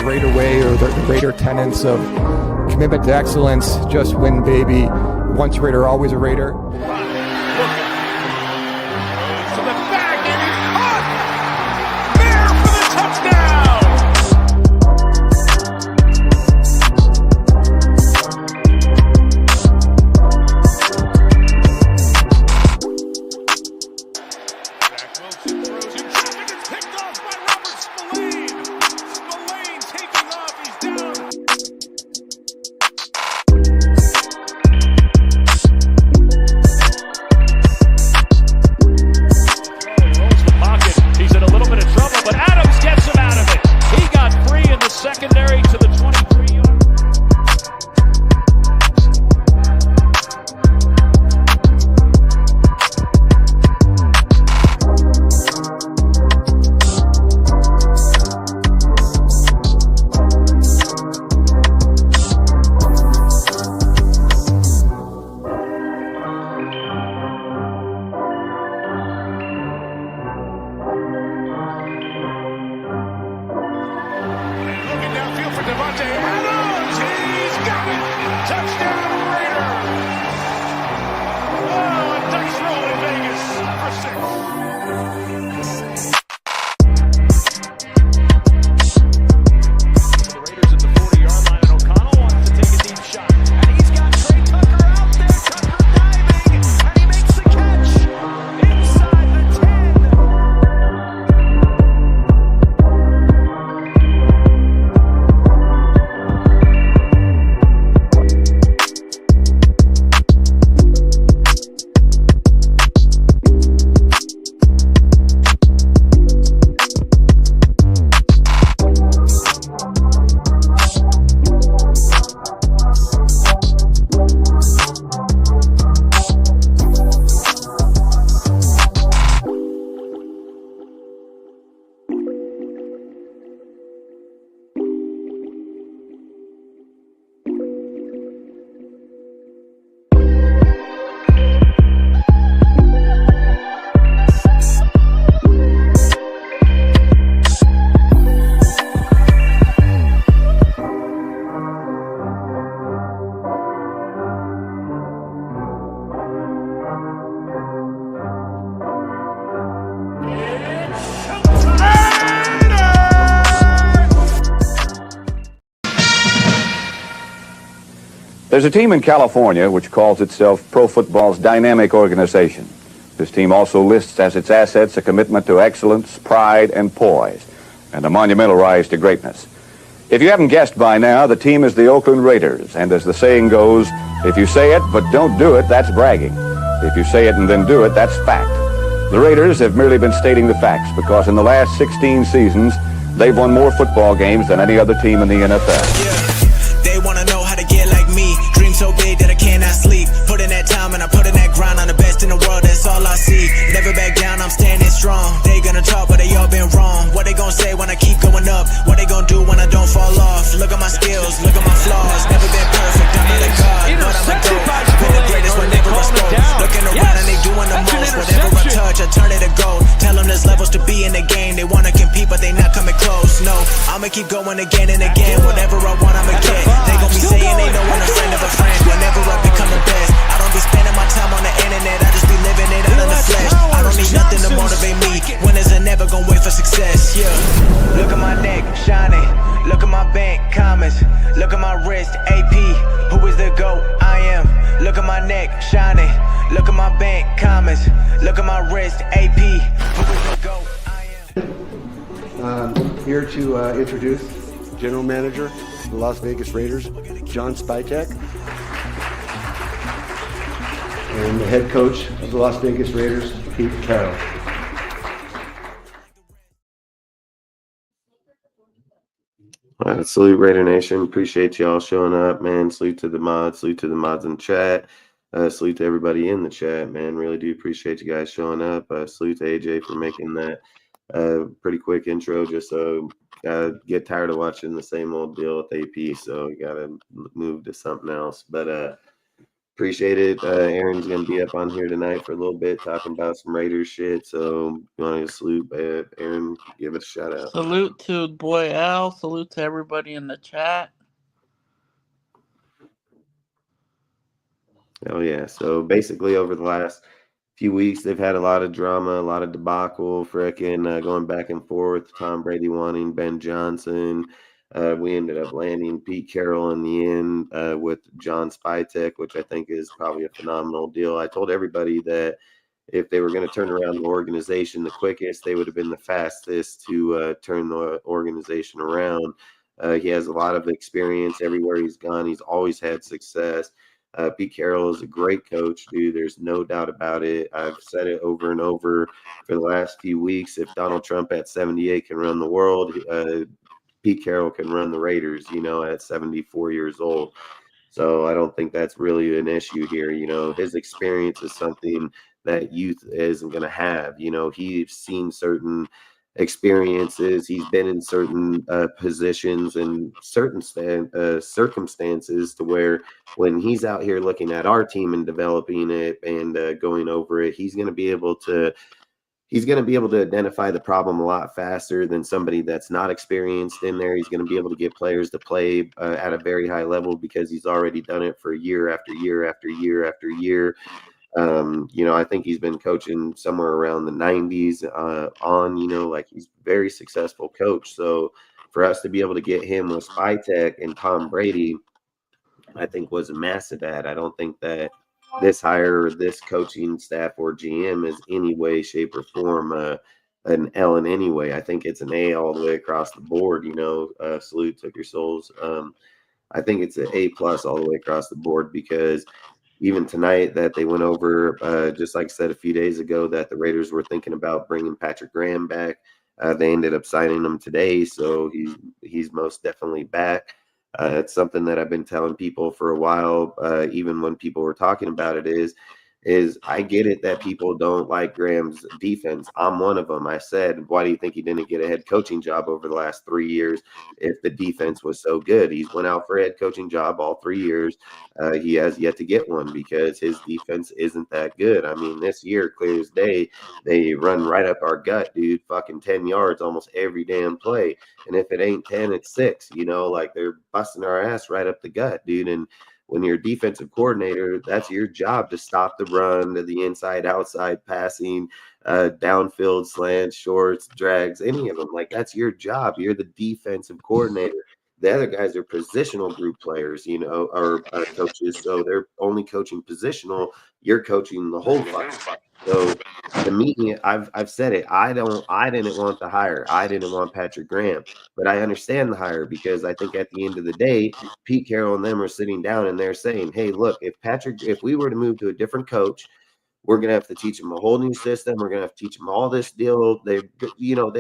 Raider way or the Raider tenets of commitment to excellence, just win, baby. Once a Raider, always a Raider. To the back, and he's caught! There for the touchdown! Zach Wilson throws in traffic. It's picked off by Robert Spillane. Spillane taking off. He's down. He's in a little bit of trouble, but Adams gets him out of it. He got free in the secondary to the 23-yard. Adams, he's got it! Touchdown Raiders! Oh, a dice roll in Vegas for 6. The Raiders at the 40-yard line, and O'Connell wants to take a deep shot. And he's got Trey Tucker out there, Tucker diving, and he makes the catch inside the 10. There's a team in California which calls itself pro football's dynamic organization. This team also lists as its assets a commitment to excellence, pride, and poise, and a monumental rise to greatness. If you haven't guessed by now, the team is the Oakland Raiders, and as the saying goes, if you say it but don't do it, that's bragging. If you say it and then do it, that's fact. The Raiders have merely been stating the facts because in the last 16 seasons, they've won more football games than any other team in the NFL. Yeah. They wanna know how to get like me. Dream so big that I cannot sleep. Put in that time and I put in that grind. I'm the best in the world, that's all I see. Never back down, I'm standing strong. They gonna talk, but they all been wrong. What they gonna say when I keep going up? What they gonna do when I don't fall off? Look at my skills, look at my flaws. Never been perfect, I'm not a god, but I'm a goat. Been the greatest whenever I spoke. Looking around and they doing the most. Whatever I touch, I turn it to gold. Tell them there's levels to be in the game. They wanna compete, but they not coming close. No, I'ma keep going again and again. Whatever I want, I'ma get. They gon' be saying they know I'm a friend of a friend. Whenever I become the best, I don't be spending my time on the internet. I just be living it out in the flesh. I don't need nothing to motivate me. Winners are never gon' wait for success. Yeah. Look at my neck, shining. Look at my bank, comments. Look at my wrist, AP. Who is the GOAT? I am. Look at my neck, shining. Look at my bank, comments. Look at my wrist, AP. Who is the GOAT? I am. Here to introduce General Manager of the Las Vegas Raiders, John Spytek, and the head coach of the Las Vegas Raiders, Pete Carroll. All right, salute Raider Nation. Appreciate y'all showing up, man. Salute to the mods in the chat. Salute to everybody in the chat, man. Really do appreciate you guys showing up. Salute to AJ for making that pretty quick intro, just so get tired of watching the same old deal with AP, so we gotta move to something else. But Appreciate it. Aaron's gonna be up on here tonight for a little bit talking about some Raiders shit. So you want to salute Aaron? Give it a shout out. Salute to boy Al. Salute to everybody in the chat. Oh yeah. So basically, over the last few weeks, they've had a lot of drama, a lot of debacle, frickin' going back and forth. Tom Brady wanting Ben Johnson. We ended up landing Pete Carroll in the end with John Spytek, which I think is probably a phenomenal deal. I told everybody that if they were going to turn around the organization the quickest, they would have been the fastest to turn the organization around. He has a lot of experience everywhere he's gone. He's always had success. Pete Carroll is a great coach, dude. There's no doubt about it. I've said it over and over for the last few weeks. If Donald Trump at 78 can run the world, Pete Carroll can run the Raiders, at 74 years old. So I don't think that's really an issue here. His experience is something that youth isn't going to have. He's seen certain experiences. He's been in certain positions and certain circumstances to where when he's out here looking at our team and developing it and going over it, he's going to be able to identify the problem a lot faster than somebody that's not experienced in there. He's going to be able to get players to play at a very high level because he's already done it for year after year after year after year. I think he's been coaching somewhere around the 90s like he's a very successful coach. So for us to be able to get him with Spytek and Tom Brady, I think was a massive add. I don't think that this hire, this coaching staff or GM is any way, shape, or form an L in any way. I think it's an A all the way across the board. Salute, took your souls. I think it's an A plus all the way across the board because even tonight that they went over, just like I said a few days ago, that the Raiders were thinking about bringing Patrick Graham back. They ended up signing him today, so he's most definitely back. It's something that I've been telling people for a while, even when people were talking about it, is I get it that people don't like Graham's defense. I'm one of them. I said, why do you think he didn't get a head coaching job over the last 3 years if the defense was so good? He's went out for a head coaching job all 3 years. He has yet to get one because his defense isn't that good. I mean, this year, clear as day, they run right up our gut, dude, fucking 10 yards almost every damn play. And if it ain't 10, it's 6, like they're busting our ass right up the gut, dude. And when you're a defensive coordinator, that's your job to stop the run, the inside, outside passing, downfield slants, shorts, drags, any of them. Like, that's your job. You're the defensive coordinator. The other guys are positional group players, or coaches. So they're only coaching positional. You're coaching the whole fight. So to me, I've said it. I didn't want the hire. I didn't want Patrick Graham, but I understand the hire because I think at the end of the day, Pete Carroll and them are sitting down and they're saying, hey, look, if we were to move to a different coach, we're going to have to teach them a whole new system. We're going to have to teach them all this deal. They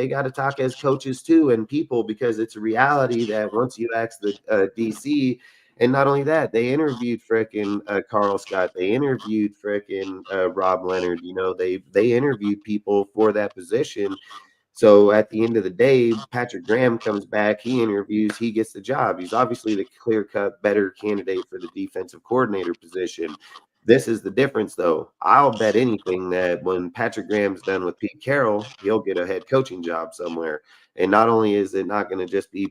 got to talk as coaches too and people because it's a reality that once you ask the DC, and not only that, they interviewed frickin' Carl Scott. They interviewed frickin' Rob Leonard. They interviewed people for that position. So at the end of the day, Patrick Graham comes back, he interviews, he gets the job. He's obviously the clear-cut better candidate for the defensive coordinator position. This is the difference, though. I'll bet anything that when Patrick Graham's done with Pete Carroll, he'll get a head coaching job somewhere. And not only is it not going to just be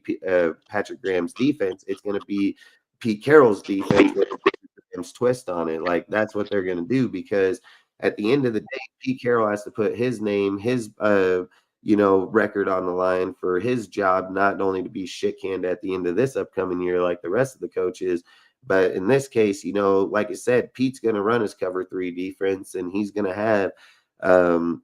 Patrick Graham's defense, it's going to be Pete Carroll's defense with Graham's twist on it. Like, that's what they're going to do because at the end of the day, Pete Carroll has to put his name, his record on the line for his job, not only to be shit canned at the end of this upcoming year like the rest of the coaches, but in this case, like I said, Pete's going to run his cover 3 defense and he's going to have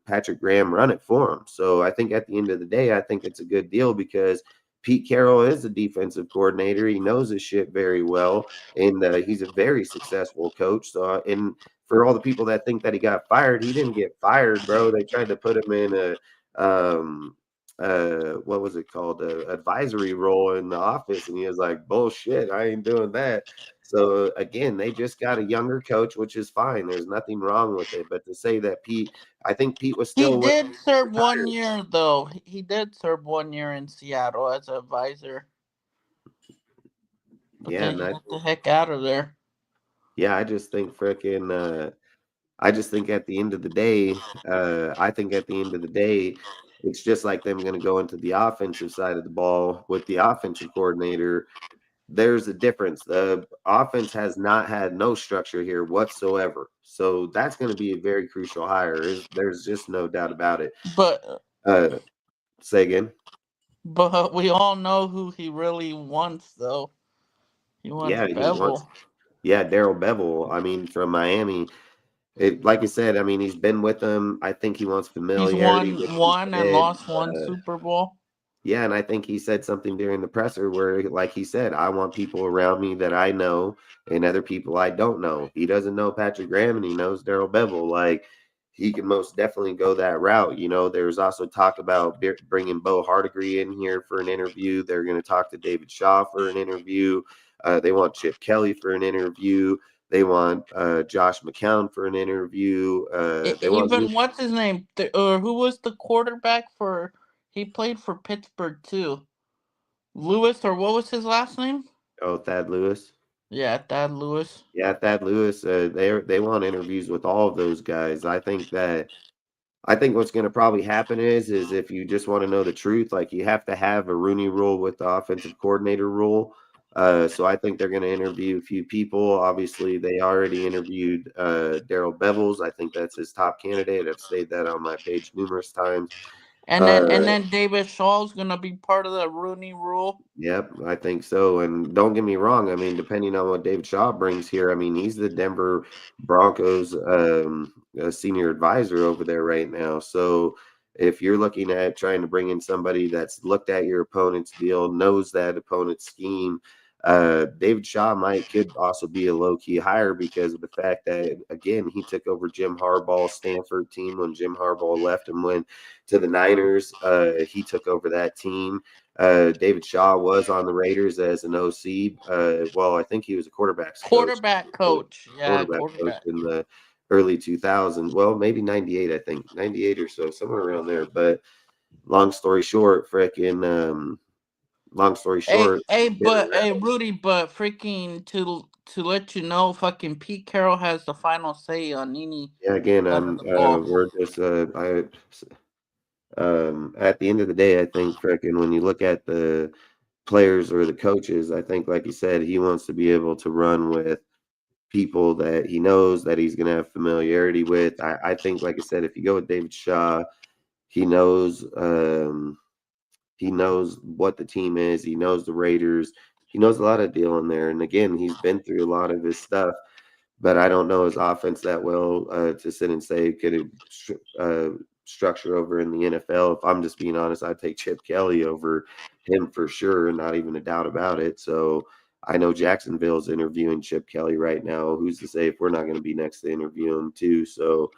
Patrick Graham run it for him. So I think at the end of the day, I think it's a good deal because Pete Carroll is a defensive coordinator. He knows his shit very well, and he's a very successful coach. So, and for all the people that think that he got fired, he didn't get fired, bro. They tried to put him in a what was it called, advisory role in the office, and he was like, bullshit, I ain't doing that. So again, they just got a younger coach, which is fine. There's nothing wrong with it. But to say that I think Pete was still He did serve 1 year, though. He did serve 1 year in Seattle as an advisor. But then he got the heck out of there. Yeah, I just think I just think at the end of the day, it's just like them going to go into the offensive side of the ball with the offensive coordinator. There's a difference. The offense has not had no structure here whatsoever. So that's going to be a very crucial hire. There's just no doubt about it. But Uh, Say again. we all know who he really wants, though. He wants Yeah, he wants. Bevel. Yeah, Daryl Bevel. I mean, from Miami. Like I said, I mean, he's been with them. I think he wants He's familiarity won with Pete one and Carroll. lost one Super Bowl. Yeah, and I think he said something during the presser where, like he said, I want people around me that I know and other people I don't know. He doesn't know Patrick Graham and he knows Daryl Bevel. Like, he can most definitely go that route. You know, there's also talk about bringing Bo Hardigree in here for an interview. They're going to talk to David Shaw for an interview. They want Chip Kelly for an interview. They want Josh McCown for an interview. They want Even what's his name? Or who was the quarterback for? He played for Pittsburgh too. Lewis, or what was his last name? Thad Lewis. Yeah, Thad Lewis. Yeah, Thad Lewis. They want interviews with all of those guys. I think what's going to probably happen is if you just want to know the truth, like you have to have a Rooney Rule with the offensive coordinator rule. So I think they're going to interview a few people. Obviously, they already interviewed Daryl Bevels. I think that's his top candidate. I've stated that on my page numerous times. And Uh, then David Shaw's gonna be part of the Rooney Rule. Yep, I think so. And don't get me wrong. I mean, depending on what David Shaw brings here, I mean, he's the Denver Broncos senior advisor over there right now. So if you're looking at trying to bring in somebody that's looked at your opponent's deal, knows that opponent's scheme, David Shaw could also be a low key hire because of the fact that again he took over Jim Harbaugh's Stanford team when Jim Harbaugh left and went to the Niners. He took over that team. David Shaw was on the Raiders as an OC. Well, I think he was a quarterbacks coach, Quarterback coach. Yeah, quarterback coach quarterback. in the early 2000s. Well, maybe 98, I think 98 or so, somewhere around there. But long story short, long story short, been Hey, around. Rudy, but freaking to let you know, fucking Pete Carroll has the final say on any Yeah, again, side of the ball. we're just, at the end of the day, I think frickin' when you look at the players or the coaches, I think, like you said, he wants to be able to run with people that he knows that he's going to have familiarity with. I think, like I said, if you go with David Shaw, he knows he knows what the team is. He knows the Raiders. He knows a lot of deal in there. And again, he's been through a lot of his stuff, but I don't know his offense that well to sit and say could it structure over in the NFL. If I'm just being honest, I'd take Chip Kelly over him for sure, not even a doubt about it. So I know Jacksonville's interviewing Chip Kelly right now. Who's to say if we're not going to be next to interview him too? So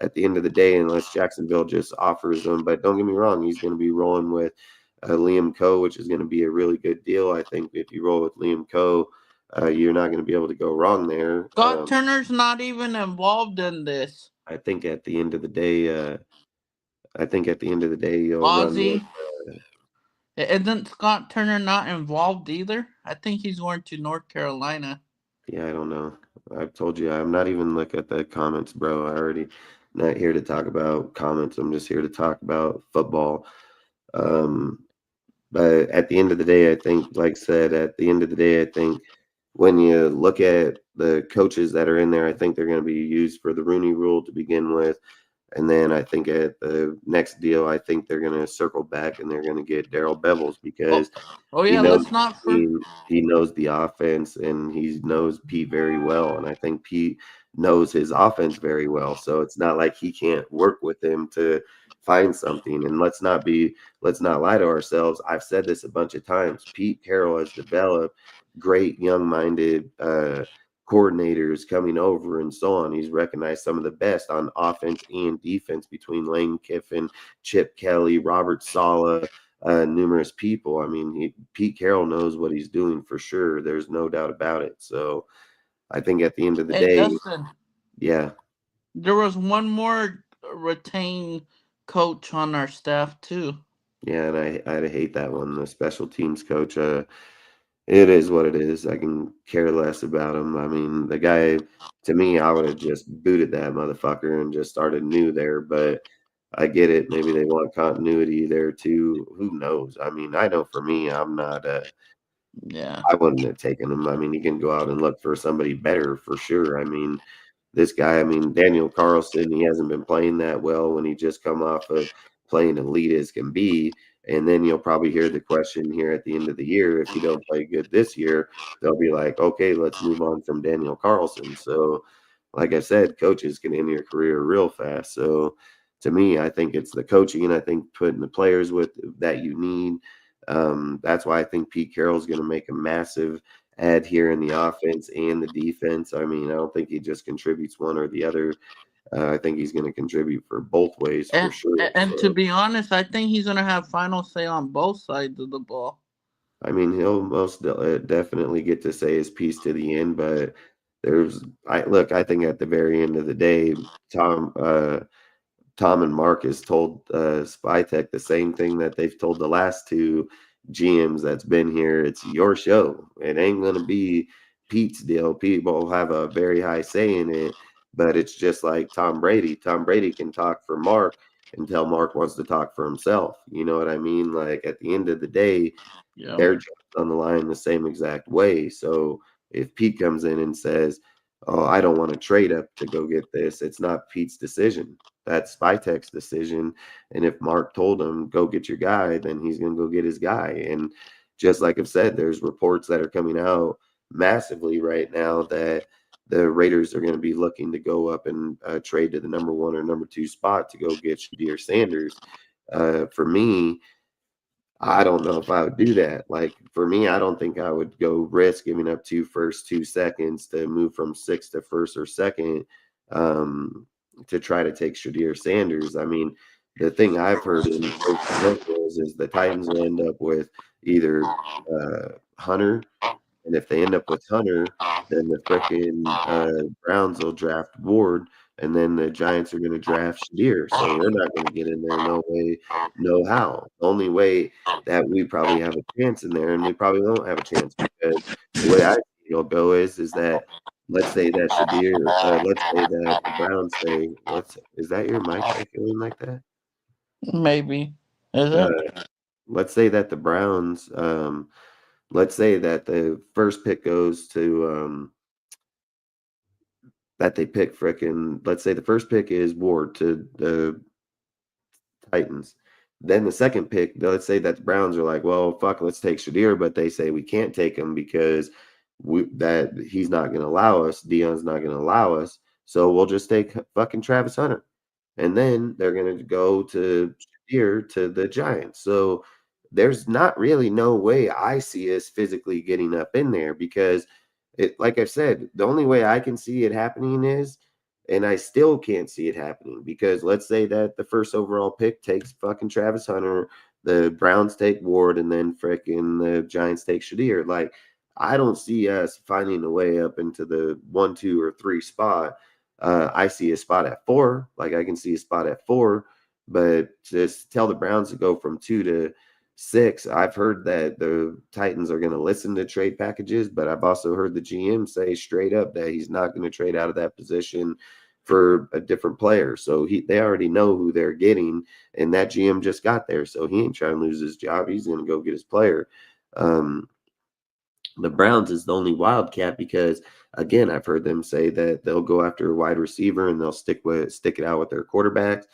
at the end of the day, unless Jacksonville just offers him, but don't get me wrong, he's going to be rolling with Liam Coe, which is going to be a really good deal. I think if you roll with Liam Coe, you're not going to be able to go wrong there. Scott Turner's not even involved in this. I think at the end of the day, you'll run with. Ozzy. Isn't Scott Turner not involved either? I think he's going to North Carolina. Yeah, I don't know. I've told you I'm not even look at the comments, bro. I already not here to talk about comments. I'm just here to talk about football. But at the end of the day, I think, like I said, at the end of the day, I think when you look at the coaches that are in there, I think they're going to be used for the Rooney Rule to begin with. And then I think at the next deal, I think they're going to circle back and they're going to get Daryl Bevels because he Yeah, knows let's not the team, he knows the offense, and he knows Pete very well. And I think Pete knows his offense very well. So it's not like he can't work with him to find something. And let's not lie to ourselves. I've said this a bunch of times. Pete Carroll has developed great young-minded coordinators coming over and so on. He's recognized some of the best on offense and defense between Lane Kiffin, Chip Kelly, Robert Saleh, numerous people. I mean, Pete Carroll knows what he's doing for sure. There's no doubt about it. So I think at the end of the Hey, day, Dustin, yeah. there was one more retained coach on our staff too. Yeah, and I hate that one, the special teams coach. It is what it is. I can care less about him. I mean, the guy, to me, I would have just booted that motherfucker and just started new there. But I get it. Maybe they want continuity there too. Who knows? I mean, I know for me, I'm not. Yeah. I wouldn't have taken him. I mean, he can go out and look for somebody better for sure. I mean, this guy, I mean, Daniel Carlson, he hasn't been playing that well when he just come off of playing elite as can be. And then you'll probably hear the question here at the end of the year. If he don't play good this year, they'll be like, okay, let's move on from Daniel Carlson. So, like I said, coaches can end your career real fast. So, to me, I think it's the coaching, and I think putting the players with that you need. That's why I think Pete Carroll's going to make a massive add here in the offense and the defense. I mean, I don't think he just contributes one or the other. I think he's going to contribute for both ways for sure. And to So, be honest, I think he's gonna have final say on both sides of the ball. I mean, he'll definitely get to say his piece to the end, but I think at the very end of the day, Tom and Marcus told Spytek the same thing that they've told the last two GMs that's been here. It's your show. It ain't going to be Pete's deal. Pete will have a very high say in it, but it's just like Tom Brady. Tom Brady can talk for Mark until Mark wants to talk for himself. You know what I mean? Like at the end of the day, Yeah. their job's on the line the same exact way. So if Pete comes in and says, "Oh, I don't want to trade up to go get this," it's not Pete's decision. That's Spytek's decision. And if Mark told him, go get your guy, then he's going to go get his guy. And just like I've said, there's reports that are coming out massively right now that the Raiders are going to be looking to go up and trade to the number 1 or number 2 spot to go get Shadir Sanders. For me, I don't know if I would do that. Like for me, I don't think I would go risk giving up 2 firsts, 2 seconds to move from 6th to 1st or 2nd to try to take Shadir Sanders. I mean, the thing I've heard in both scenarios is the Titans will end up with either Hunter, and if they end up with Hunter, then the frickin' Browns will draft Ward, and then the Giants are gonna draft Shadir. So we're not gonna get in there no way, no how. The only way that we probably have a chance in there, and we probably won't have a chance because the way I see it'll go is that let's say that let's say that the Browns say, is that your mic echoing like that? Maybe. Is Uh, it? let's say that the Browns, let's say that the first pick goes to that they pick frickin' let's say the first pick is Ward to the Titans. Then the second pick, let's say that the Browns are like, well, fuck, let's take Shadir, but they say we can't take him because that he's not going to allow us. Dion's not going to allow us. So we'll just take fucking Travis Hunter. And then they're going to go to Shadir to the Giants. So there's not really no way I see us physically getting up in there because like I've said, the only way I can see it happening is, and I still can't see it happening because let's say that the first overall pick takes fucking Travis Hunter, the Browns take Ward, and then frickin' the Giants take Shadir. Like, I don't see us finding a way up into the 1, 2, or 3 spot. I see a spot at 4. Like, I can see a spot at 4, but just tell the Browns to go from 2 to 6. I've heard that the Titans are going to listen to trade packages, but I've also heard the GM say straight up that he's not going to trade out of that position for a different player. So they already know who they're getting, and that GM just got there, so he ain't trying to lose his job. He's going to go get his player. The Browns is the only wildcat because, again, I've heard them say that they'll go after a wide receiver and they'll stick it out with their quarterbacks.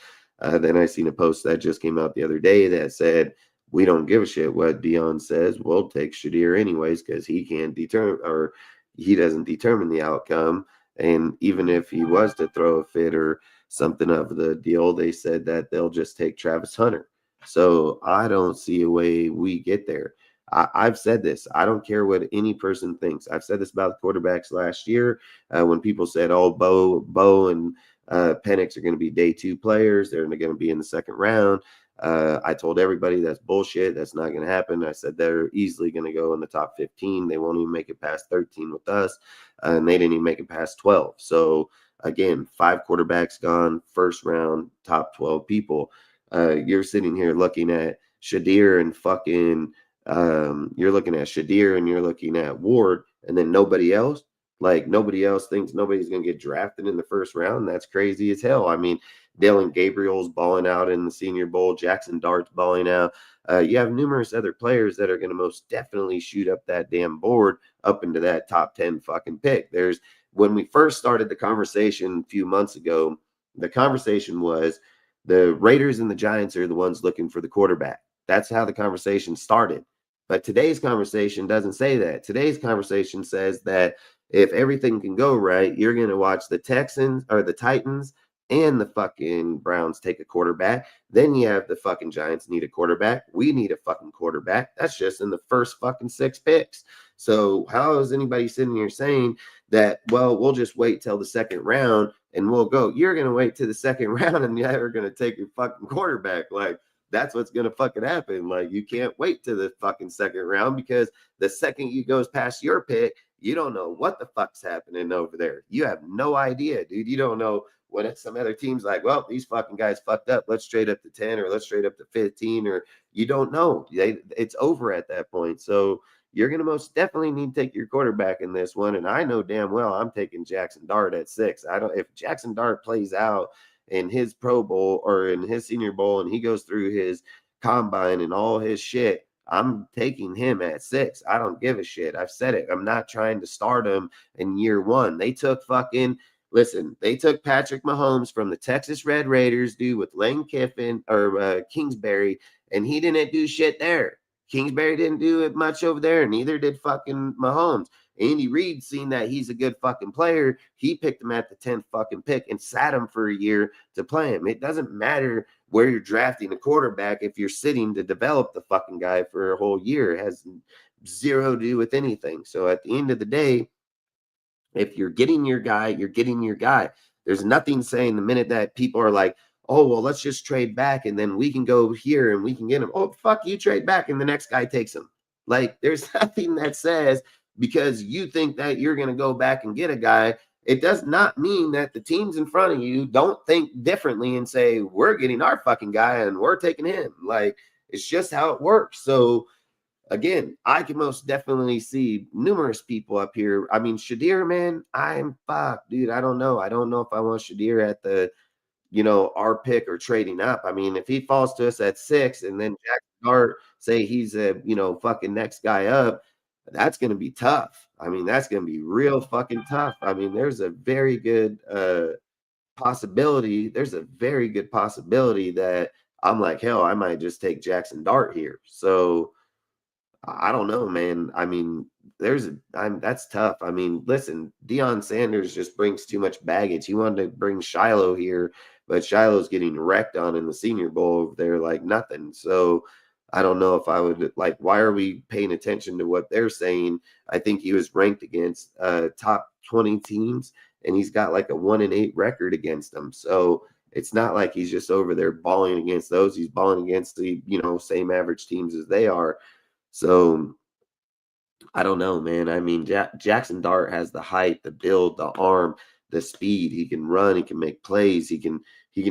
Then I seen a post that just came out the other day that said, we don't give a shit what Dion says. We'll take Shadir anyways because he can't determine, or he doesn't determine the outcome. And even if he was to throw a fit or something of the deal, they said that they'll just take Travis Hunter. So I don't see a way we get there. I've said this. I don't care what any person thinks. I've said this about the quarterbacks last year when people said, "Oh, Bo and Penix are going to be day 2 players. They're going to be in the second round." I told everybody that's bullshit. That's not going to happen. I said they're easily going to go in the top 15. They won't even make it past 13 with us, and they didn't even make it past 12. So again, 5 quarterbacks gone, first round, top 12 people. You're sitting here looking at Shadir and fucking You're looking at Shadir and you're looking at Ward, and then nobody else. Like, nobody else thinks nobody's going to get drafted in the first round. That's crazy as hell. I mean, Dylan Gabriel's balling out in the Senior Bowl. Jackson Dart's balling out. You have numerous other players that are going to most definitely shoot up that damn board up into that top 10 fucking pick. When we first started the conversation a few months ago, the conversation was the Raiders and the Giants are the ones looking for the quarterback. That's how the conversation started. But today's conversation doesn't say that. Today's conversation says that if everything can go right, you're going to watch the Texans or the Titans and the fucking Browns take a quarterback. Then you have the fucking Giants need a quarterback. We need a fucking quarterback. That's just in the first fucking 6 picks. So how is anybody sitting here saying that, well, we'll just wait till the second round and we'll go? You're going to wait till the second round and you're going to take your fucking quarterback. Like, that's what's going to fucking happen. Like, you can't wait to the fucking second round, because the second you goes past your pick, you don't know what the fuck's happening over there. You have no idea, dude. You don't know when it's some other teams like, well, these fucking guys fucked up. Let's trade up to 10 or let's trade up to 15, or you don't know. It's over at that point. So you're going to most definitely need to take your quarterback in this one. And I know damn well I'm taking Jackson Dart at 6. If Jackson Dart plays out in his Pro Bowl or in his Senior Bowl and he goes through his combine and all his shit, I'm taking him at 6. I don't give a shit. I've said it. I'm not trying to start him in year 1. They took Patrick Mahomes from the Texas Red Raiders, dude, with Lane Kiffin or Kingsbury, and he didn't do shit there. Kingsbury didn't do it much over there, and neither did fucking Mahomes. Andy Reid, seeing that he's a good fucking player, he picked him at the 10th fucking pick and sat him for a year to play him. It doesn't matter where you're drafting a quarterback if you're sitting to develop the fucking guy for a whole year. It has zero to do with anything. So at the end of the day, if you're getting your guy, you're getting your guy. There's nothing saying the minute that people are like, oh, well, let's just trade back and then we can go here and we can get him. Oh, fuck, you trade back and the next guy takes him. Like, there's nothing that says because you think that you're going to go back and get a guy, it does not mean that the teams in front of you don't think differently and say, we're getting our fucking guy and we're taking him. Like, it's just how it works. So, again, I can most definitely see numerous people up here. I mean, Shadir, man, I'm fucked, dude. I don't know. I don't know if I want Shadir at the, our pick or trading up. I mean, if he falls to us at 6 and then Jackson Dart say he's a, fucking next guy up, that's going to be tough. I mean, that's going to be real fucking tough. I mean, there's a very good possibility. There's a very good possibility that I'm like, hell, I might just take Jackson Dart here. So I don't know, man. I mean, that's tough. I mean, listen, Deion Sanders just brings too much baggage. He wanted to bring Shiloh here, but Shiloh's getting wrecked on in the Senior Bowl over there like nothing. So I don't know if I would why are we paying attention to what they're saying? I think he was ranked against top 20 teams, and he's got like a 1-8 record against them. So it's not like he's just over there balling against those. He's balling against the, same average teams as they are. So I don't know, man. I mean, Jackson Dart has the height, the build, the arm, the speed. He can run. He can make plays. He can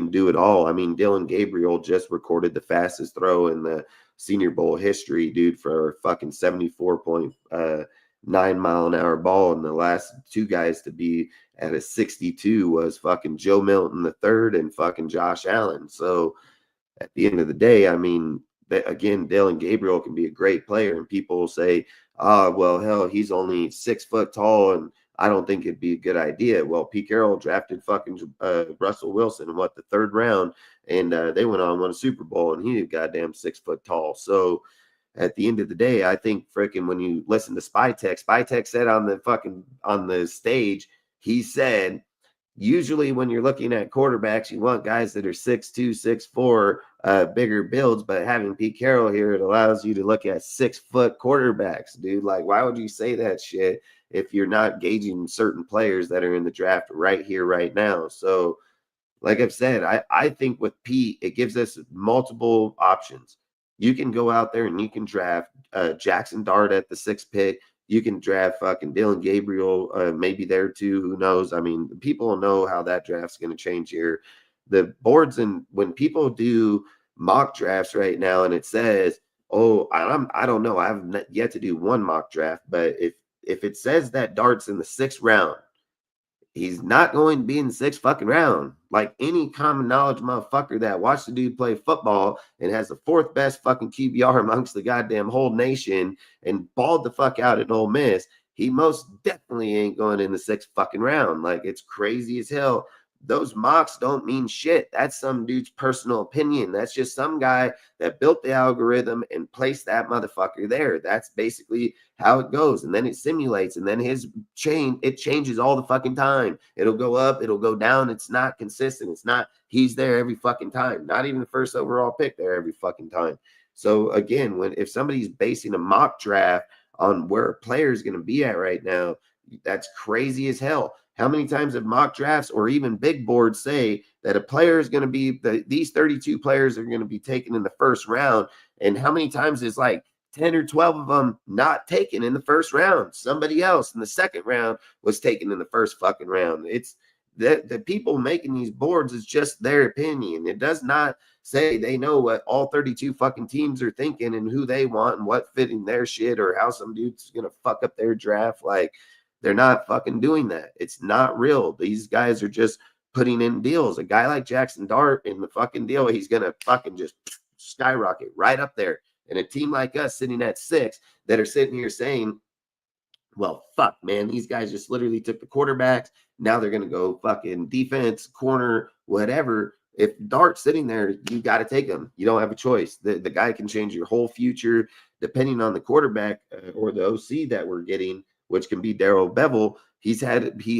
do it all. I mean, Dylan Gabriel just recorded the fastest throw in the Senior Bowl history, dude, for a fucking 74.9-mile-an-hour ball. And the last 2 guys to be at a 62 was fucking Joe Milton III and fucking Josh Allen. So at the end of the day, I mean, again, Dylan Gabriel can be a great player, and people will say, well, hell, he's only 6 foot tall, and I don't think it'd be a good idea. Well, Pete Carroll drafted fucking Russell Wilson in the 3rd round, and they went on and won a Super Bowl, and he's goddamn 6 foot tall. So at the end of the day, I think freaking when you listen to Spytek said on the stage, he said, usually when you're looking at quarterbacks, you want guys that are 6'2", 6'4", bigger builds, but having Pete Carroll here, it allows you to look at 6-foot quarterbacks, dude. Like, why would you say that shit if you're not gauging certain players that are in the draft right here, right now? So, like I've said, I think with Pete, it gives us multiple options. You can go out there and you can draft Jackson Dart at the 6th pick. You can draft fucking Dylan Gabriel, maybe there too. Who knows? I mean, people will know how that draft's going to change here. The boards, and when people do mock drafts right now and it says I don't know. I have yet to do one mock draft, but if it says that Dart's in the 6th round, he's not going to be in the 6th fucking round. Like any common knowledge motherfucker that watched the dude play football and has the 4th best fucking QBR amongst the goddamn whole nation and balled the fuck out at Ole Miss, he most definitely ain't going in the 6th fucking round. Like, it's crazy as hell. Those mocks don't mean shit. That's some dude's personal opinion. That's just some guy that built the algorithm and placed that motherfucker there. That's basically how it goes. And then it simulates, and then it changes all the fucking time. It'll go up, it'll go down. It's not consistent. It's not he's there every fucking time. Not even the first overall pick there every fucking time. So again, if somebody's basing a mock draft on where a player is going to be at right now, that's crazy as hell. How many times have mock drafts or even big boards say that a player is going to be these 32 players are going to be taken in the 1st round? And how many times is like 10 or 12 of them not taken in the 1st round? Somebody else in the 2nd round was taken in the 1st fucking round. It's the people making these boards is just their opinion. It does not say they know what all 32 fucking teams are thinking and who they want and what fitting their shit or how some dude's going to fuck up their draft. Like, they're not fucking doing that. It's not real. These guys are just putting in deals. A guy like Jackson Dart in the fucking deal, he's going to fucking just skyrocket right up there. And a team like us sitting at 6 that are sitting here saying, well, fuck, man, these guys just literally took the quarterbacks. Now they're going to go fucking defense, corner, whatever. If Dart's sitting there, you got to take him. You don't have a choice. The guy can change your whole future depending on the quarterback or the OC that we're getting, which can be Darrell Bevel. He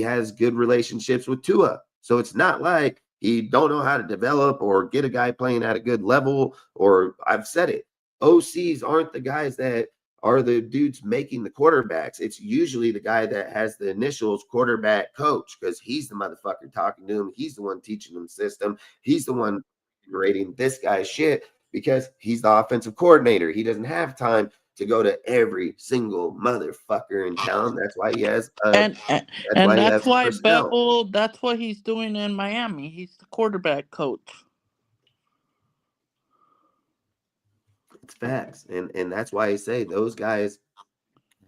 has good relationships with Tua. So it's not like he don't know how to develop or get a guy playing at a good level, or I've said it. OCs aren't the guys that are the dudes making the quarterbacks. It's usually the guy that has the initials quarterback coach, because he's the motherfucker talking to him. He's the one teaching them system. He's the one rating this guy's shit because he's the offensive coordinator. He doesn't have time to go to every single motherfucker in town. That's why he has that's why personnel. Bevel, that's what he's doing in Miami. He's the quarterback coach. It's facts. And that's why I say those guys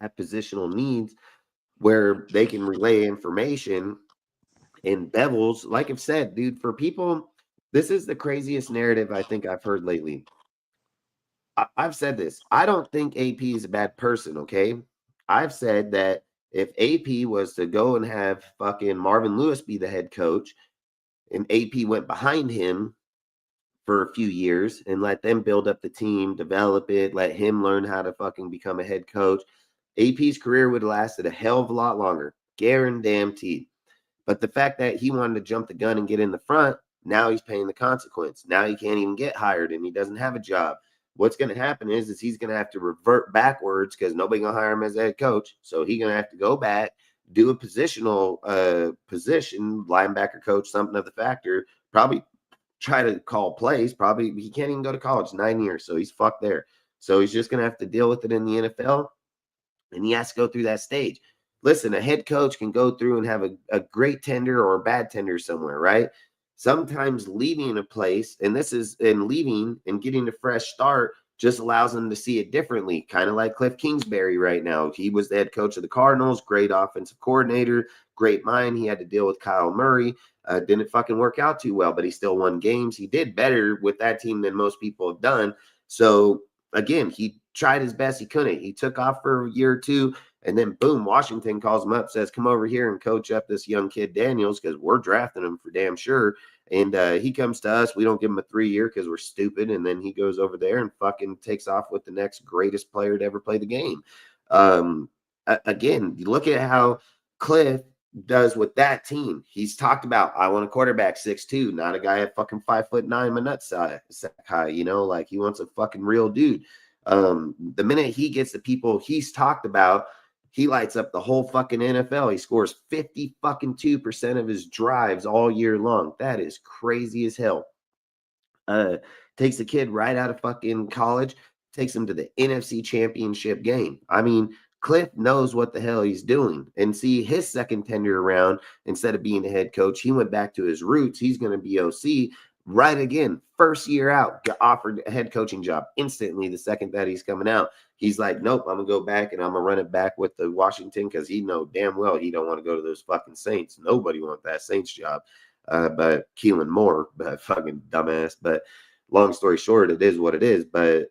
have positional needs where they can relay information. And Bevels, like I've said, dude, for people, this is the craziest narrative I think I've heard lately. I've said this. I don't think AP is a bad person, okay? I've said that if AP was to go and have fucking Marvin Lewis be the head coach and AP went behind him for a few years and let them build up the team, develop it, let him learn how to fucking become a head coach, AP's career would have lasted a hell of a lot longer. Guaranteed. But the fact that he wanted to jump the gun and get in the front, now he's paying the consequence. Now he can't even get hired and he doesn't have a job. What's going to happen is he's going to have to revert backwards because nobody's going to hire him as a head coach. So he's going to have to go back, do a positional position, linebacker coach, something of the factor, probably try to call plays. Probably he can't even go to college, 9 years. So he's fucked there. So he's just going to have to deal with it in the NFL. And he has to go through that stage. Listen, a head coach can go through and have a great tender or a bad tender somewhere, right? Sometimes leaving a place, and leaving and getting a fresh start just allows them to see it differently. Kind of like Cliff Kingsbury right now. He was the head coach of the Cardinals, great offensive coordinator, great mind. He had to deal with Kyle Murray. Didn't fucking work out too well, but he still won games. He did better with that team than most people have done. So again, he tried his best. He couldn't. He took off for a year or two, and then boom, Washington calls him up, says, come over here and coach up this young kid Daniels because we're drafting him for damn sure. And he comes to us. We don't give him a 3-year because we're stupid. And then he goes over there and fucking takes off with the next greatest player to ever play the game. Again, you look at how Cliff does with that team. He's talked about, I want a quarterback 6'2", not a guy at fucking 5'9", my nutsack high, like he wants a fucking real dude. The minute he gets the people he's talked about, he lights up the whole fucking NFL. He scores 52% of his drives all year long. That is crazy as hell. Takes the kid right out of fucking college, takes him to the NFC Championship game. I mean, Cliff knows what the hell he's doing. And see, his second tenure around, instead of being a head coach, he went back to his roots. He's going to be OC. Right again, first year out, got offered a head coaching job instantly. The second that he's coming out, he's like, nope, I'm gonna go back and I'm gonna run it back with the Washington because he know damn well he don't want to go to those fucking Saints. Nobody wants that Saints job, but Keelan Moore, but fucking dumbass. But long story short, it is what it is. But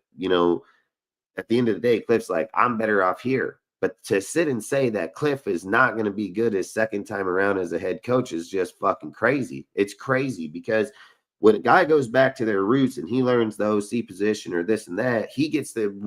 at the end of the day, Cliff's like, I'm better off here. But to sit and say that Cliff is not going to be good his second time around as a head coach is just fucking crazy. It's crazy because when a guy goes back to their roots and he learns the OC position or this and that, he gets to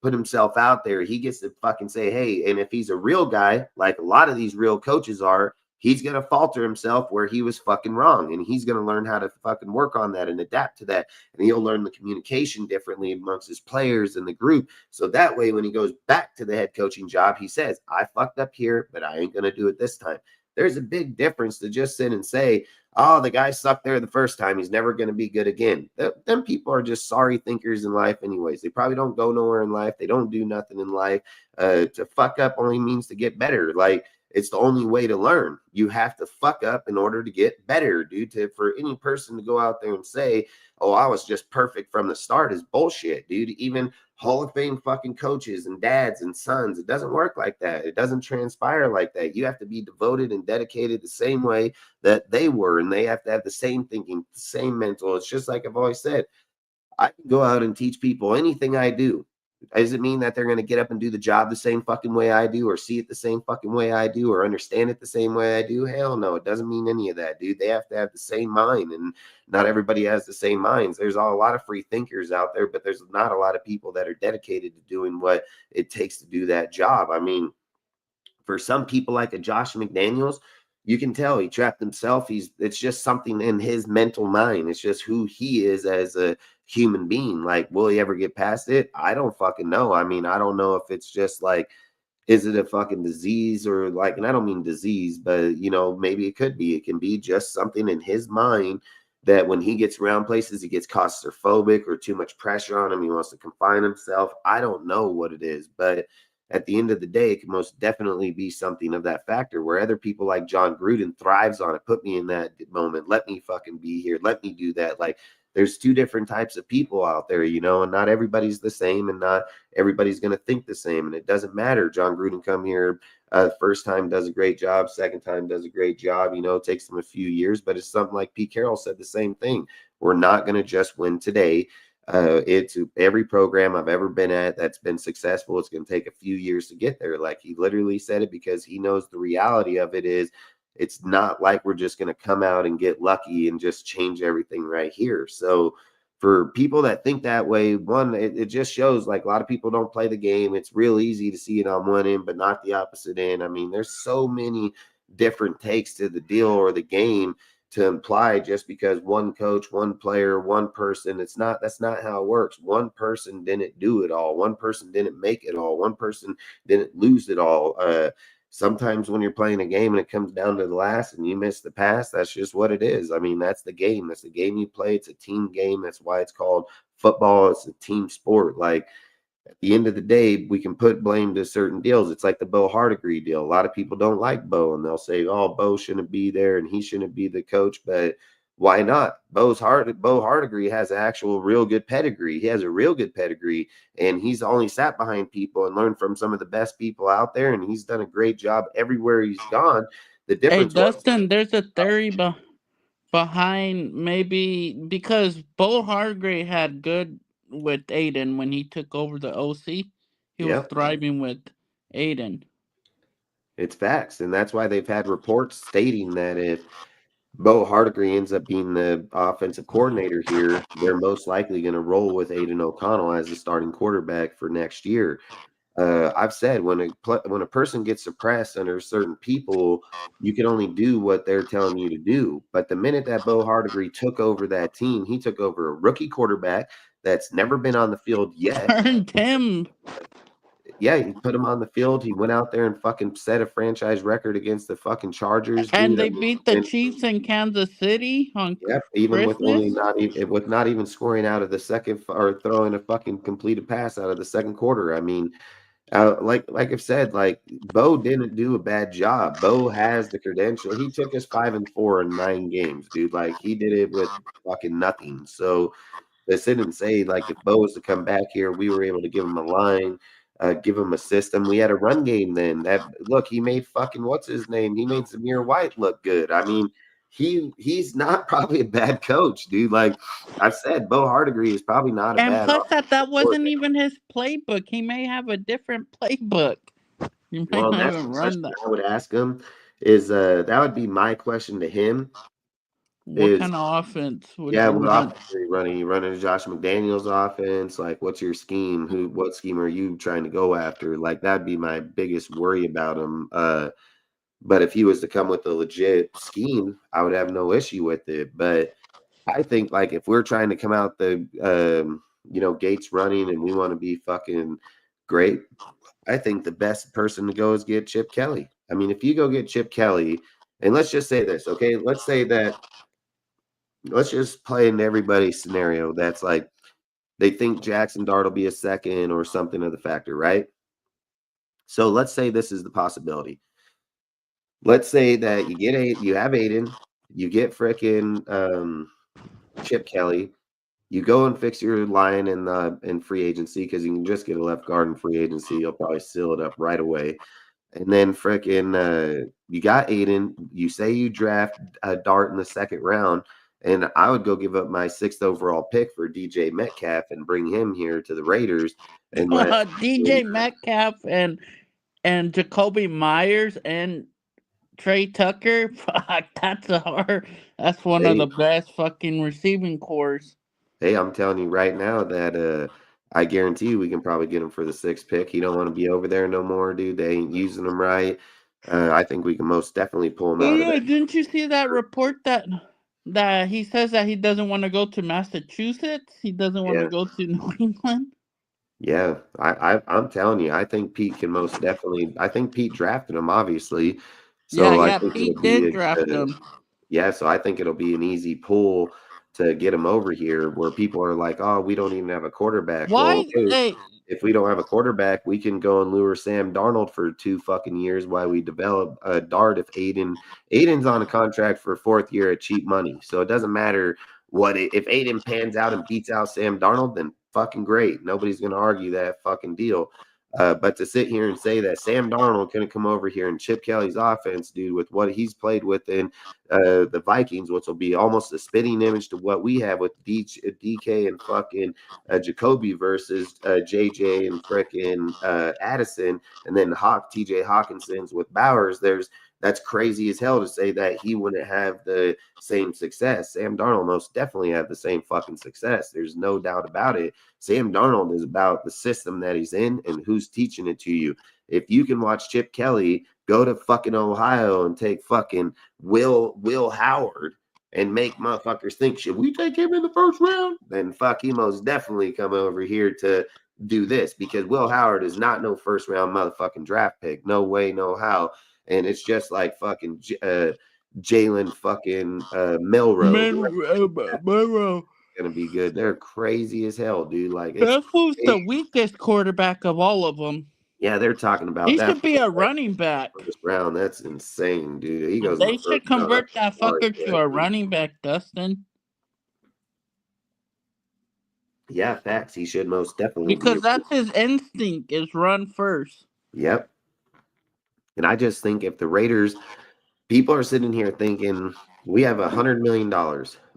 put himself out there. He gets to fucking say, hey, and if he's a real guy, like a lot of these real coaches are, he's going to falter himself where he was fucking wrong. And he's going to learn how to fucking work on that and adapt to that. And he'll learn the communication differently amongst his players and the group. So that way, when he goes back to the head coaching job, he says, I fucked up here, but I ain't going to do it this time. There's a big difference to just sit and say, oh, the guy sucked there the first time. He's never going to be good again. Them people are just sorry thinkers in life anyways. They probably don't go nowhere in life. They don't do nothing in life. To fuck up only means to get better. Like, it's the only way to learn. You have to fuck up in order to get better, dude. For any person to go out there and say, oh, I was just perfect from the start is bullshit, dude. Even Hall of Fame fucking coaches and dads and sons, it doesn't work like that. It doesn't transpire like that. You have to be devoted and dedicated the same way that they were, and they have to have the same thinking, the same mental. It's just like I've always said, I can go out and teach people anything I do. Does it mean that they're going to get up and do the job the same fucking way I do, or see it the same fucking way I do, or understand it the same way I do? Hell no, it doesn't mean any of that, dude. They have to have the same mind, and not everybody has the same minds. There's a lot of free thinkers out there, but there's not a lot of people that are dedicated to doing what it takes to do that job. I mean, for some people like a Josh McDaniels, you can tell he trapped himself. It's just something in his mental mind. It's just who he is as a human being. Like, will he ever get past it? I don't fucking know. I mean, I don't know if it's just like, is it a fucking disease or like, and I don't mean disease, but maybe it could be. It can be just something in his mind that when he gets around places, he gets claustrophobic or too much pressure on him. He wants to confine himself. I don't know what it is, but at the end of the day, it can most definitely be something of that factor where other people like John Gruden thrives on it. Put me in that moment. Let me fucking be here. Let me do that. Like, there's two different types of people out there, and not everybody's the same, and not everybody's going to think the same. And it doesn't matter. John Gruden come here, first time does a great job, second time does a great job. It takes them a few years, but it's something like Pete Carroll said the same thing. We're not going to just win today. It's every program I've ever been at that's been successful. It's going to take a few years to get there. Like, he literally said it because he knows the reality of it is it's not like we're just going to come out and get lucky and just change everything right here. So for people that think that way, one, it just shows like a lot of people don't play the game. It's real easy to see it on one end, but not the opposite end. I mean, there's so many different takes to the deal or the game to imply just because one coach, one player, one person, that's not how it works. One person didn't do it all. One person didn't make it all. One person didn't lose it all. Sometimes when you're playing a game and it comes down to the last and you miss the pass, that's just what it is. I mean, that's the game. That's the game you play. It's a team game. That's why it's called football. It's a team sport. Like, at the end of the day, we can put blame to certain deals. It's like the Bo Hardigree deal. A lot of people don't like Bo, and they'll say, oh, Bo shouldn't be there and he shouldn't be the coach. But why not? Bo Hardigree has an actual real good pedigree. He has a real good pedigree, and he's only sat behind people and learned from some of the best people out there, and he's done a great job everywhere he's gone. The Hey, difference Dustin, there's a theory behind maybe because Bo Hargrave had good with Aiden when he took over the OC. He was thriving with Aiden. It's facts, and that's why they've had reports stating that if Bo Hardigree ends up being the offensive coordinator here, they're most likely going to roll with Aiden O'Connell as the starting quarterback for next year. I've said when a person gets suppressed under certain people, you can only do what they're telling you to do. But the minute that Bo Hardigree took over that team, he took over a rookie quarterback that's never been on the field yet. Turned him. Yeah, he put him on the field. He went out there and fucking set a franchise record against the fucking Chargers. And Dude. they beat the Chiefs in Kansas City on Even with Christmas. not even scoring out of the second or throwing a fucking completed pass out of the second quarter. I mean, Like I've said, like Bo didn't do a bad job. Bo has the credential. He took us 5-4 in 9 games, dude. Like he did it with fucking nothing. So to sit and say, like, if Bo was to come back here, we were able to give him a line, give him a system. We had a run game then. That look, he made fucking what's his name? He made Zamir White look good. I mean, he's not probably a bad coach, dude. Like I've said, Bo Hardegree is probably not a And bad plus that wasn't coordinator. even his playbook. He may have a different playbook. You might Well, and not that's the even run question that. I would ask him is that would be my question to him What is kind of offense would yeah, you what run? offense are you running? You running Josh McDaniels offense? Like what's your scheme? What scheme are you trying to go after? Like that'd be my biggest worry about him. But if he was to come with a legit scheme, I would have no issue with it. But I think like if we're trying to come out the gates running and we want to be fucking great, I think the best person to go is get Chip Kelly. I mean, if you go get Chip Kelly, and let's just say this, okay? Let's just play into everybody's scenario. That's like they think Jackson Dart will be a second or something of the factor, right? So let's say this is the possibility. Let's say that you have Aiden, you get frickin' Chip Kelly, you go and fix your line in free agency because you can just get a left guard in free agency. You'll probably seal it up right away. And then frickin' you got Aiden. You say you draft Dart in the 2nd round, and I would go give up my 6th overall pick for DJ Metcalf and bring him here to the Raiders and let DJ Metcalf and Jacoby Myers and Trey Tucker. Fuck, that's one of hey, the best fucking receiving cores. hey, I'm telling you right now that I guarantee you we can probably get him for the 6th pick. He don't want to be over there no more, dude. They ain't using him right. I think we can most definitely pull him Oh out of yeah, there. didn't you see that report that he says that he doesn't want to go to Massachusetts? He doesn't want to Yeah. go to New England. Yeah, I'm telling you, I think Pete can most definitely. I think Pete drafted him, obviously, so I Yeah, think it'll Pete did be draft him. yeah. So I think it'll be an easy pull to get him over here, where people are like, "Oh, we don't even have a quarterback." Well, Why? okay, Hey, if we don't have a quarterback, we can go and lure Sam Darnold for 2 fucking years while we develop a Dart. If Aiden's on a contract for 4th year at cheap money, so it doesn't matter if Aiden pans out and beats out Sam Darnold, then fucking great. Nobody's going to argue that fucking deal. But to sit here and say that Sam Darnold going to come over here and Chip Kelly's offense, dude, with what he's played with in the Vikings, which will be almost a spitting image to what we have with DK and fucking Jacoby versus JJ and frickin' Addison, and then TJ Hawkinson's with Bowers. That's crazy as hell to say that he wouldn't have the same success. Sam Darnold most definitely have the same fucking success. There's no doubt about it. Sam Darnold is about the system that he's in and who's teaching it to you. If you can watch Chip Kelly go to fucking Ohio and take fucking Will Howard and make motherfuckers think, should we take him in the 1st round? Then fuck, he most definitely come over here to do this because Will Howard is not no 1st round motherfucking draft pick. No way, no how. And it's just like fucking Jalen fucking Milrow, Monroe. gonna be good. They're crazy as hell, dude. Like it's That fool's the weakest quarterback of all of them. yeah, they're talking about He that should be a running back. 1st round. That's insane, dude. He goes in the They 1st should round. convert that I'm sorry fucker for to that, a dude. running back, Dustin. Yeah, facts. He should most definitely be. Because that's his instinct is run first. Yep. And I just think if the Raiders, people are sitting here thinking we have $100 million,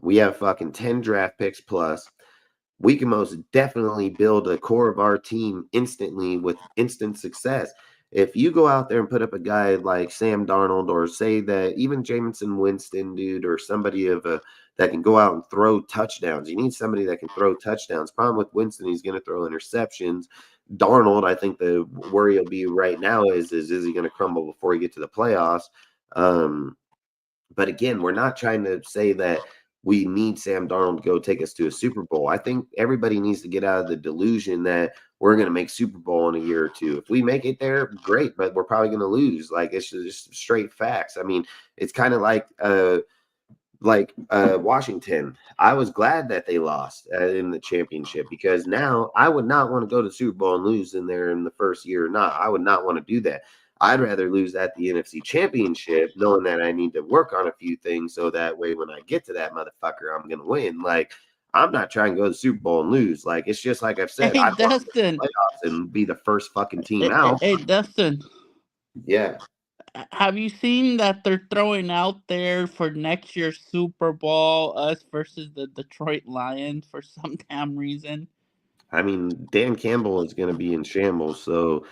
we have fucking 10 draft picks plus. We can most definitely build a core of our team instantly with instant success. If you go out there and put up a guy like Sam Darnold, or say that even Jameson Winston, dude, or somebody that can go out and throw touchdowns. You need somebody that can throw touchdowns. Problem with Winston, he's going to throw interceptions. Darnold, I think the worry will be right now is he going to crumble before he get to the playoffs? But again, we're not trying to say that we need Sam Darnold to go take us to a Super Bowl. I think everybody needs to get out of the delusion that we're going to make Super Bowl in a year or two. If we make it there, great, but we're probably going to lose. Like it's just straight facts. I mean, it's kind of like like Washington, I was glad that they lost in the championship, because now I would not want to go to the Super Bowl and lose in there in the first year or not. I would not want to do that. I'd rather lose at the NFC Championship, knowing that I need to work on a few things so that way when I get to that motherfucker, I'm going to win. Like, I'm not trying to go to the Super Bowl and lose. Like, it's just like I've said, Hey, I want to go to Dustin. the playoffs and be the first fucking team Hey, out. hey, Dustin. Yeah. Have you seen that they're throwing out there for next year's Super Bowl us versus the Detroit Lions for some damn reason? I mean, Dan Campbell is going to be in shambles, so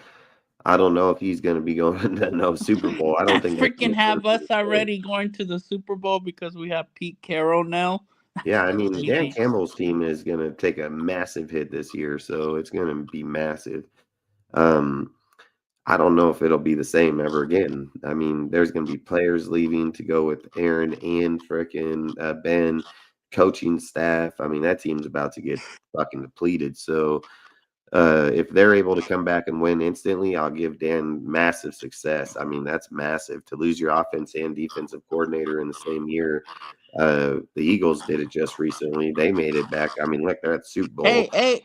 I don't know if he's going to be going to no Super Bowl. I don't think that's Freaking going to have us the same. already going to the Super Bowl because we have Pete Carroll now. Yeah, I mean, Dan Crazy. Campbell's team is going to take a massive hit this year, so it's going to be massive. I don't know if it'll be the same ever again. I mean, there's going to be players leaving to go with Aaron and frickin' Ben, coaching staff. I mean, that team's about to get fucking depleted. So if they're able to come back and win instantly, I'll give Dan massive success. I mean, that's massive to lose your offense and defensive coordinator in the same year. The Eagles did it just recently. They made it back. I mean, look, they're at the Super Bowl. Hey.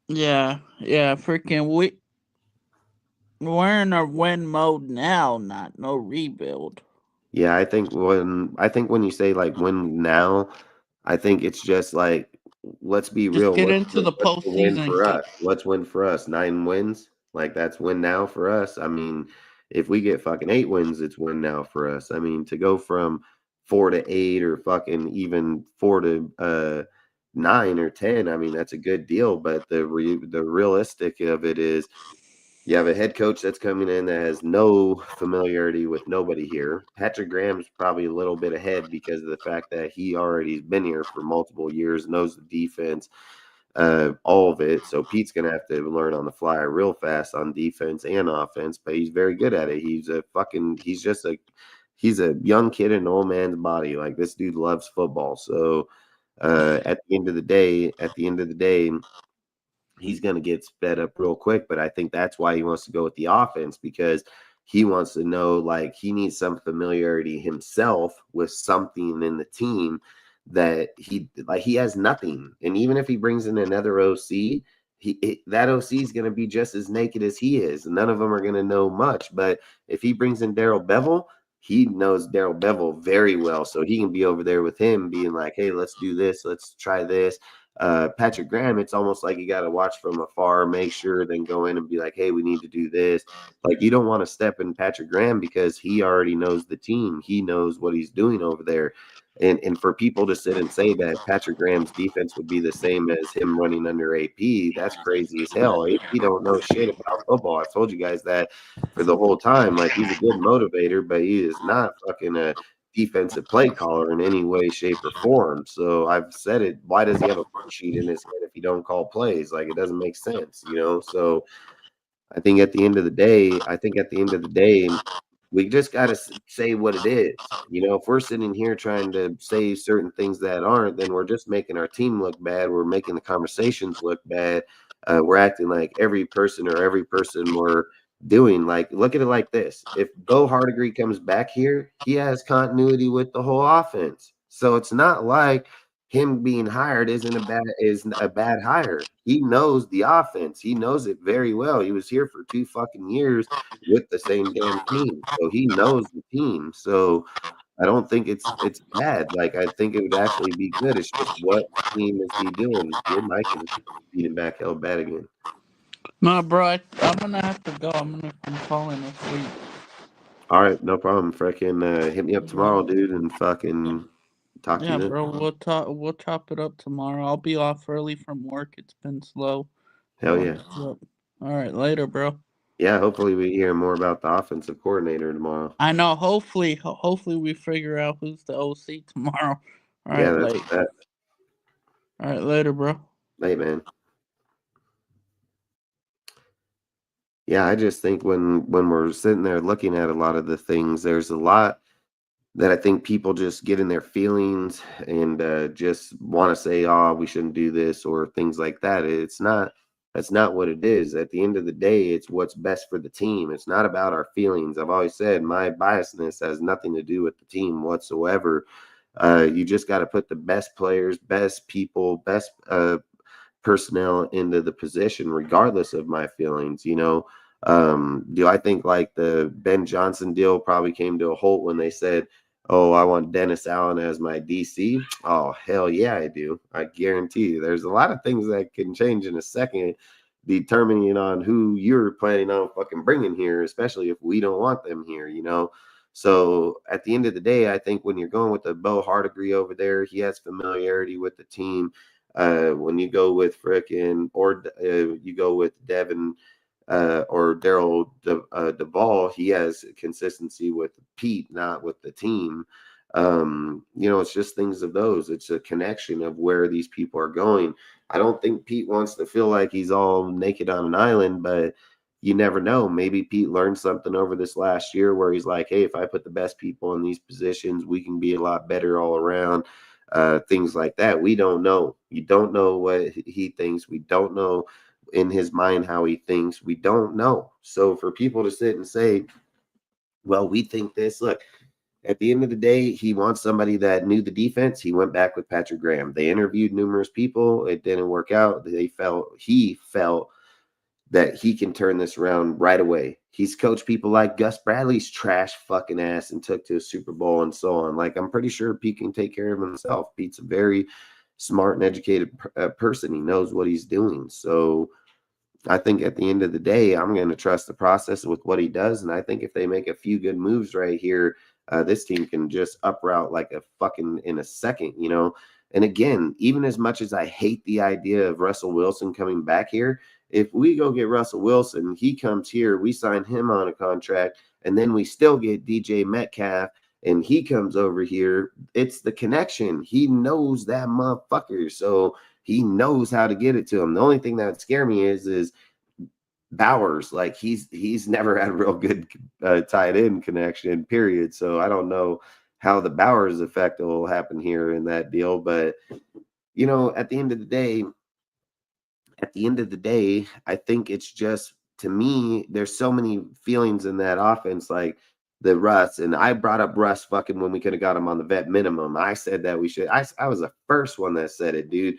Yeah, freaking we're in a win mode now, not no rebuild. Yeah, I think when you say like win now, I think it's just like, let's be Just real. get into the What's the win postseason. for us? What's win for us? 9 wins? Like, that's win now for us. I mean, if we get fucking 8 wins, it's win now for us. I mean, to go from 4 to 8 or fucking even 4 to 9 or 10, I mean, that's a good deal. But the realistic of it is, you have a head coach that's coming in that has no familiarity with nobody here. Patrick Graham's probably a little bit ahead because of the fact that he already has been here for multiple years, knows the defense, all of it. So Pete's going to have to learn on the fly real fast on defense and offense, but he's very good at it. He's a young kid in an old man's body. Like, this dude loves football. So at the end of the day, he's going to get sped up real quick. But I think that's why he wants to go with the offense, because he wants to know, like, he needs some familiarity himself with something in the team that he has nothing. And even if he brings in another OC, that OC is going to be just as naked as he is. None of them are going to know much. But if he brings in Daryl Bevell, he knows Daryl Bevell very well. So he can be over there with him being like, hey, let's do this. Let's try this. Patrick Graham, it's almost like you got to watch from afar, make sure, then go in and be like, hey, we need to do this. Like, you don't want to step in Patrick Graham because he already knows the team. He knows what he's doing over there. And for people to sit and say that Patrick Graham's defense would be the same as him running under AP, that's crazy as hell. AP don't know shit about football. I've told you guys that for the whole time. Like, he's a good motivator, but he is not fucking a defensive play caller in any way, shape, or form. So I've said it. Why does he have a sheet in his head if he don't call plays? Like, it doesn't make sense, you know? So I think at the end of the day, we just got to say what it is. You know, if we're sitting here trying to say certain things that aren't, then we're just making our team look bad. We're making the conversations look bad. We're acting like every person we're doing. Like, look at it like this. If Bo Hardigree comes back here, he has continuity with the whole offense. So it's not like him being hired is a bad hire. He knows the offense. He knows it very well. He was here for 2 fucking years with the same damn team. So he knows the team. So I don't think it's bad. Like, I think it would actually be good. It's just, what team is he doing? Your mic is beating back hell bad again. No, bro, I'm gonna have to go. I'm falling asleep. All right, no problem. Freaking hit me up tomorrow, dude, and fucking talk to you then. Bro, we'll chop it up tomorrow. I'll be off early from work. It's been slow. Hell yeah. All right, later, bro. Yeah, hopefully we hear more about the offensive coordinator tomorrow. I know. Hopefully we figure out who's the OC tomorrow. All right, that's that. All right, later, bro. Hey, man. Yeah, I just think when we're sitting there looking at a lot of the things, there's a lot that I think people just get in their feelings and just want to say, oh, we shouldn't do this or things like that. It's not That's not what it is. At the end of the day, it's what's best for the team. It's not about our feelings. I've always said my biasness has nothing to do with the team whatsoever. You just got to put the best players, best people, best personnel into the position, regardless of my feelings. Do I think like the Ben Johnson deal probably came to a halt when they said, "Oh, I want Dennis Allen as my DC"? Oh, hell yeah, I do. I guarantee you. There's a lot of things that can change in a second, determining on who you're planning on fucking bringing here, especially if we don't want them here. So at the end of the day, I think when you're going with the Bo Hardegree over there, he has familiarity with the team. When you go with frickin' or you go with Devin or Daryl Duvall, he has consistency with Pete, not with the team. It's just things of those. It's a connection of where these people are going. I don't think Pete wants to feel like he's all naked on an island, but you never know. Maybe Pete learned something over this last year where he's like, hey, if I put the best people in these positions, we can be a lot better all around. Things like that. We don't know. You don't know what he thinks. We don't know in his mind how he thinks. We don't know. So for people to sit and say, well, we think this, look, at the end of the day, he wants somebody that knew the defense. He went back with Patrick Graham. They interviewed numerous people. It didn't work out. He felt that he can turn this around right away. He's coached people like Gus Bradley's trash fucking ass and took to a Super Bowl and so on. Like, I'm pretty sure Pete can take care of himself. Pete's a very smart and educated person. He knows what he's doing. So I think at the end of the day, I'm going to trust the process with what he does. And I think if they make a few good moves right here, this team can just uproute like a fucking in a second, And again, even as much as I hate the idea of Russell Wilson coming back here, if we go get Russell Wilson, he comes here, we sign him on a contract, and then we still get DJ Metcalf and he comes over here, it's the connection. He knows that motherfucker. So he knows how to get it to him. The only thing that would scare me is Bowers. Like he's never had a real good tight end connection, period. So I don't know how the Bowers effect will happen here in that deal. But, at the end of the day, I think it's just, to me, there's so many feelings in that offense, like the Russ. And I brought up Russ fucking when we could have got him on the vet minimum. I said that we should. I was the first one that said it, dude,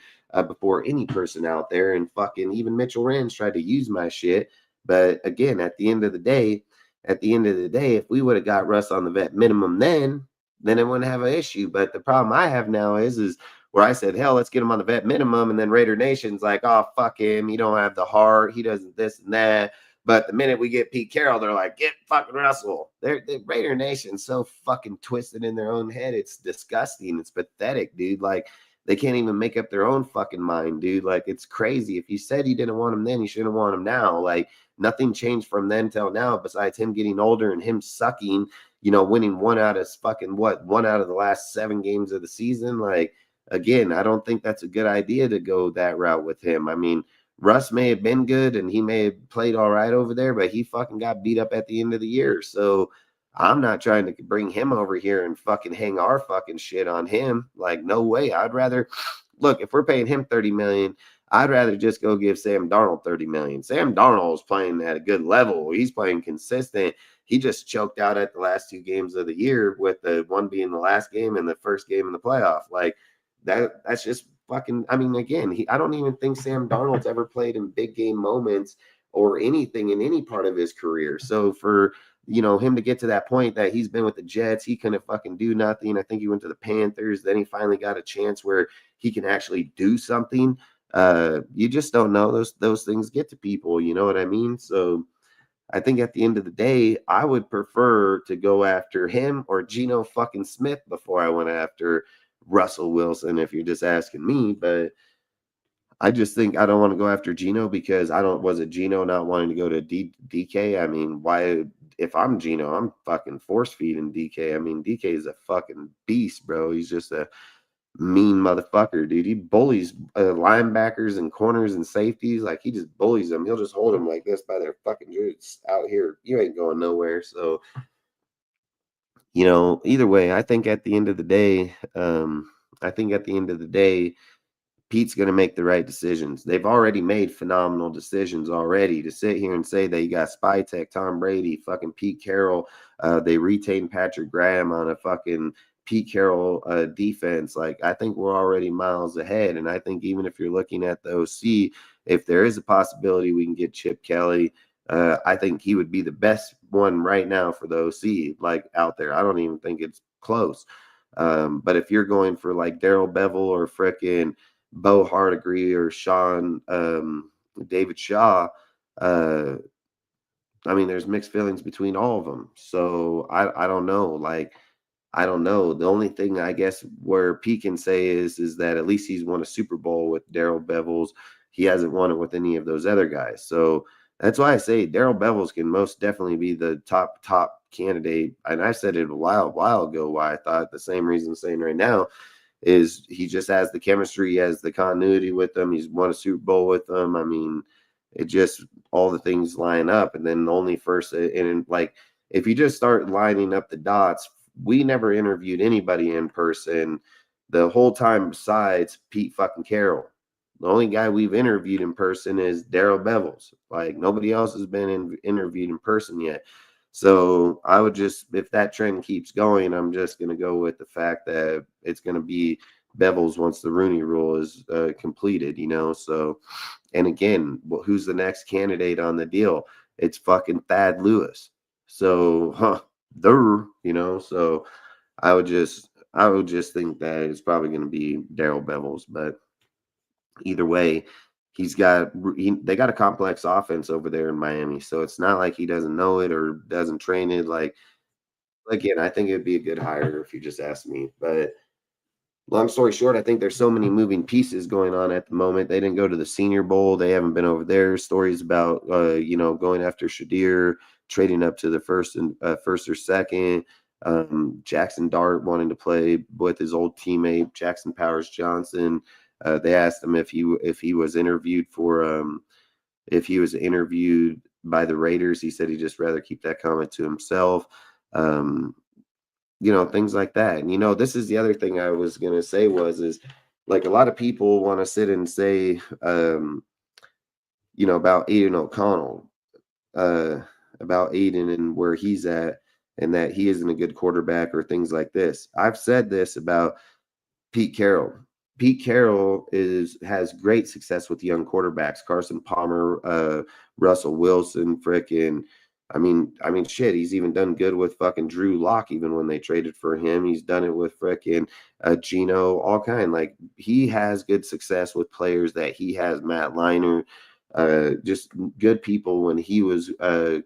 before any person out there. And fucking even Mitchell Rand tried to use my shit. But again, at the end of the day, if we would have got Russ on the vet minimum then it wouldn't have an issue. But the problem I have now is where I said, hell, let's get him on the vet minimum. And then Raider Nation's like, oh, fuck him. He don't have the heart. He doesn't this and that. But the minute we get Pete Carroll, they're like, get fucking Russell. The Raider Nation's so fucking twisted in their own head. It's disgusting. It's pathetic, dude. Like, they can't even make up their own fucking mind, dude. Like, it's crazy. If you said you didn't want him then, you shouldn't want him now. Like, nothing changed from then till now besides him getting older and him sucking, winning one out of the last 7 games of the season. Like, again, I don't think that's a good idea to go that route with him. I mean, Russ may have been good and he may have played all right over there, but he fucking got beat up at the end of the year. So I'm not trying to bring him over here and fucking hang our fucking shit on him. Like, no way. I'd rather look, if we're paying him $30 million, I'd rather just go give Sam Darnold $30 million. Sam Darnold is playing at a good level. He's playing consistent. He just choked out at the last 2 games of the year, with the one being the last game and the first game in the playoff. Like, that's just fucking, I mean, again, I don't even think Sam Darnold's ever played in big game moments or anything in any part of his career. So for, him to get to that point that he's been with the Jets, he couldn't fucking do nothing. I think he went to the Panthers. Then he finally got a chance where he can actually do something. You just don't know. Those things get to people, you know what I mean? So I think at the end of the day, I would prefer to go after him or Geno fucking Smith before I went after Russell Wilson, if you're just asking me. But I just think I don't want to go after Geno because was it Geno not wanting to go to DK? I mean, why, if I'm Geno, I'm fucking force feeding DK. I mean, DK is a fucking beast, bro. He's just a mean motherfucker, dude. He bullies linebackers and corners and safeties. Like, he just bullies them. He'll just hold them like this by their fucking roots out here. You ain't going nowhere. So, either way, I think at the end of the day, Pete's going to make the right decisions. They've already made phenomenal decisions already. To sit here and say that you got Spytek, Tom Brady, fucking Pete Carroll, they retained Patrick Graham on a fucking Pete Carroll defense. Like, I think we're already miles ahead. And I think even if you're looking at the OC, if there is a possibility we can get Chip Kelly, I think he would be the best one right now for the OC, like out there. I don't even think it's close. But if you're going for like Darrell Bevel or frickin' Bo Hardegree or David Shaw, I mean, there's mixed feelings between all of them. So I don't know. Like, I don't know. The only thing I guess where Pete can say is that at least he's won a Super Bowl with Darrell Bevels. He hasn't won it with any of those other guys. So that's why I say Darrell Bevels can most definitely be the top candidate. And I said it a while ago why I thought the same reason I'm saying right now is he just has the chemistry, he has the continuity with them. He's won a Super Bowl with them. I mean, it just all the things line up. And then only first, and like, if you just start lining up the dots, we never interviewed anybody in person the whole time besides Pete fucking Carroll. The only guy we've interviewed in person is Darrell Bevels. Like, nobody else has been interviewed in person yet. So I would just, if that trend keeps going, I'm just going to go with the fact that it's going to be Bevels once the Rooney Rule is completed, you know. So, and again, who's the next candidate on the deal? It's fucking Thad Lewis. So, you know. So I would just think that it's probably going to be Darrell Bevels, but either way, they got a complex offense over there in Miami, so it's not like he doesn't know it or doesn't train it. Like, again, I think it'd be a good hire if you just ask me. But long story short, I think there's so many moving pieces going on at the moment. They didn't go to the Senior Bowl. They haven't been over there. Stories about going after Shadir, trading up to the first or second. Jackson Dart wanting to play with his old teammate Jackson Powers Johnson. They asked him if he was interviewed by the Raiders. He said he'd just rather keep that comment to himself. Things like that. And this is the other thing I was gonna say is like a lot of people want to sit and say about Aiden O'Connell, about Aiden and where he's at, and that he isn't a good quarterback or things like this. I've said this about Pete Carroll. Pete Carroll has great success with young quarterbacks. Carson Palmer, Russell Wilson, frickin'. I mean, shit. He's even done good with fucking Drew Lock, even when they traded for him. He's done it with frickin' Geno, all kind. Like, he has good success with players that he has. Matt Leinart, just good people when he was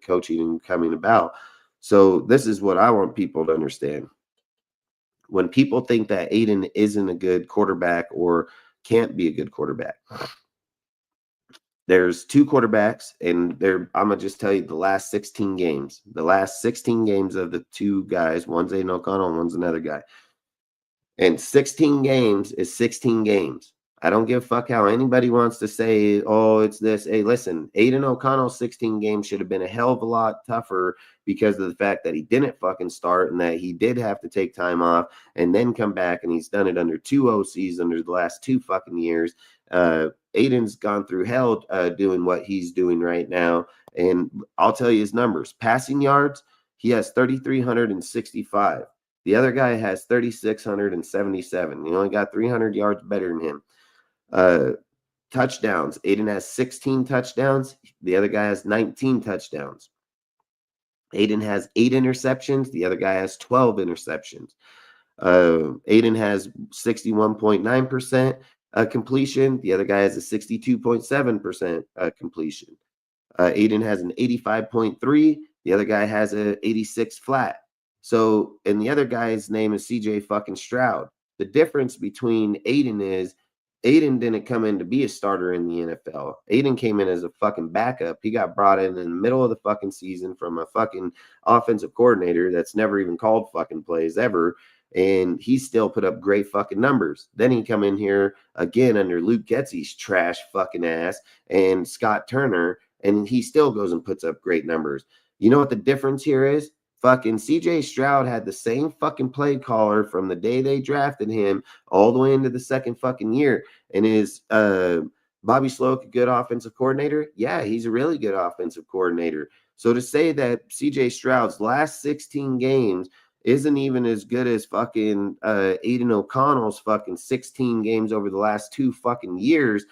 coaching and coming about. So this is what I want people to understand. When people think that Aiden isn't a good quarterback or can't be a good quarterback, there's two quarterbacks, and I'm going to just tell you the last 16 games. The last 16 games of the two guys, one's Aiden O'Connell and one's another guy. And 16 games is 16 games. I don't give a fuck how anybody wants to say, oh, it's this. Hey, listen, Aiden O'Connell's 16 games should have been a hell of a lot tougher because of the fact that he didn't fucking start and that he did have to take time off and then come back, and he's done it under two OCs under the last 2 fucking years. Aiden's gone through hell doing what he's doing right now. And I'll tell you his numbers. Passing yards, he has 3,365. The other guy has 3,677. He only got 300 yards better than him. Touchdowns. Aiden has 16 touchdowns. The other guy has 19 touchdowns. Aiden has 8 interceptions. The other guy has 12 interceptions. Aiden has 61.9% completion. The other guy has a 62.7% completion. Aiden has an 85.3. The other guy has a 86 flat. So, and the other guy's name is CJ fucking Stroud. The difference between Aiden is Aiden didn't come in to be a starter in the NFL. Aiden came in as a fucking backup. He got brought in the middle of the fucking season from a fucking offensive coordinator that's never even called fucking plays ever. And he still put up great fucking numbers. Then he come in here again under Luke Getsy's trash fucking ass and Scott Turner, and he still goes and puts up great numbers. You know what the difference here is? Fucking CJ Stroud had the same fucking play caller from the day they drafted him all the way into the second fucking year. And is Bobby Sloak a good offensive coordinator? Yeah, he's a really good offensive coordinator. So to say that CJ Stroud's last 16 games isn't even as good as fucking Aiden O'Connell's fucking 16 games over the last 2 fucking years,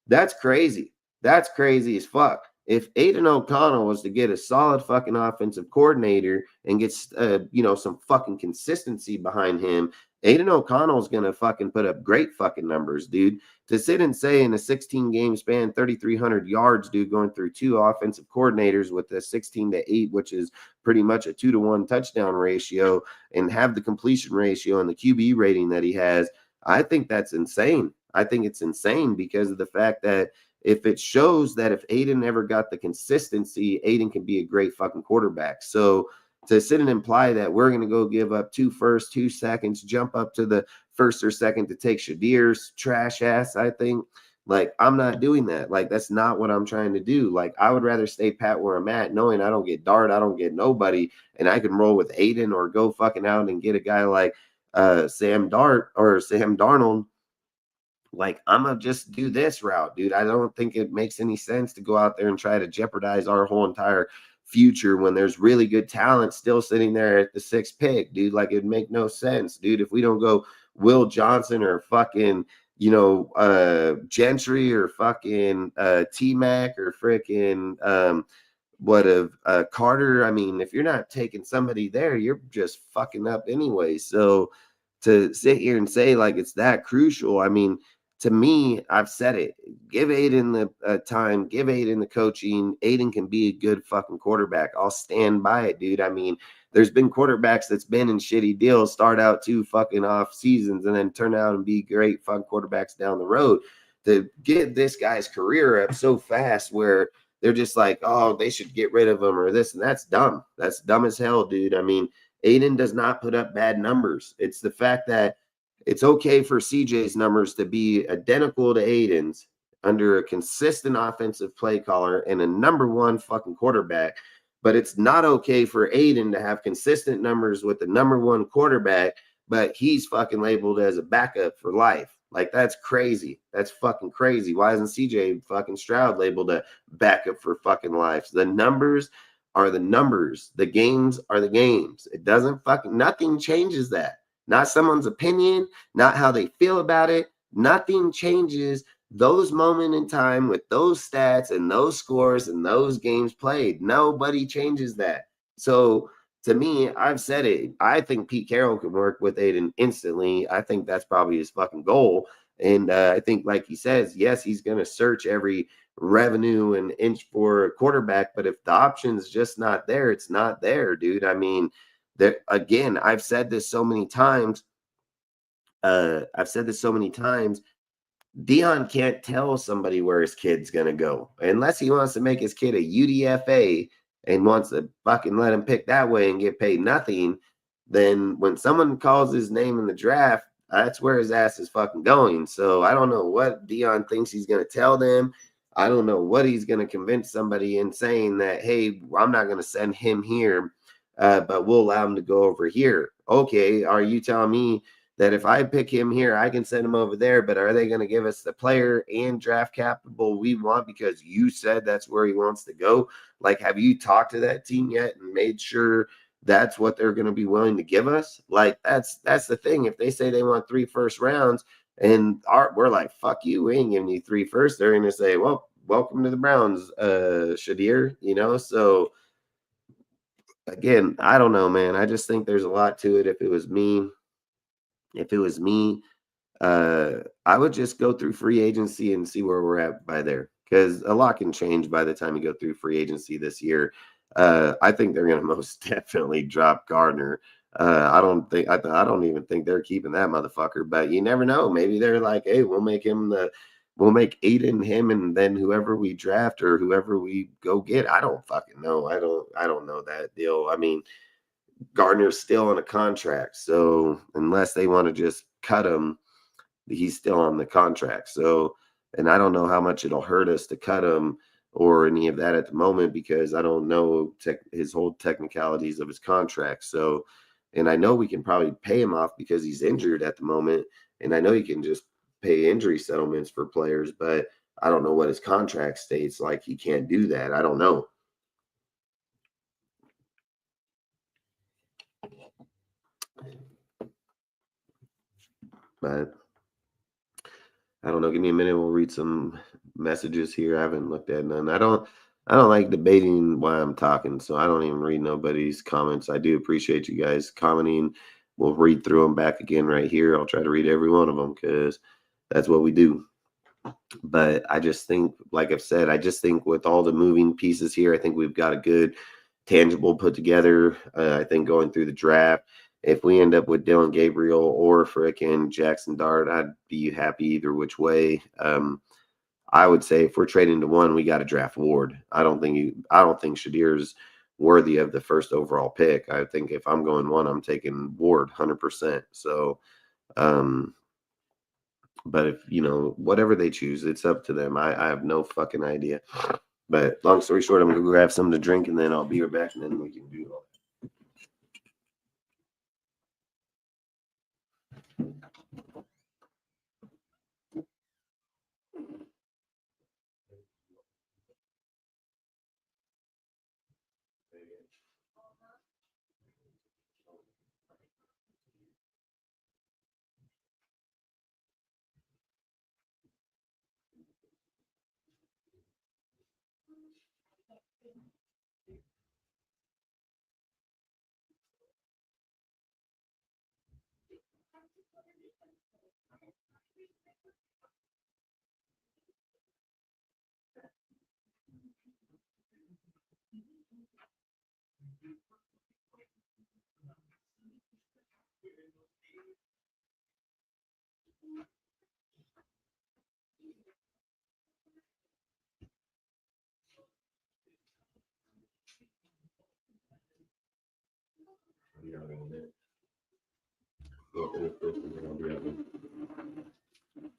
that's crazy. That's crazy as fuck. If Aiden O'Connell was to get a solid fucking offensive coordinator and gets, some fucking consistency behind him, Aiden O'Connell's going to fucking put up great fucking numbers, dude. To sit and say in a 16-game span, 3,300 yards, dude, going through 2 offensive coordinators with a 16-8, which is pretty much a 2-to-1 touchdown ratio, and have the completion ratio and the QB rating that he has, I think that's insane. I think it's insane because of the fact that if it shows that if Aiden ever got the consistency, Aiden can be a great fucking quarterback. So to sit and imply that we're going to go give up 2 firsts, 2 seconds, jump up to the first or second to take Shadir's trash ass, I think, like, I'm not doing that. Like, that's not what I'm trying to do. Like, I would rather stay pat where I'm at, knowing I don't get Dart, I don't get nobody, and I can roll with Aiden or go fucking out and get a guy like Sam Darnold. Like, I'm going to just do this route, dude. I don't think it makes any sense to go out there and try to jeopardize our whole entire future when there's really good talent still sitting there at the 6th pick, dude. Like, it'd make no sense, dude. If we don't go Will Johnson or fucking, Gentry or fucking T-Mac or freaking Carter. I mean, if you're not taking somebody there, you're just fucking up anyway. So to sit here and say like it's that crucial, I mean, to me, I've said it. Give Aiden the time. Give Aiden the coaching. Aiden can be a good fucking quarterback. I'll stand by it, dude. I mean, there's been quarterbacks that's been in shitty deals, start out 2 fucking off seasons, and then turn out and be great fun quarterbacks down the road. To get this guy's career up so fast where they're just like, oh, they should get rid of him or this, and that's dumb. That's dumb as hell, dude. I mean, Aiden does not put up bad numbers. It's the fact that it's okay for CJ's numbers to be identical to Aiden's under a consistent offensive play caller and a number 1 fucking quarterback, but it's not okay for Aiden to have consistent numbers with the number 1 quarterback, but he's fucking labeled as a backup for life. Like, that's crazy. That's fucking crazy. Why isn't CJ fucking Stroud labeled a backup for fucking life? The numbers are the numbers. The games are the games. It doesn't fucking, nothing changes that. Not someone's opinion, not how they feel about it. Nothing changes those moments in time with those stats and those scores and those games played. Nobody changes that. So to me, I've said it. I think Pete Carroll can work with Aiden instantly. I think that's probably his fucking goal. And I think, like he says, yes, he's going to search every revenue and inch for a quarterback. But if the option's just not there, it's not there, dude. I mean, again, I've said this so many times. Dion can't tell somebody where his kid's going to go unless he wants to make his kid a UDFA and wants to fucking let him pick that way and get paid nothing. Then when someone calls his name in the draft, that's where his ass is fucking going. So I don't know what Dion thinks he's going to tell them. I don't know what he's going to convince somebody in saying that, hey, I'm not going to send him here, but we'll allow him to go over here. Okay, are you telling me that if I pick him here, I can send him over there, but are they going to give us the player and draft capital we want because you said that's where he wants to go? Like, have you talked to that team yet and made sure that's what they're going to be willing to give us? Like, that's the thing. If they say they want 3 first rounds and we're like, fuck you, we ain't giving you 3 first, they're going to say, well, welcome to the Browns, Shadir, So again, I don't know, man. I just think there's a lot to it. If it was me, I would just go through free agency and see where we're at by there, because a lot can change by the time you go through free agency this year. I think they're going to most definitely drop Gardner. I don't even think they're keeping that motherfucker, but you never know. Maybe they're like, hey, we'll make Aiden him, and then whoever we draft or whoever we go get. I don't fucking know. I don't know that deal. I mean, Gardner's still on a contract, so unless they want to just cut him, he's still on the contract. So, and I don't know how much it'll hurt us to cut him or any of that at the moment because I don't know his whole technicalities of his contract. So, and I know we can probably pay him off because he's injured at the moment, and I know you can just pay injury settlements for players, but I don't know what his contract states. Like, he can't do that. I don't know. But I don't know. Give me a minute. We'll read some messages here. I haven't looked at none. I don't like debating while I'm talking, so I don't even read nobody's comments. I do appreciate you guys commenting. We'll read through them back again right here. I'll try to read every one of them because that's what we do. But I just think, like I've said, I just think with all the moving pieces here, I think we've got a good tangible put together. I think going through the draft, if we end up with Dylan Gabriel or frickin' Jackson Dart, I'd be happy either which way. I would say if we're trading to one, we got to draft Ward. I don't think Shadir's worthy of the first overall pick. I think if I'm going one, I'm taking Ward 100%. So, but if, whatever they choose, it's up to them. I have no fucking idea. But long story short, I'm going to go grab something to drink, and then I'll be right back, and then we can do all that.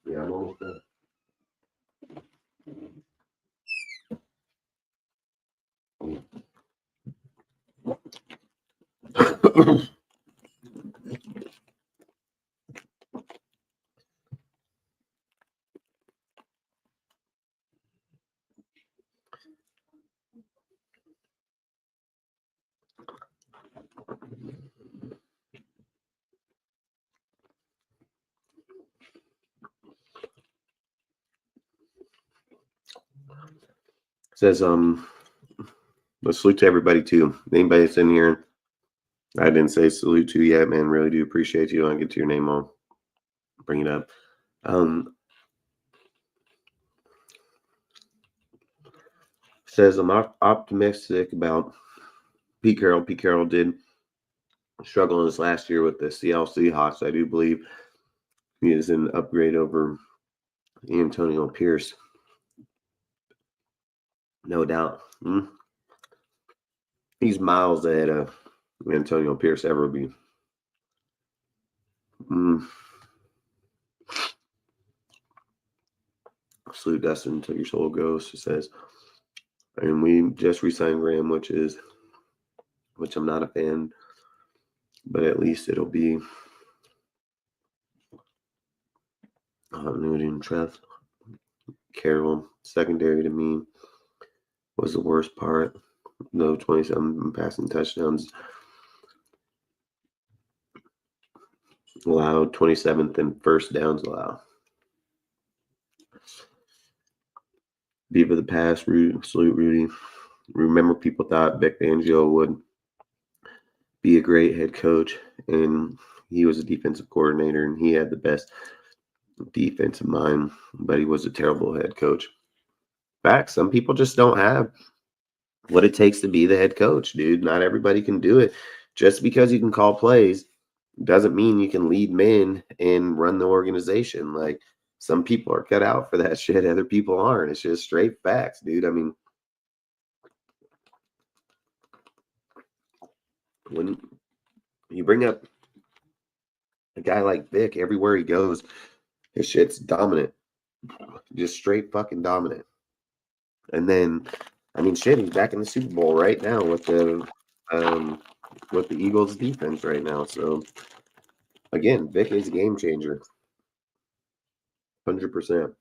Yeah, I'm almost done. Says, let's salute to everybody too. Anybody that's in here, I didn't say salute to yet, man. Really do appreciate you. I'll get to your name. I'll bring it up. Says, I'm optimistic about Pete Carroll. Pete Carroll did struggle in this last year with the Seattle Seahawks. I do believe he is an upgrade over Antonio Pierce. No doubt. He's miles ahead of Antonio Pierce ever be. Salute Dustin until your soul goes. It says, and we just re-signed Graham, which I'm not a fan, but at least it'll be continuity and Trev. Carroll, secondary to me, was the worst part. No 27 passing touchdowns allowed, 27th in first downs allowed. Viva the pass, salute Rudy. Remember, people thought Vic Fangio would be a great head coach, and he was a defensive coordinator, and he had the best defensive mind, but he was a terrible head coach. In fact, some people just don't have what it takes to be the head coach, dude. Not everybody can do it. Just because you can call plays doesn't mean you can lead men and run the organization. Like, some people are cut out for that shit. Other people aren't. It's just straight facts, dude. I mean, when you bring up a guy like Vic, everywhere he goes, his shit's dominant. Just straight fucking dominant. And then, I mean, shit, he's back in the Super Bowl right now with the Eagles defense right now. So again, Vic is a game changer. 100%.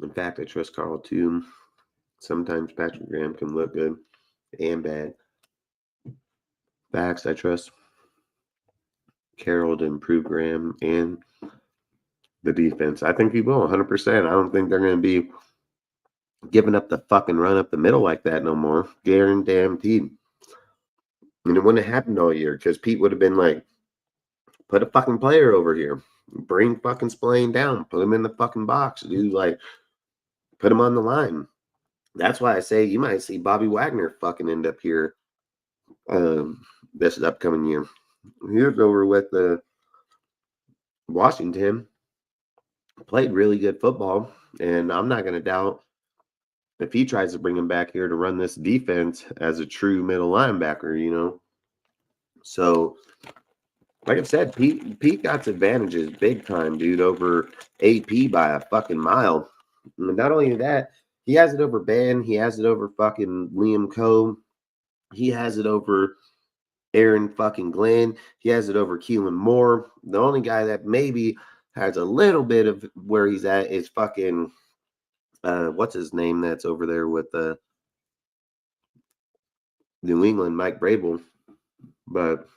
In fact, I trust Carl too. Sometimes Patrick Graham can look good and bad. Facts, I trust Carroll to improve Graham and the defense. I think he will, 100%. I don't think they're going to be giving up the fucking run up the middle like that no more. Guaranteed. And it wouldn't have happened all year because Pete would have been like, put a fucking player over here. Bring fucking Spillane down. Put him in the fucking box, dude. Like, put him on the line. That's why I say you might see Bobby Wagner fucking end up here this upcoming year. He was over with the Washington, played really good football, and I'm not going to doubt if he tries to bring him back here to run this defense as a true middle linebacker, you know. So, like I said, Pete got advantages big time, dude, over AP by a fucking mile. And not only that, he has it over Ben. He has it over fucking Liam Coe. He has it over Aaron fucking Glenn. He has it over Keelan Moore. The only guy that maybe has a little bit of where he's at is fucking what's his name that's over there with New England, Mike Vrabel. But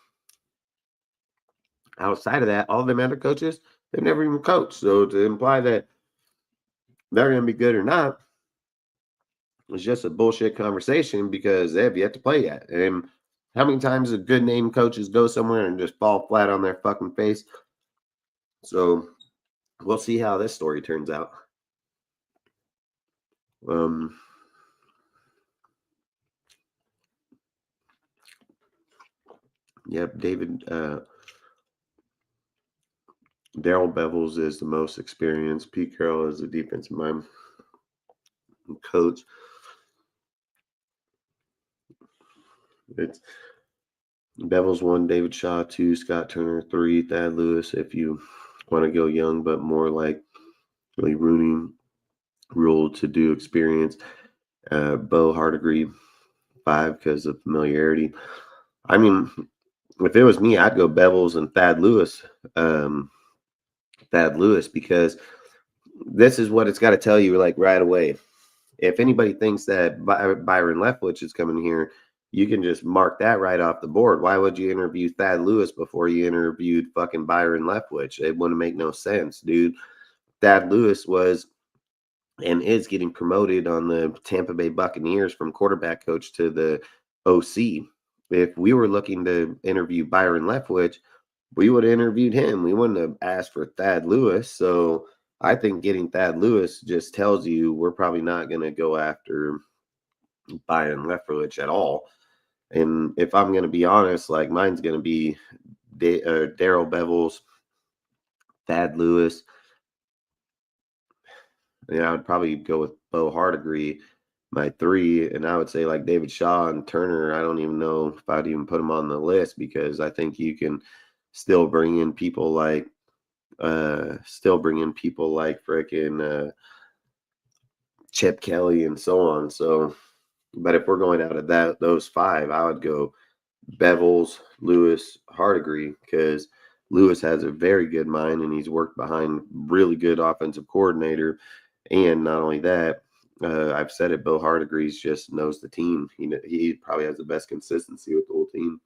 outside of that, all them other coaches, they've never even coached. So to imply that they're going to be good or not is just a bullshit conversation because they have yet to play yet. And how many times do good name coaches go somewhere and just fall flat on their fucking face? So we'll see how this story turns out. Yep, David. Daryl Bevels is the most experienced. Pete Carroll is the defensive mind coach. It's Bevels 1, David Shaw 2, Scott Turner 3, Thad Lewis. If you want to go young, but more like really Rooney rule to do experience. Bo Hardigree 5 because of familiarity. I mean, if it was me, I'd go Bevels and Thad Lewis. Thad Lewis, because this is what it's got to tell you like right away. If anybody thinks that Byron Leftwich is coming here, you can just mark that right off the board. Why would you interview Thad Lewis before you interviewed fucking Byron Leftwich? It wouldn't make no sense, dude. Thad Lewis was and is getting promoted on the Tampa Bay Buccaneers from quarterback coach to the OC. If we were looking to interview Byron Leftwich, we would have interviewed him. We wouldn't have asked for Thad Lewis. So I think getting Thad Lewis just tells you we're probably not going to go after Byron Leftwich at all. And if I'm going to be honest, like mine's going to be Daryl Bevels, Thad Lewis. Yeah, I would probably go with Bo Hardigree, my 3, and I would say like David Shaw and Turner. I don't even know if I'd even put them on the list because I think you can still bring in people like freaking Chip Kelly and so on. So, but if we're going out of those 5, I would go Bevels, Lewis, Hardigree because Lewis has a very good mind and he's worked behind really good offensive coordinator. And not only that, I've said it, Bill Hardigree just knows the team. He probably has the best consistency with the whole team.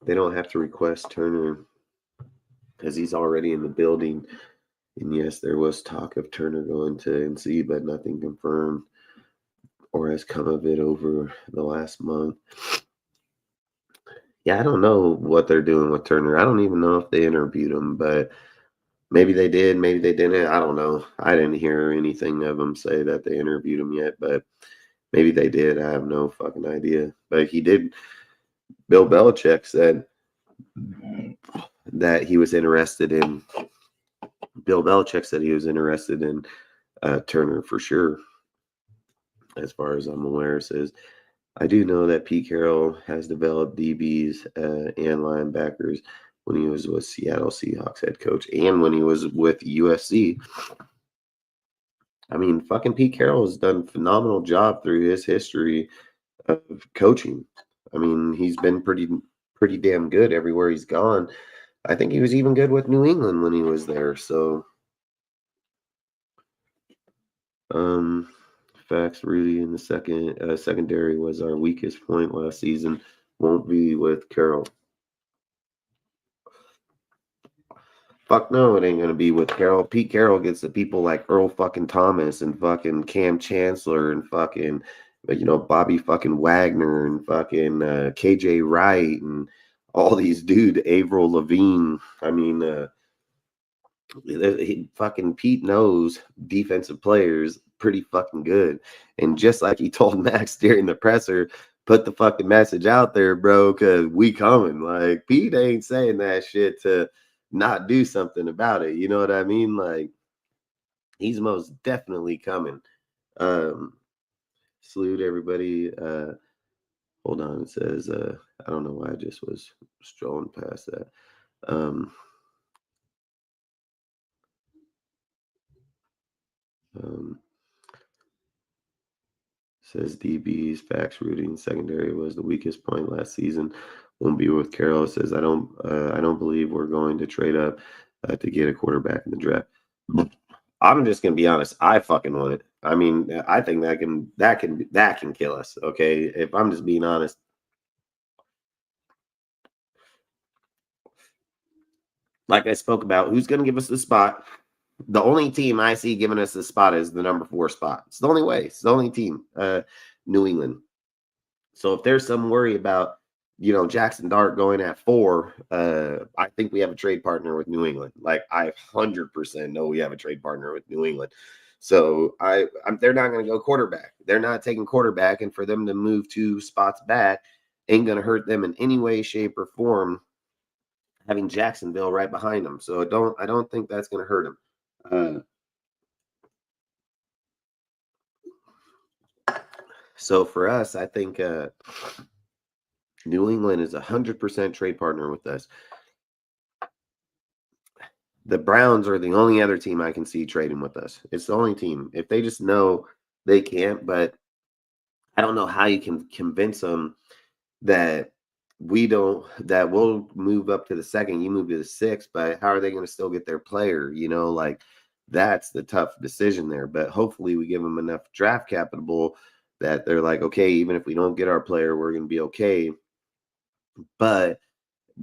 They don't have to request Turner because he's already in the building. And yes, there was talk of Turner going to NC, but nothing confirmed or has come of it over the last month. Yeah, I don't know what they're doing with Turner. I don't even know if they interviewed him, but maybe they did, maybe they didn't. I don't know. I didn't hear anything of them say that they interviewed him yet, but maybe they did. I have no fucking idea. But he did. Bill Belichick said that he was interested in. Bill Belichick said he was interested in Turner for sure. As far as I'm aware, it says I do know that Pete Carroll has developed DBs and linebackers when he was with Seattle Seahawks head coach and when he was with USC. I mean, fucking Pete Carroll has done a phenomenal job through his history of coaching. I mean, he's been pretty damn good everywhere he's gone. I think he was even good with New England when he was there. So, facts, Rudy in the secondary was our weakest point last season. Won't be with Carroll. Fuck no, it ain't gonna be with Carroll. Pete Carroll gets the people like Earl fucking Thomas and fucking Cam Chancellor and fucking, Bobby fucking Wagner and fucking KJ Wright and all these dude, Avril Lavigne. I mean, fucking Pete knows defensive players pretty fucking good. And just like he told Max during the presser, put the fucking message out there, bro, because we coming. Like, Pete ain't saying that shit to not do something about it. You know what I mean? Like, he's most definitely coming. Salute everybody. Hold on. It says, I don't know why I just was strolling past that. Says DB's facts, rooting secondary was the weakest point last season. Won't be with Carroll. Says I don't believe we're going to trade up to get a quarterback in the draft. I'm just gonna be honest. I fucking want it. I mean, I think that can kill us. Okay, if I'm just being honest. Like I spoke about, who's gonna give us the spot? The only team I see giving us the spot is the number 4 spot. It's the only way. It's the only team, New England. So if there's some worry about, Jackson Dart going at 4, I think we have a trade partner with New England. Like, I 100% know we have a trade partner with New England. So they're not going to go quarterback. They're not taking quarterback, and for them to move 2 spots back ain't going to hurt them in any way, shape, or form. Having Jacksonville right behind them, so I don't think that's going to hurt them. So for us, I think New England is 100% trade partner with us. The Browns are the only other team I can see trading with us. It's the only team. If they just know they can't, but I don't know how you can convince them that we'll move up to the 2nd, you move to the 6th, but how are they going to still get their player? Like, that's the tough decision there. But hopefully we give them enough draft capital that they're like, okay, even if we don't get our player, we're going to be okay. But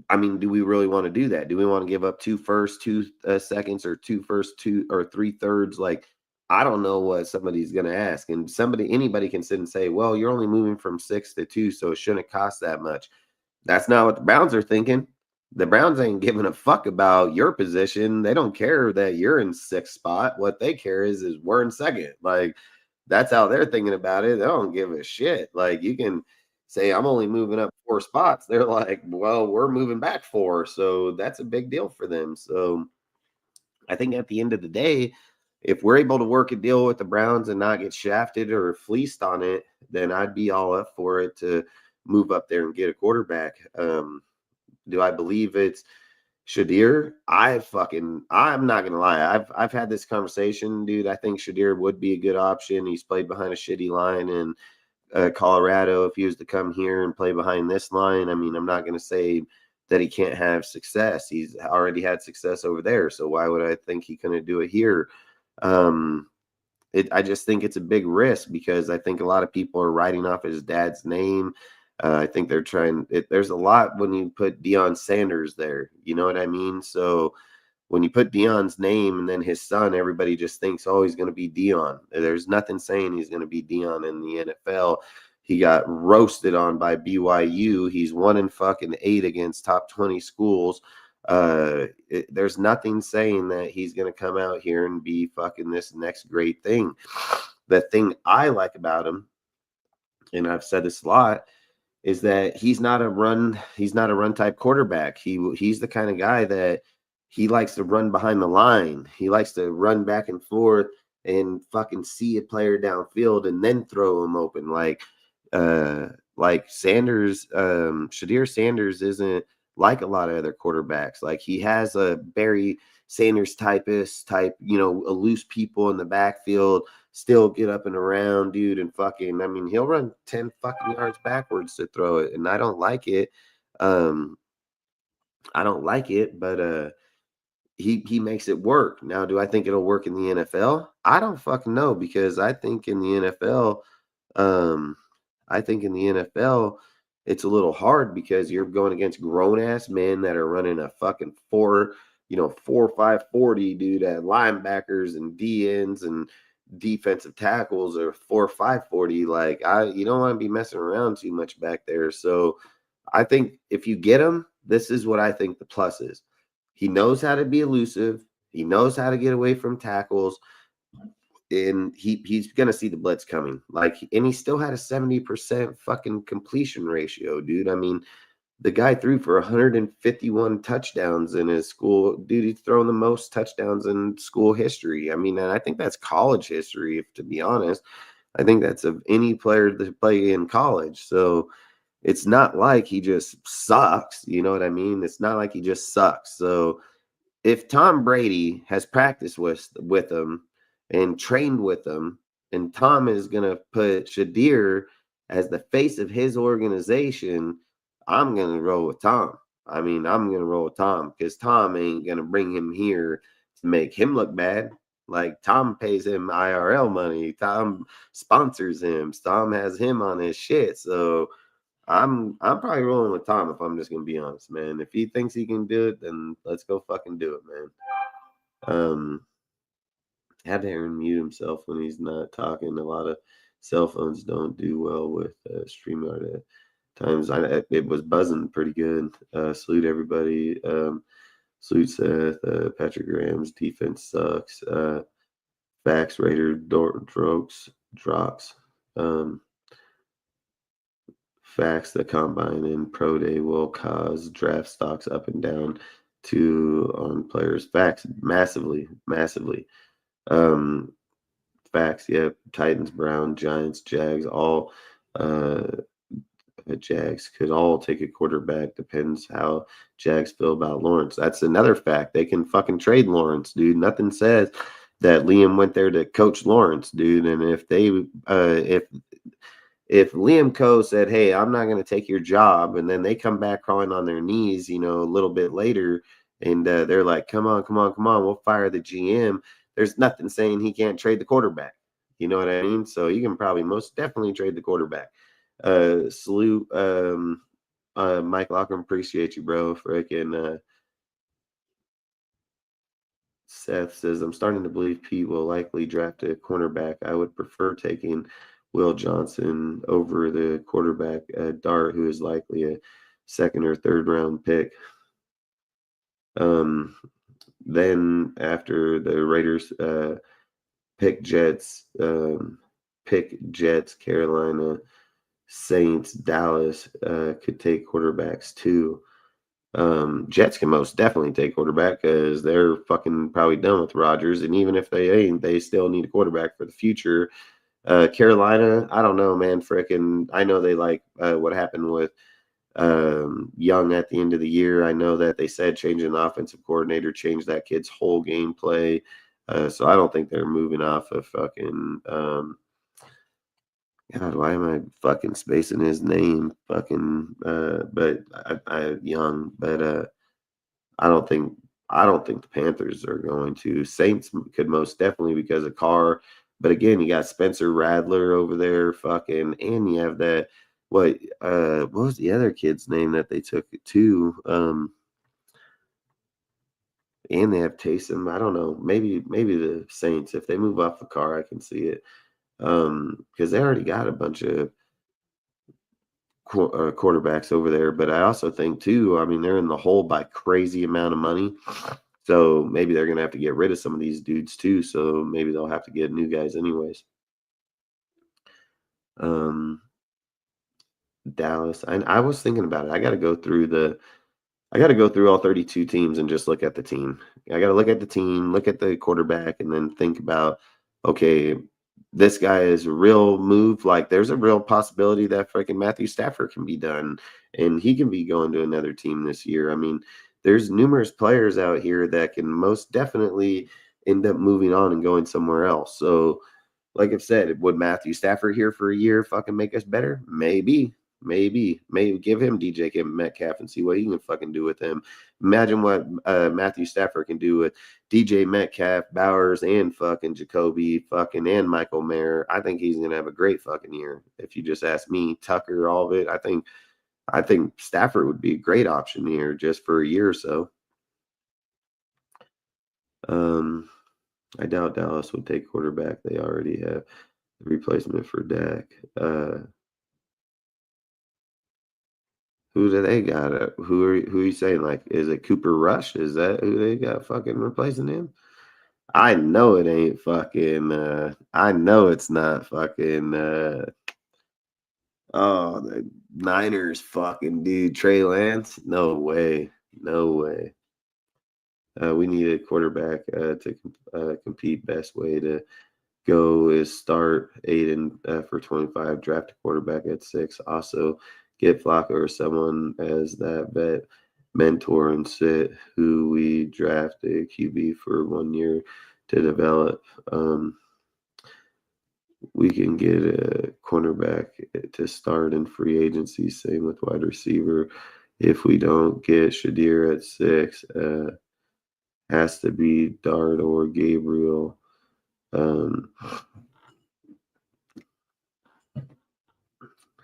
I mean, do we really want to do that? Do we want to give up 2 firsts, 2 seconds, or 2 firsts, 2 or 3 thirds? Like, I don't know what somebody's going to ask. And anybody can sit and say, well, you're only moving from 6 to 2, so it shouldn't cost that much. That's not what the Browns are thinking. The Browns ain't giving a fuck about your position. They don't care that you're in 6th spot. What they care is we're in 2nd. Like, that's how they're thinking about it. They don't give a shit. Like, you can say, I'm only moving up 4 spots. They're like, well, we're moving back 4. So that's a big deal for them. So I think at the end of the day, if we're able to work a deal with the Browns and not get shafted or fleeced on it, then I'd be all up for it to move up there and get a quarterback. Do I believe it's Shadir? I'm not gonna lie. I've had this conversation, dude. I think Shadir would be a good option. He's played behind a shitty line in Colorado. If he was to come here and play behind this line, I mean, I'm not gonna say that he can't have success. He's already had success over there. So why would I think he couldn't do it here? I just think it's a big risk because I think a lot of people are writing off his dad's name. I think they're there's a lot when you put Deion Sanders there, you know what I mean? So when you put Deion's name and then his son, everybody just thinks, oh, he's going to be Deion. There's nothing saying he's going to be Deion in the NFL. He got roasted on by BYU. He's 1-8 against top 20 schools. There's nothing saying that he's going to come out here and be fucking this next great thing. The thing I like about him, and I've said this a lot, is that he's not a run type quarterback. He's the kind of guy that he likes to run behind the line. He likes to run back and forth and fucking see a player downfield and then throw him open. Like, Like Sanders, Shadir Sanders isn't like a lot of other quarterbacks. Like he has a Barry Sanders type, loose people in the backfield, still get up and around, dude, and fucking, I mean, he'll run 10 fucking yards backwards to throw it, and I don't like it. But he makes it work. Now, do I think it'll work in the NFL? I don't fucking know, because I think in the NFL, it's a little hard because you're going against grown ass men that are running a fucking 4.5 40, dude, at linebackers and DNs and defensive tackles are 4.5 40. Like, you don't want to be messing around too much back there. So I think if you get him, this is what I think the plus is. He knows how to be elusive. He knows how to get away from tackles. And he's going to see the blitz coming. And he still had a 70% fucking completion ratio, dude. I mean, the guy threw for 151 touchdowns in his school. Dude, he's thrown the most touchdowns in school history. I mean, and I think that's college history, to be honest. I think that's of any player to play in college. So it's not like he just sucks. You know what I mean? It's not like he just sucks. So if Tom Brady has practiced with him and trained with him, and Tom is going to put Shadir as the face of his organization, I'm going to roll with Tom. I mean, I'm going to roll with Tom, because Tom ain't going to bring him here to make him look bad. Like, Tom pays him IRL money. Tom sponsors him. Tom has him on his shit. So I'm probably rolling with Tom, if I'm just going to be honest, man. If he thinks he can do it, then let's go fucking do it, man. Had Aaron mute himself when he's not talking. A lot of cell phones don't do well with StreamYard at times. It was buzzing pretty good. Salute everybody. Salute Seth. Patrick Graham's defense sucks. Facts Raider Drox. Facts, the combine and pro day will cause draft stocks up and down on players. Facts, massively. Facts, yeah. Titans, Brown, Giants, Jags, all Jags could all take a quarterback. Depends how Jags feel about Lawrence. That's another fact. They can fucking trade Lawrence, dude. Nothing says that Liam went there to coach Lawrence, dude. And if Liam Coe said, hey, I'm not going to take your job, and then they come back crawling on their knees, a little bit later, and they're like, come on, we'll fire the GM. There's nothing saying he can't trade the quarterback. You know what I mean? So you can probably most definitely trade the quarterback. Salute, Mike Lockram, appreciate you, bro. Freaking Seth says, I'm starting to believe Pete will likely draft a cornerback. I would prefer taking Will Johnson over the quarterback, Dart, who is likely a second or third round pick. Then after the Raiders pick Jets, Carolina, Saints, Dallas could take quarterbacks too. Jets can most definitely take quarterback, because they're fucking probably done with Rodgers, and even if they ain't, they still need a quarterback for the future. Carolina, I don't know, man. Frickin', I know they like what happened with Young at the end of the year. I know that they said changing the offensive coordinator changed that kid's whole gameplay. So I don't think they're moving off of fucking God, why am I fucking spacing his name? Fucking but I Young, but I don't think the Panthers are going to. Saints could most definitely, because of Carr. But again, you got Spencer Radler over there, fucking, and you have that. What was the other kid's name that they took too? And they have Taysom. I don't know. Maybe the Saints. If they move off the Carr, I can see it. Because they already got a bunch of quarterbacks over there. But I also think too, I mean, they're in the hole by crazy amount of money. So maybe they're going to have to get rid of some of these dudes too. So maybe they'll have to get new guys anyways. Dallas. I was thinking about it. I got to go through all 32 teams and just look at the team. I got to look at the team, look at the quarterback, and then think about, okay, this guy is a real move. Like, there's a real possibility that freaking Matthew Stafford can be done and he can be going to another team this year. I mean, there's numerous players out here that can most definitely end up moving on and going somewhere else. So, like I've said, would Matthew Stafford here for a year fucking make us better? Maybe. Maybe give him DJ Metcalf and see what he can fucking do with him. Imagine what Matthew Stafford can do with DJ Metcalf, Bowers, and fucking Jacoby, fucking and Michael Mayer. I think he's gonna have a great fucking year. If you just ask me, Tucker, all of it, I think Stafford would be a great option here just for a year or so. I doubt Dallas would take quarterback. They already have the replacement for Dak. Who do they got? Who are you saying? Like, is it Cooper Rush? Is that who they got fucking replacing him? I know it ain't fucking. I know it's not fucking. Oh, the Niners fucking dude, Trey Lance. No way. No way. We need a quarterback to compete. Best way to go is start Aiden for 25, draft a quarterback at 6. Also, get Flacco or someone as that vet mentor and sit who we draft a QB for 1 year to develop. We can get a cornerback to start in free agency. Same with wide receiver. If we don't get Shadir at 6, has to be Dart or Gabriel.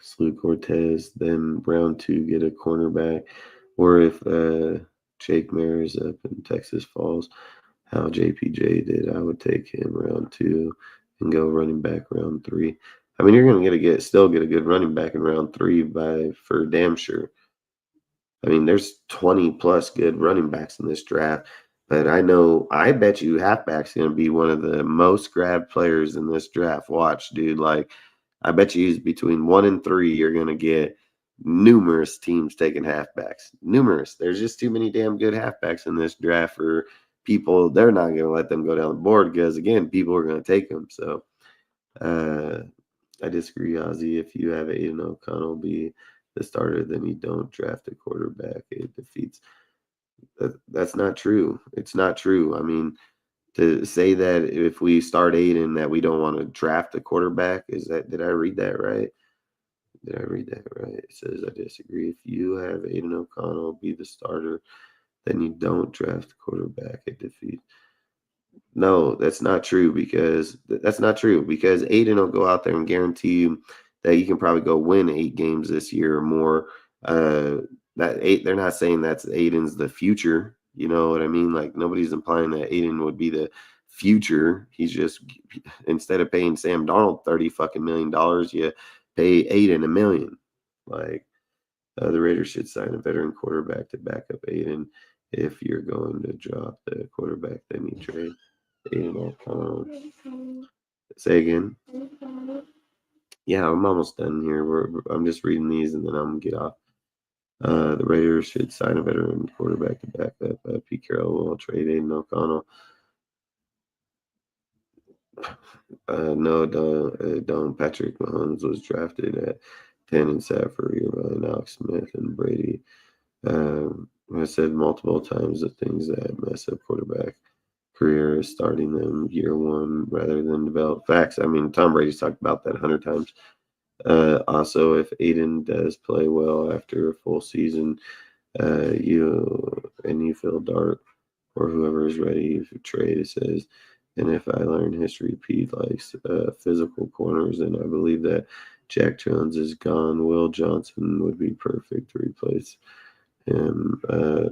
Slew Cortez, then round 2 get a cornerback, or if Jake Maris up in Texas Falls, how JPJ did, I would take him round 2 and go running back round 3. I mean, you're going to still get a good running back in round 3 for damn sure. I mean, there's 20 plus good running backs in this draft, but I bet you halfback's going to be one of the most grabbed players in this draft. Watch, dude. Like, I bet you between 1 and 3, you're going to get numerous teams taking halfbacks. Numerous. There's just too many damn good halfbacks in this draft for people. They're not going to let them go down the board because, again, people are going to take them. So I disagree, Ozzy. If you have Aiden O'Connell be the starter, then you don't draft a quarterback. It defeats. That's not true. It's not true. I mean, to say that if we start Aiden that we don't want to draft a quarterback, did I read that right? Did I read that right? It says I disagree. If you have Aiden O'Connell be the starter, then you don't draft a quarterback. It defeats. No, that's not true because Aiden will go out there and guarantee you that you can probably go win 8 games this year or more. They're not saying that's Aiden's the future. You know what I mean? Like, nobody's implying that Aiden would be the future. He's just, instead of paying Sam Darnold $30 fucking million, you pay Aiden $1 million. Like, the Raiders should sign a veteran quarterback to back up Aiden. If you're going to drop the quarterback, then you trade Aiden O'Connell. Say again. Yeah, I'm almost done here. I'm just reading these and then I'm gonna get off. The Raiders should sign a veteran quarterback to back up Pete Carroll. Will trade Aiden O'Connell. No, don't. Patrick Mahomes was drafted at 10 and sat for a year by Alex Smith and Brady. I said multiple times the things that mess up quarterback career is starting them year 1 rather than develop facts. I mean, Tom Brady's talked about that 100 times. Also, if Aiden does play well after a full season, you feel Dart or whoever is ready for trade, it says. And if I learn history, Pete likes physical corners, and I believe that Jack Jones is gone. Will Johnson would be perfect to replace him.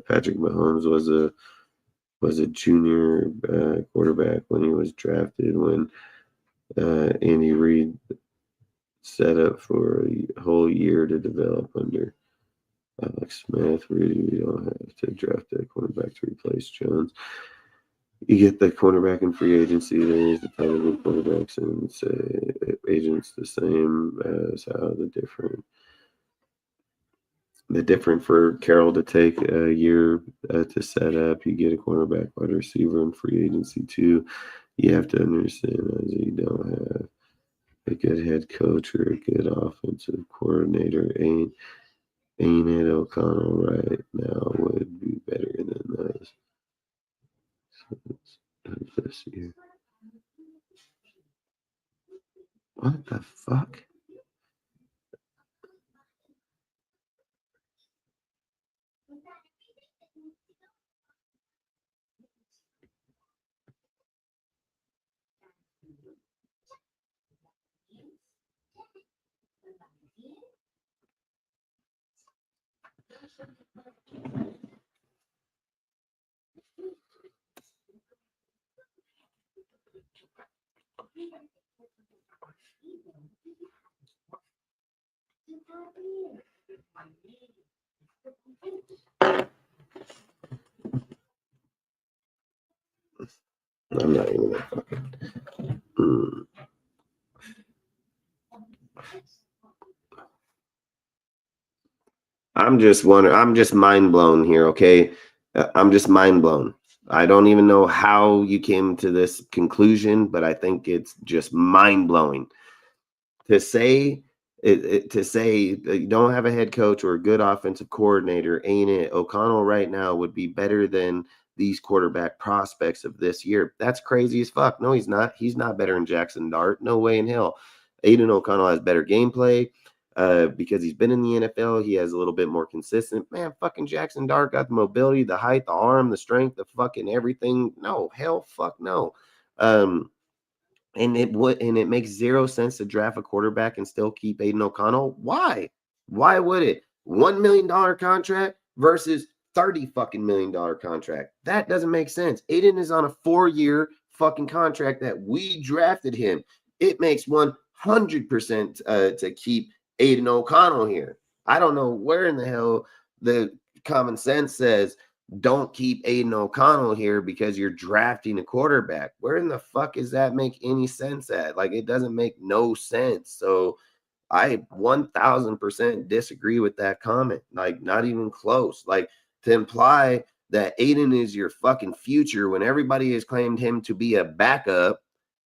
Patrick Mahomes was a junior quarterback when he was drafted, when Andy Reid set up for a whole year to develop under Alex Smith. Really, we don't have to draft a quarterback to replace Jones. You get the cornerback in free agency. There's the ton of good quarterbacks, and agents the same as how the different for Carroll to take a year to set up. You get a cornerback, wide receiver in free agency too. You have to understand as you don't have a good head coach or a good offensive coordinator. Ain't it O'Connell right now would be better than those this year. What the fuck? I'm not even gonna fucking. I'm just wondering. I'm just mind blown here. Okay, I'm just mind blown. I don't even know how you came to this conclusion, but I think it's just mind blowing to say you don't have a head coach or a good offensive coordinator. Ain't it O'Connell right now would be better than these quarterback prospects of this year? That's crazy as fuck. No, he's not. He's not better than Jackson Dart. No way in hell. Aiden O'Connell has better gameplay because he's been in the NFL. He has a little bit more consistent. Man, fucking Jackson Dart got the mobility, the height, the arm, the strength, the fucking everything. No, hell, fuck no. And it makes zero sense to draft a quarterback and still keep Aiden O'Connell. Why? Why would it? $1 million contract versus $30 fucking million contract. That doesn't make sense. Aiden is on a 4-year fucking contract that we drafted him. It makes 100% to keep Aiden O'Connell here. I don't know where in the hell the common sense says don't keep Aiden O'Connell here because you're drafting a quarterback. Where in the fuck does that make any sense at? Like, it doesn't make no sense. So I 1000% disagree with that comment. Like, not even close. Like, to imply that Aiden is your fucking future when everybody has claimed him to be a backup,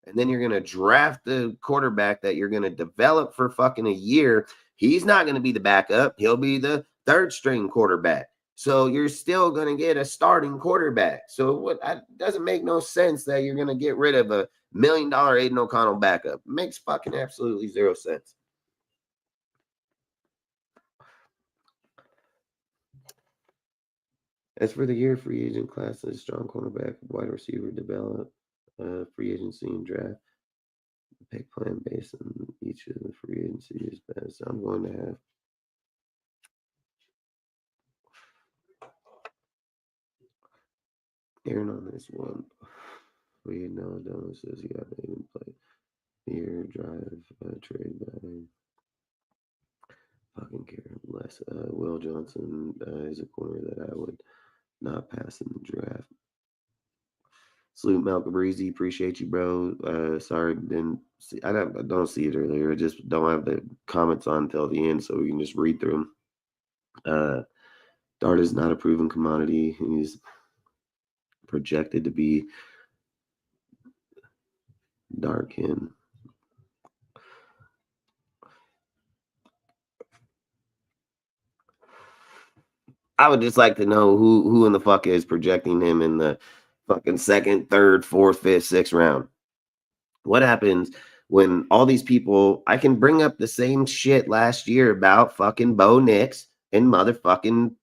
and then you're going to draft the quarterback that you're going to develop for fucking a year. He's not going to be the backup. He'll be the third string quarterback. So you're still going to get a starting quarterback. So it doesn't make no sense that you're going to get rid of $1 million Aiden O'Connell backup. It makes fucking absolutely zero sense. As for the year free agent classes, strong cornerback, wide receiver develop, free agency and draft, pick plan based on each of the free agency is best. I'm going to have Aaron on this one. We know Dylan says you have to even play here, drive, trade by fucking care less. Will Johnson is a corner that I would not pass in the draft. Salute Malcolm Breezy, appreciate you, bro. Sorry, didn't see. I don't see it earlier. I just don't have the comments on until the end, so we can just read through them. Dart is not a proven commodity. He's projected to be Darkin. I would just like to know who in the fuck is projecting him in the fucking second, third, fourth, fifth, sixth round. What happens when all these people, I can bring up the same shit last year about fucking Bo Nix and motherfucking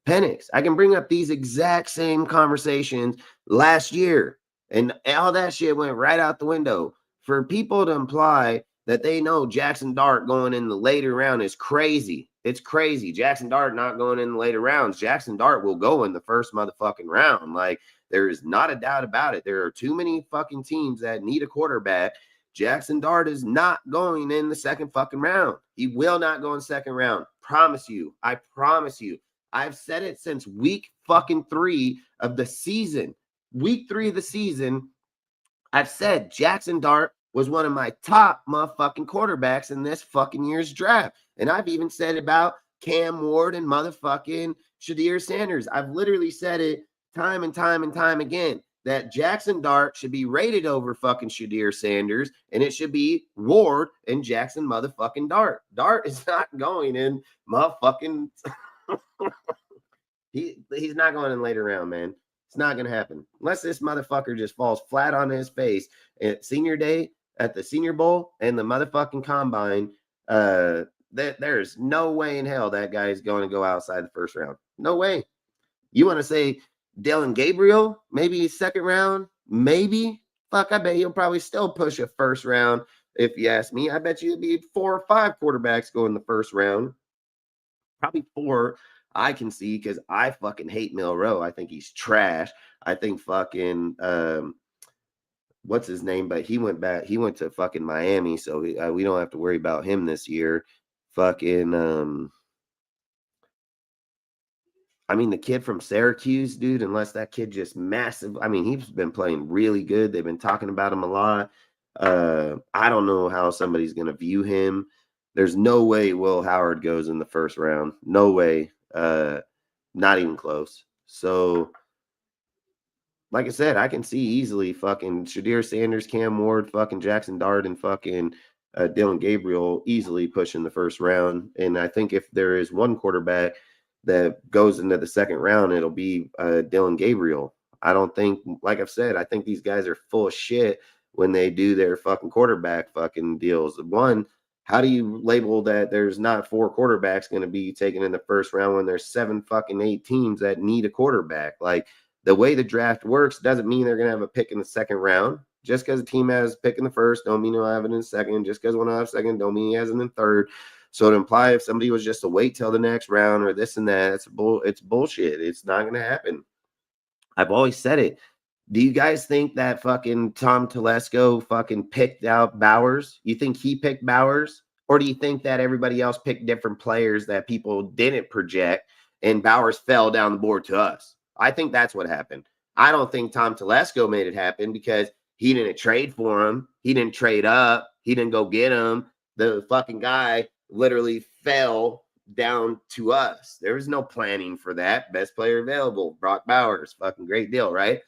Penix. I can bring up these exact same conversations last year, and all that shit went right out the window. For people to imply that they know Jackson Dart going in the later round is crazy. It's crazy. Jackson Dart not going in the later rounds. Jackson Dart will go in the first motherfucking round. Like, there is not a doubt about it. There are too many fucking teams that need a quarterback. Jackson Dart is not going in the second fucking round. He will not go in second round. Promise you. I promise you. I've said it since week fucking 3 of the season. Week 3 of the season, I've said Jackson Dart was one of my top motherfucking quarterbacks in this fucking year's draft. And I've even said about Cam Ward and motherfucking Shadir Sanders. I've literally said it time and time and time again. that Jackson Dart should be rated over fucking Shadir Sanders, and it should be Ward and Jackson motherfucking Dart. Dart is not going in motherfucking he's not going in later round, man. It's not gonna happen. Unless this motherfucker just falls flat on his face at senior day, at the Senior Bowl, and the motherfucking combine. There's no way in hell that guy is going to go outside the first round. No way. You want to say Dylan Gabriel, maybe second round, maybe. Fuck, I bet he'll probably still push a first round. If you ask me, I bet you it'd be 4 or 5 quarterbacks go in the first round. Probably 4 I can see, because I fucking hate Milroe. I think he's trash. I think fucking what's his name? But he went back. He went to fucking Miami, so we don't have to worry about him this year. Fucking I mean, the kid from Syracuse, dude, unless that kid just massive. I mean, he's been playing really good. They've been talking about him a lot. I don't know how somebody's going to view him. There's no way Will Howard goes in the first round. No way. Not even close. So, like I said, I can see easily fucking Shadir Sanders, Cam Ward, fucking Jackson Dart, and fucking Dylan Gabriel easily pushing the first round. And I think if there is one quarterback that goes into the second round, it'll be Dylan Gabriel. I don't think, like I've said, I think these guys are full of shit when they do their fucking quarterback fucking deals. One, how do you label that there's not 4 quarterbacks going to be taken in the first round when there's 7 fucking 8 teams that need a quarterback? Like, the way the draft works doesn't mean they're going to have a pick in the second round. Just because a team has a pick in the first, don't mean they'll have it in the second. Just because one will have second, don't mean he has it in the third. So to imply if somebody was just to wait till the next round or this and that, it's bullshit. It's not going to happen. I've always said it. Do you guys think that fucking Tom Telesco fucking picked out Bowers? You think he picked Bowers? Or do you think that everybody else picked different players that people didn't project and Bowers fell down the board to us? I think that's what happened. I don't think Tom Telesco made it happen because he didn't trade for him. He didn't trade up. He didn't go get him. The fucking guy literally fell down to us. There was no planning for that. Best player available, Brock Bowers. Fucking great deal, right?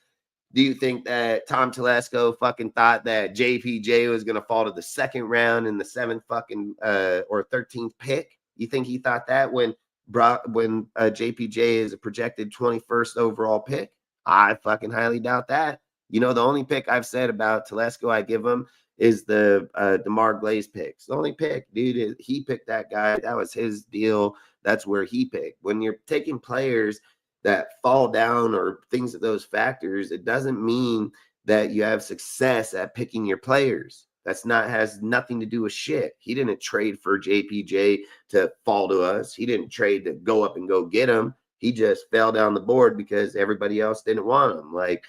Do you think that Tom Telesco fucking thought that JPJ was going to fall to the second round in the 7th fucking or 13th pick? You think he thought that when JPJ is a projected 21st overall pick? I fucking highly doubt that. You know, the only pick I've said about Telesco I give him is the DeMar Glaze picks. The only pick, dude, he picked that guy. That was his deal. That's where he picked. When you're taking players that fall down or things of those factors, it doesn't mean that you have success at picking your players. Has nothing to do with shit. He didn't trade for JPJ to fall to us. He didn't trade to go up and go get him. He just fell down the board because everybody else didn't want him. Like,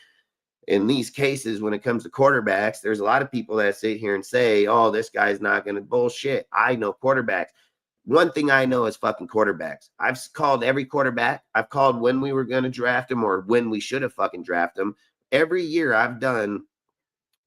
in these cases, when it comes to quarterbacks, there's a lot of people that sit here and say, oh, this guy's not going to bullshit. I know quarterbacks. One thing I know is fucking quarterbacks. I've called every quarterback. I've called when we were going to draft him or when we should have fucking drafted him. Every year I've done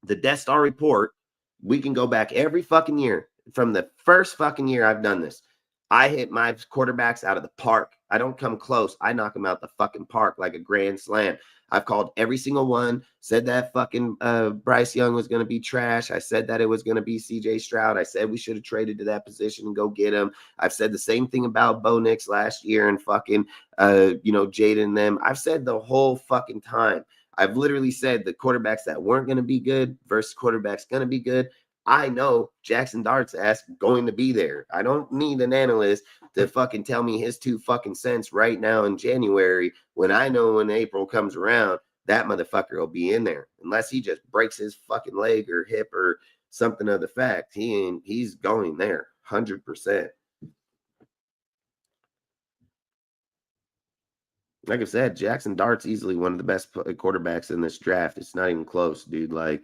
the DSR report. We can go back every fucking year. From the first fucking year I've done this, I hit my quarterbacks out of the park. I don't come close. I knock them out the fucking park like a grand slam. I've called every single one, said that fucking Bryce Young was going to be trash. I said that it was going to be CJ Stroud. I said we should have traded to that position and go get him. I've said the same thing about Bo Nix last year and fucking, Jaden and them. I've said the whole fucking time. I've literally said the quarterbacks that weren't going to be good versus quarterbacks going to be good. I know Jackson Dart's ass going to be there. I don't need an analyst to fucking tell me his 2 fucking cents right now in January when I know when April comes around, that motherfucker will be in there. Unless he just breaks his fucking leg or hip or something of the fact. He's going there 100%. Like I said, Jackson Dart's easily one of the best quarterbacks in this draft. It's not even close, dude. Like,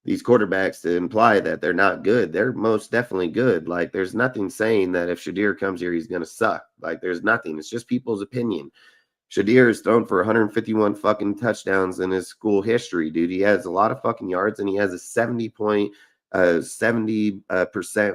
these quarterbacks to imply that they're not good. They're most definitely good. Like, there's nothing saying that if Shadir comes here, he's going to suck. Like, there's nothing. It's just people's opinion. Shadir has thrown for 151 fucking touchdowns in his school history, dude. He has a lot of fucking yards, and he has a 70%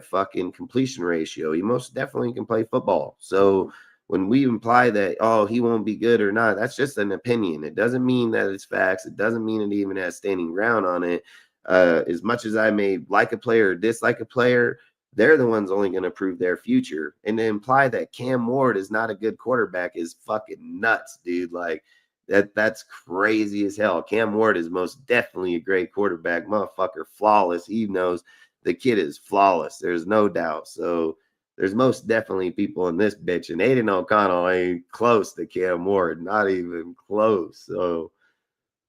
fucking completion ratio. He most definitely can play football. So when we imply that, oh, he won't be good or not, that's just an opinion. It doesn't mean that it's facts. It doesn't mean it even has standing ground on it. As much as I may like a player or dislike a player, they're the ones only going to prove their future. And to imply that Cam Ward is not a good quarterback is fucking nuts, dude. Like, that's crazy as hell. Cam Ward is most definitely a great quarterback, motherfucker, flawless. He knows the kid is flawless. There's no doubt. So there's most definitely people in this bitch, and Aiden O'Connell ain't close to Cam Ward, not even close. So,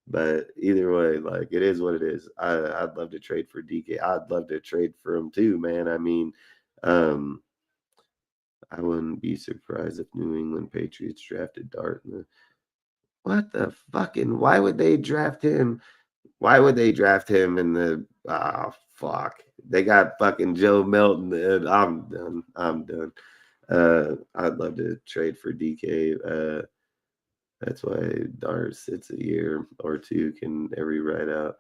but either way, like, it is what it is. I'd love to trade for DK. I'd love to trade for him too, man. I mean, I wouldn't be surprised if New England Patriots drafted Dart. What the fucking? Why would they draft him? Why would they draft him in the? Fuck. They got fucking Joe Milton. And I'm done. I'm done. I'd love to trade for DK. That's why Dart sits a year or two, can every ride out.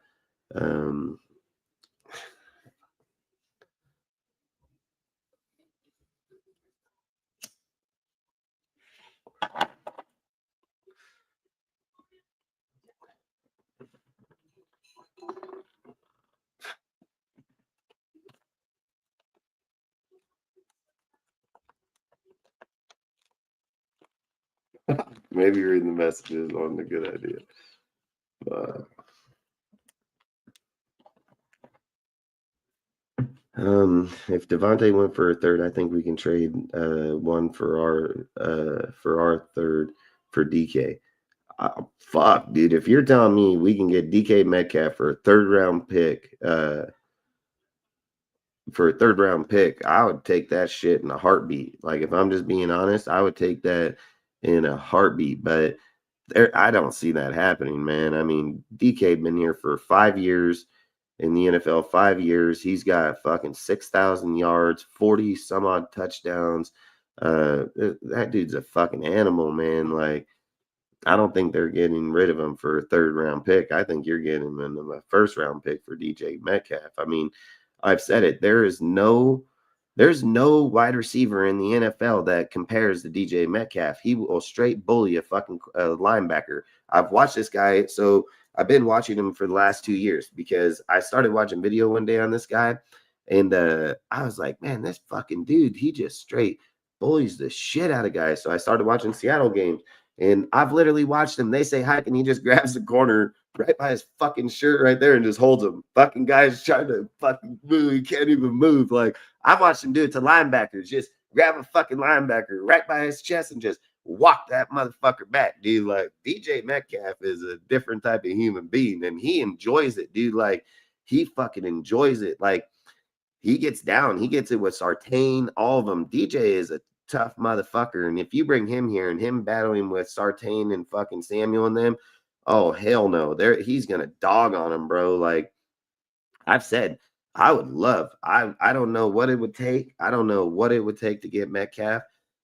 Maybe reading the messages wasn't a good idea. If Devontae went for a third, I think we can trade one for our third for DK. Fuck, dude. If you're telling me we can get DK Metcalf for a third round pick, I would take that shit in a heartbeat. Like, if I'm just being honest, I would take that in a heartbeat. But I don't see that happening, man. I mean, DK been here for 5 years in the NFL, 5 years. He's got fucking 6,000 yards, 40 some odd touchdowns. That dude's a fucking animal, man. Like, I don't think they're getting rid of him for a third round pick. I think you're getting him in a first round pick for DJ Metcalf. I mean, I've said it. There's no wide receiver in the NFL that compares to DJ Metcalf. He will straight bully a fucking linebacker. I've watched this guy. So I've been watching him for the last 2 years because I started watching video one day on this guy. And I was like, man, this fucking dude, he just straight bullies the shit out of guys. So I started watching Seattle games. And I've literally watched him. They say hike, and he just grabs the corner right by his fucking shirt right there and just holds him. Fucking guy's trying to fucking move. He can't even move. Like, I've watched him do it to linebackers. Just grab a fucking linebacker right by his chest and just walk that motherfucker back, dude. Like, DJ Metcalf is a different type of human being, and he enjoys it, dude. Like, he fucking enjoys it. Like, he gets down. He gets it with Sartain, all of them. DJ is a tough motherfucker. And if you bring him here and him battling with Sartain and fucking Samuel and them, oh, hell no. He's going to dog on him, bro. Like, I've said, I would love, I don't know what it would take. I don't know what it would take to get Metcalf,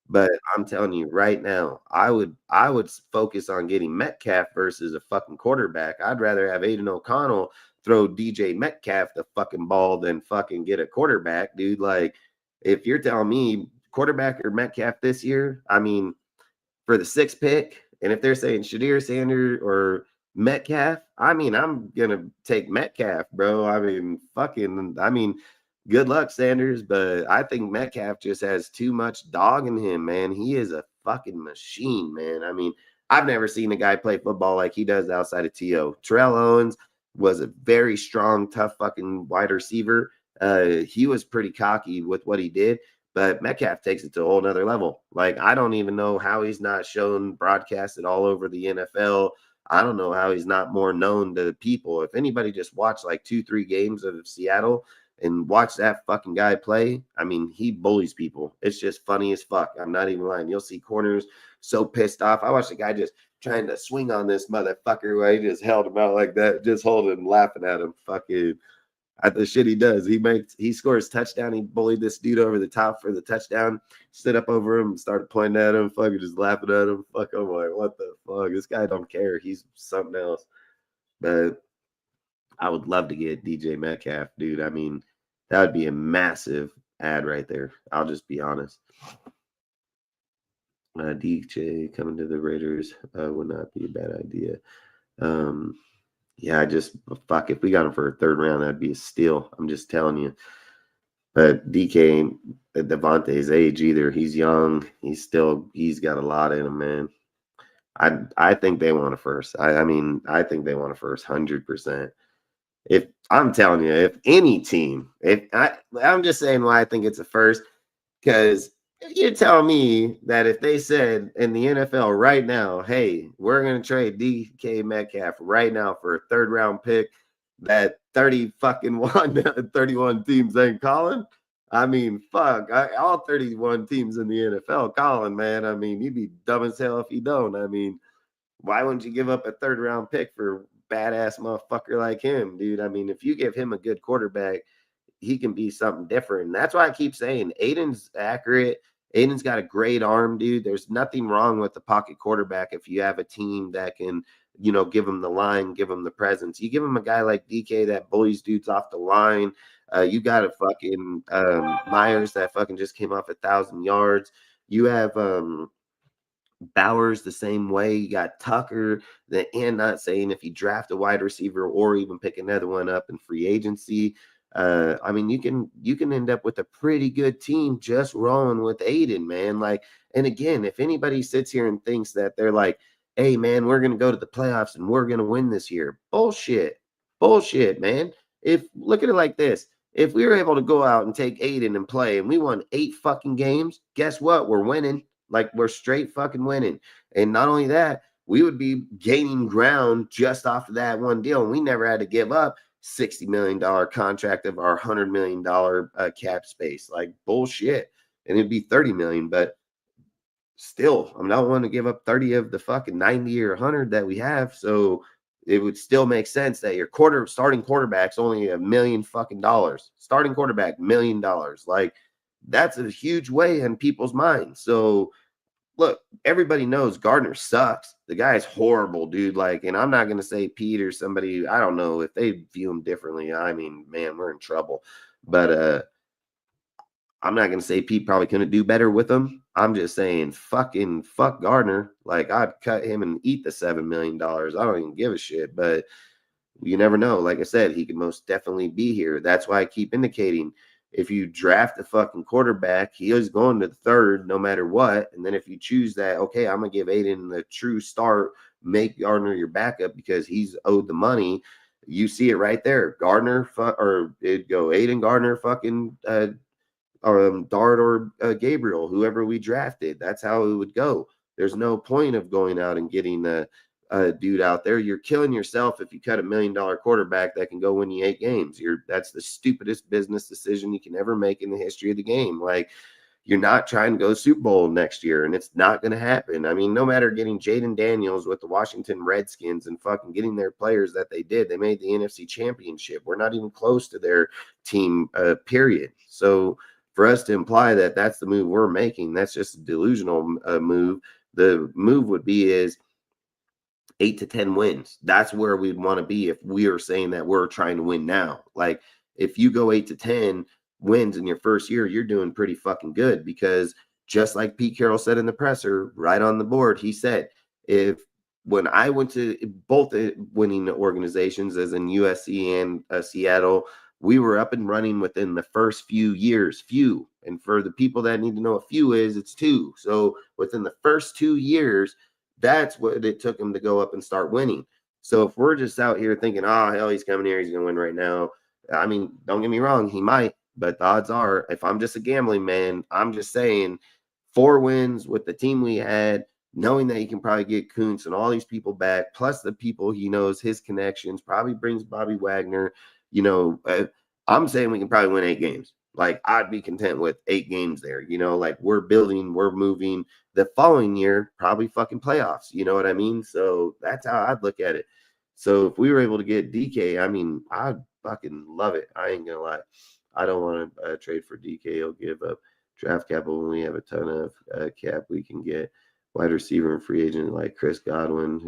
but I'm telling you right now, I would focus on getting Metcalf versus a fucking quarterback. I'd rather have Aiden O'Connell throw DJ Metcalf the fucking ball than fucking get a quarterback, dude. Like, if you're telling me quarterback or Metcalf this year, I mean, for the 6th pick, and if they're saying Shadir Sanders or Metcalf, I mean, I'm gonna take Metcalf, bro. I mean, good luck, Sanders, but I think Metcalf just has too much dog in him, man. He is a fucking machine, man. I mean, I've never seen a guy play football like he does outside of T.O. Terrell Owens was a very strong, tough fucking wide receiver. He was pretty cocky with what he did, but Metcalf takes it to a whole nother level. Like, I don't even know how he's not shown broadcasted all over the NFL. I don't know how he's not more known to people. If anybody just watched like 2-3 games of Seattle and watch that fucking guy play, I mean, he bullies people. It's just funny as fuck. I'm not even lying. You'll see corners so pissed off. I watched a guy just trying to swing on this motherfucker where he just held him out like that, just holding him, laughing at him. Fucking at the shit he does. He scores touchdown. He bullied this dude over the top for the touchdown, stood up over him and started pointing at him, fucking just laughing at him. Fuck, I'm like, what the fuck? This guy don't care. He's something else. But I would love to get DJ Metcalf, dude. I mean, that would be a massive ad right there. I'll just be honest. DJ coming to the Raiders would not be a bad idea. Yeah, fuck, if we got him for a third round, that'd be a steal. I'm just telling you. But DK ain't at Devontae's age either. He's young. He's got a lot in him, man. I think they want a first. I mean, I think they want a first 100%. If I'm telling you, if any team, I'm just saying why I think it's a first, because you're telling me that if they said in the NFL right now, hey, we're going to trade DK Metcalf right now for a third round pick, that 31 teams ain't calling. I mean, fuck, all 31 teams in the NFL calling, man. I mean, you'd be dumb as hell if you don't. I mean, why wouldn't you give up a third round pick for a badass motherfucker like him, dude? I mean, if you give him a good quarterback, he can be something different. And that's why I keep saying Aiden's accurate. Aiden's got a great arm, dude. There's nothing wrong with the pocket quarterback if you have a team that can, give him the line, give him the presence. You give him a guy like DK that bullies dudes off the line. You got a fucking Myers that fucking just came off 1,000 yards. You have Bowers the same way. You got Tucker, and not saying if you draft a wide receiver or even pick another one up in free agency. I mean, you can end up with a pretty good team just rolling with Aiden, man. Like, and again, if anybody sits here and thinks that they're like, hey, man, we're gonna go to the playoffs and we're gonna win this year, bullshit, man. Look at it like this. If we were able to go out and take Aiden and play and we won 8 fucking games, guess what? We're winning. Like, we're straight fucking winning. And not only that, we would be gaining ground just off of that one deal. And we never had to give up $60 million contract of our $100 million cap space. Like, bullshit. And it'd be 30 million, but still, I'm not wanting to give up 30 of the fucking 90 or 100 that we have. So it would still make sense that your starting quarterback's only $1 million fucking dollars. Starting quarterback, $1 million. Like, that's a huge weight in people's minds. So look, everybody knows Gardner sucks. The guy's horrible, dude. Like, and I'm not going to say Pete or somebody, I don't know if they view him differently. I mean, man, we're in trouble. But I'm not going to say Pete probably couldn't do better with him. I'm just saying fuck Gardner. Like, I'd cut him and eat the $7 million. I don't even give a shit. But you never know. Like I said, he could most definitely be here. That's why I keep indicating, if you draft a fucking quarterback, he is going to the third no matter what. And then if you choose that, okay, I'm going to give Aiden the true start, make Gardner your backup because he's owed the money. You see it right there. Gardner, or it'd go Aiden, Gardner, fucking Dart or Gabriel, whoever we drafted. That's how it would go. There's no point of going out and getting a dude out there. You're killing yourself if you cut $1 million quarterback that can go win you 8 games. That's the stupidest business decision you can ever make in the history of the game. Like, you're not trying to go Super Bowl next year, and it's not going to happen. I mean, no matter getting Jaden Daniels with the Washington Redskins and fucking getting their players that they did, they made the NFC Championship. We're not even close to their team, period. So for us to imply that that's the move we're making, that's just a delusional move. The move would be 8 to 10 wins. That's where we'd want to be if we are saying that we're trying to win now. Like, if you go 8 to 10 wins in your first year, you're doing pretty fucking good, because just like Pete Carroll said in the presser, right on the board, he said, when I went to both winning organizations, as in USC and Seattle, we were up and running within the first few years. And for the people that need to know what few is, it's 2. So within the first 2 years, that's what it took him to go up and start winning. So if we're just out here thinking, oh, hell, he's coming here, he's going to win right now. I mean, don't get me wrong, he might. But the odds are, if I'm just a gambling man, I'm just saying 4 wins with the team we had, knowing that he can probably get Kuntz and all these people back, plus the people he knows, his connections, probably brings Bobby Wagner. I'm saying we can probably win 8 games. Like, I'd be content with 8 games there. Like, we're building, we're moving. The following year, probably fucking playoffs. You know what I mean? So that's how I'd look at it. So if we were able to get DK, I mean, I'd fucking love it. I ain't gonna lie. I don't want to trade for DK. He'll give up draft capital when we have a ton of cap. We can get wide receiver and free agent like Chris Godwin,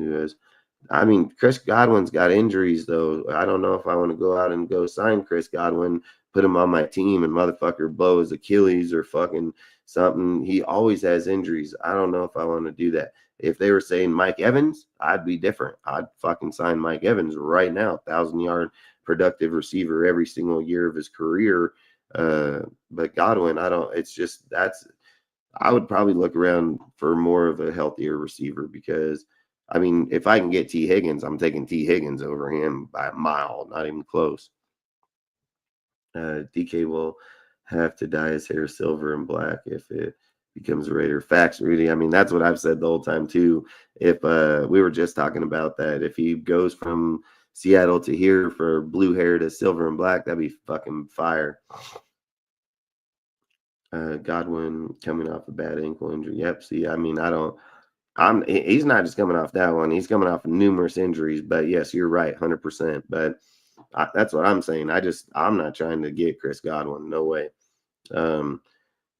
Chris Godwin's got injuries, though. I don't know if I want to go out and go sign Chris Godwin, put him on my team and motherfucker blow his Achilles or fucking something. He always has injuries. I don't know if I want to do that. If they were saying Mike Evans, I'd be different. I'd fucking sign Mike Evans right now, 1,000-yard productive receiver every single year of his career. But Godwin, I would probably look around for more of a healthier receiver because, I mean, if I can get T. Higgins, I'm taking T. Higgins over him by a mile, not even close. DK will have to dye his hair silver and black if it becomes a Raider. Facts, Rudy. I mean, that's what I've said the whole time, too. If we were just talking about that, if he goes from Seattle to here for blue hair to silver and black, that'd be fucking fire. Godwin coming off a bad ankle injury. Yep. See, I mean, he's not just coming off that one. He's coming off numerous injuries. But yes, you're right, 100%. But that's what I'm saying. I'm not trying to get Chris Godwin. No way.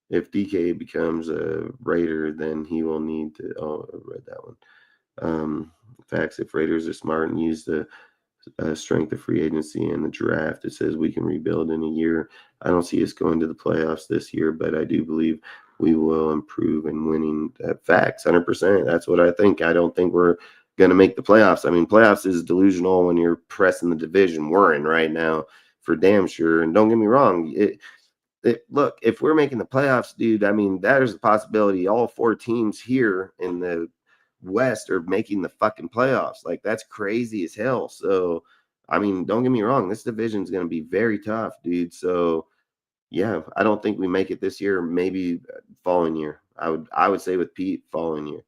If DK becomes a Raider, then he will need to. Oh, I read that one. Facts. If Raiders are smart and use the strength of free agency and the draft, it says we can rebuild in a year. I don't see us going to the playoffs this year, but I do believe we will improve in winning. Facts, 100%. That's what I think. I don't think we're going to make the playoffs. I mean, playoffs is delusional when you're pressing the division we're in right now, for damn sure. And don't get me wrong, look, if we're making the playoffs, dude, I mean, there's a possibility all 4 teams here in the West are making the fucking playoffs. Like, that's crazy as hell. So, I mean, don't get me wrong, this division is going to be very tough, dude. So, yeah, I don't think we make it this year. Maybe following year. I would say with Pete, following year.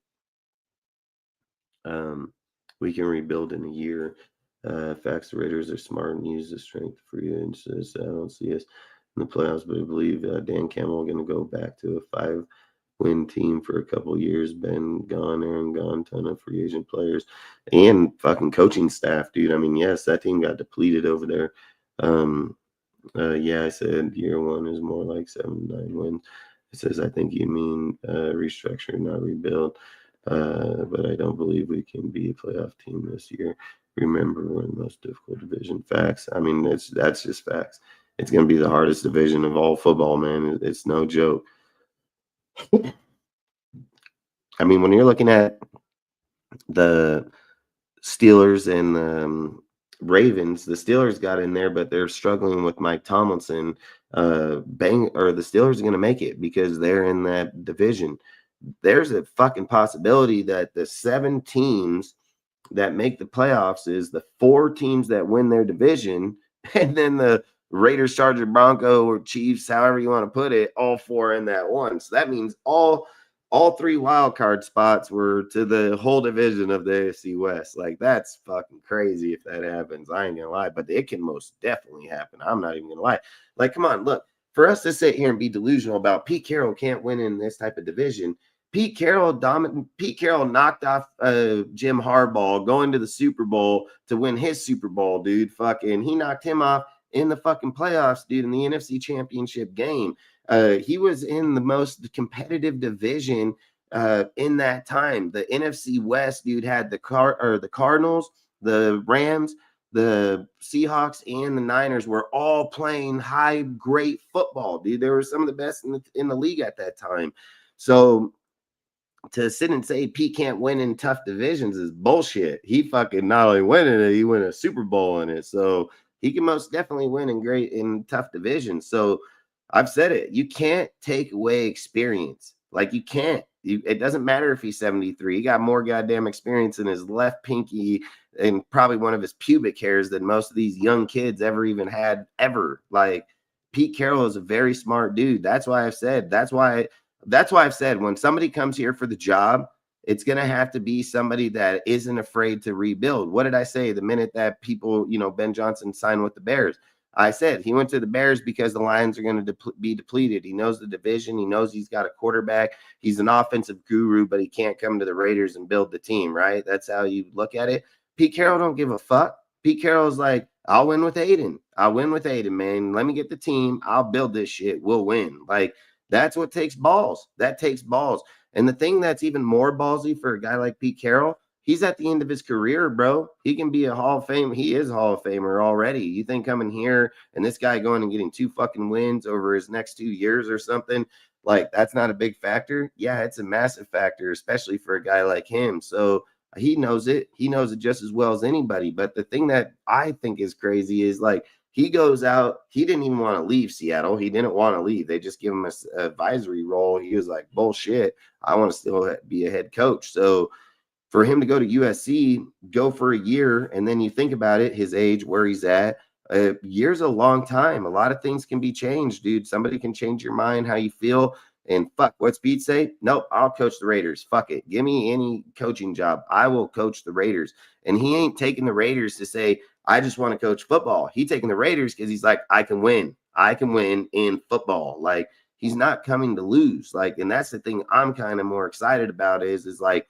We can rebuild in a year. Facts, the Raiders are smart and use the strength for free agencies. I don't see us in the playoffs, but I believe Dan Campbell going to go back to a 5-win team for a couple of years. Ben gone, Aaron gone, ton of free agent players and fucking coaching staff, dude. I mean, yes, that team got depleted over there. Yeah, I said year 1 is more like 7-9 wins. It says, I think you mean restructure, not rebuild. But I don't believe we can be a playoff team this year. Remember, we're in the most difficult division. Facts. I mean, that's just facts. It's going to be the hardest division of all football, man. It's no joke. I mean, when you're looking at the Steelers and the Ravens, the Steelers got in there, but they're struggling with Mike Tomlinson. The Steelers are going to make it because they're in that division. There's a fucking possibility that the 7 teams that make the playoffs is the 4 teams that win their division, and then the Raiders, Chargers, Bronco, or Chiefs, however you want to put it, all 4 in that one. So that means all 3 wild card spots were to the whole division of the AFC West. Like, that's fucking crazy if that happens. I ain't gonna lie, but it can most definitely happen. I'm not even gonna lie. Like, come on, look, for us to sit here and be delusional about Pete Carroll can't win in this type of division. Pete Carroll knocked off Jim Harbaugh going to the Super Bowl to win his Super Bowl, dude. Fucking, he knocked him off in the fucking playoffs, dude, in the NFC Championship game. He was in the most competitive division in that time. The NFC West, dude, had the Cardinals, the Rams, the Seahawks, and the Niners were all playing great football, dude. They were some of the best in the league at that time. So to sit and say Pete can't win in tough divisions is bullshit. He fucking not only winning it, he win a Super Bowl in it. So he can most definitely win in tough divisions. So I've said it. You can't take away experience. Like, you can't. It doesn't matter if he's 73. He got more goddamn experience in his left pinky and probably one of his pubic hairs than most of these young kids ever even had ever. Like, Pete Carroll is a very smart dude. That's why I've said when somebody comes here for the job, it's going to have to be somebody that isn't afraid to rebuild. What did I say the minute that people, Ben Johnson signed with the Bears? I said he went to the Bears because the Lions are going to be depleted. He knows the division. He knows he's got a quarterback. He's an offensive guru, but he can't come to the Raiders and build the team, right? That's how you look at it. Pete Carroll don't give a fuck. Pete Carroll's like, I'll win with Aiden. Man. Let me get the team. I'll build this shit. We'll win. Like, that's what takes balls. That takes balls. And the thing that's even more ballsy for a guy like Pete Carroll, he's at the end of his career, bro. He can be a Hall of Fame. He is a Hall of Famer already. You think coming here and this guy going and getting 2 fucking wins over his next 2 years or something, like that's not a big factor? Yeah, it's a massive factor, especially for a guy like him. So he knows it. He knows it just as well as anybody. But the thing that I think is crazy is like he goes out. He didn't even want to leave Seattle. He didn't want to leave. They just give him a advisory role. He was like, bullshit. I want to still be a head coach. So for him to go to USC, go for a year, and then you think about it, his age, where he's at, a year's a long time. A lot of things can be changed, dude. Somebody can change your mind, how you feel. And fuck, what's Pete say? Nope, I'll coach the Raiders. Fuck it. Give me any coaching job. I will coach the Raiders. And he ain't taking the Raiders to say, I just want to coach football. He taking the Raiders because he's like, I can win. I can win in football. Like, he's not coming to lose. Like, and that's the thing I'm kind of more excited about is like,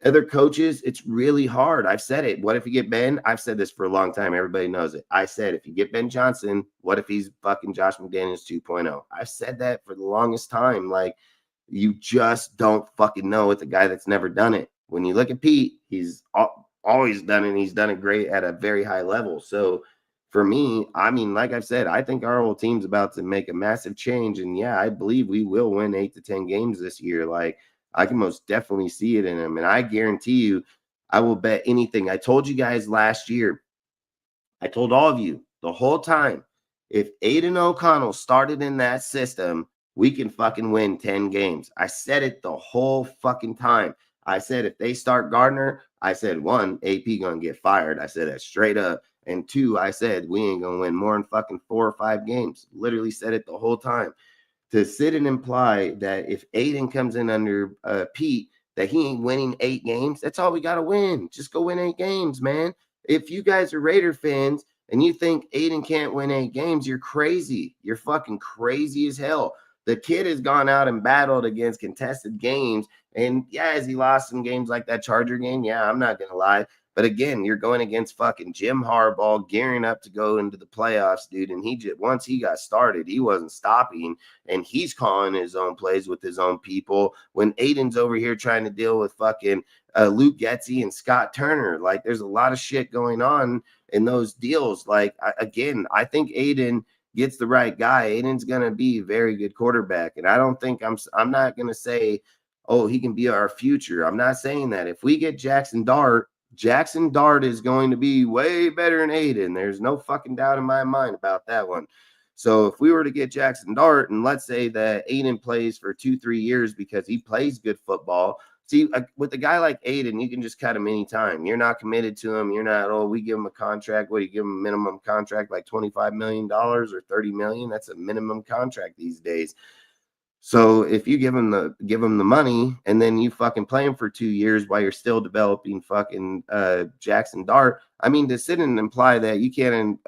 other coaches, it's really hard. I've said it. What if you get Ben? I've said this for a long time. Everybody knows it. I said, if you get Ben Johnson, what if he's fucking Josh McDaniels 2.0? I've said that for the longest time. Like, you just don't fucking know with a guy that's never done it. When you look at Pete, he's always done it, and he's done it great at a very high level. So for me, I mean, like I've said, I think our whole team's about to make a massive change. And yeah, I believe we will win 8 to 10 games this year. Like, I can most definitely see it in him. And I guarantee you, I will bet anything. I told you guys last year, I told all of you the whole time, if Aiden O'Connell started in that system, we can fucking win 10 games. I said it the whole fucking time. I said, if they start Gardner, I said, 1, AP going to get fired. I said that straight up. And 2, I said, we ain't going to win more than fucking 4 or 5 games. Literally said it the whole time. To sit and imply that if Aiden comes in under Pete, that he ain't winning 8 games, that's all we got to win. Just go win 8 games, man. If you guys are Raider fans and you think Aiden can't win 8 games, you're crazy. You're fucking crazy as hell. The kid has gone out and battled against contested games. And yeah, has he lost some games like that Charger game? Yeah, I'm not going to lie. But again, you're going against fucking Jim Harbaugh, gearing up to go into the playoffs, dude. And he just, once he got started, he wasn't stopping. And he's calling his own plays with his own people. When Aiden's over here trying to deal with fucking Luke Getsy and Scott Turner, like there's a lot of shit going on in those deals. Like, again, I think Aiden gets the right guy. Aiden's going to be a very good quarterback. And I don't think I'm not going to say, oh, he can be our future. I'm not saying that. If we get Jackson Dart is going to be way better than Aiden. There's no fucking doubt in my mind about that one. So if we were to get Jackson Dart, and let's say that Aiden plays for 2-3 years because he plays good football. See, with a guy like Aiden, you can just cut him anytime. You're not committed to him. You're not, oh, we give him a contract. What do you give him a minimum contract, like $25 million or $30 million? That's a minimum contract these days. So if you give him the money and then you fucking play him for 2 years while you're still developing fucking Jackson Dart, I mean, to sit and imply that you can't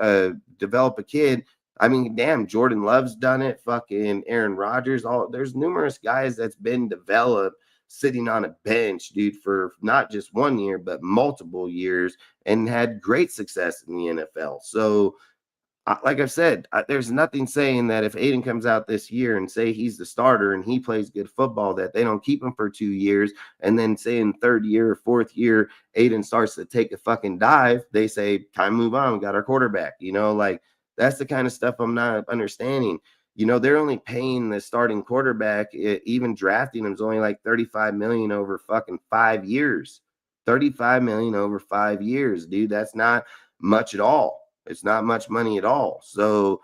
develop a kid. I mean, damn, Jordan Love's done it. Fucking Aaron Rodgers. There's numerous guys that's been developed sitting on a bench, dude, for not just 1 year, but multiple years and had great success in the NFL. So like I've said, there's nothing saying that if Aiden comes out this year and say he's the starter and he plays good football, that they don't keep him for 2 years. And then say in 3rd year or 4th year, Aiden starts to take a fucking dive. They say, time to move on. We got our quarterback. You know, like that's the kind of stuff I'm not understanding. You know, they're only paying the starting quarterback. Even drafting him is only like $35 million over fucking 5 years. $35 million over 5 years, dude. That's not much at all. It's not much money at all. So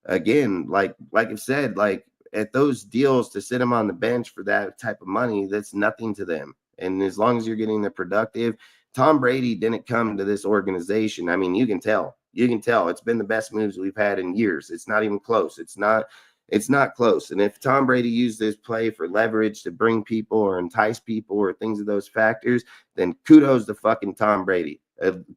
again, like I've said, like at those deals to sit them on the bench for that type of money, that's nothing to them. And as long as you're getting the productive, Tom Brady didn't come to this organization. I mean, you can tell it's been the best moves we've had in years. It's not even close. It's not close. And if Tom Brady used this play for leverage to bring people or entice people or things of those factors, then kudos to fucking Tom Brady.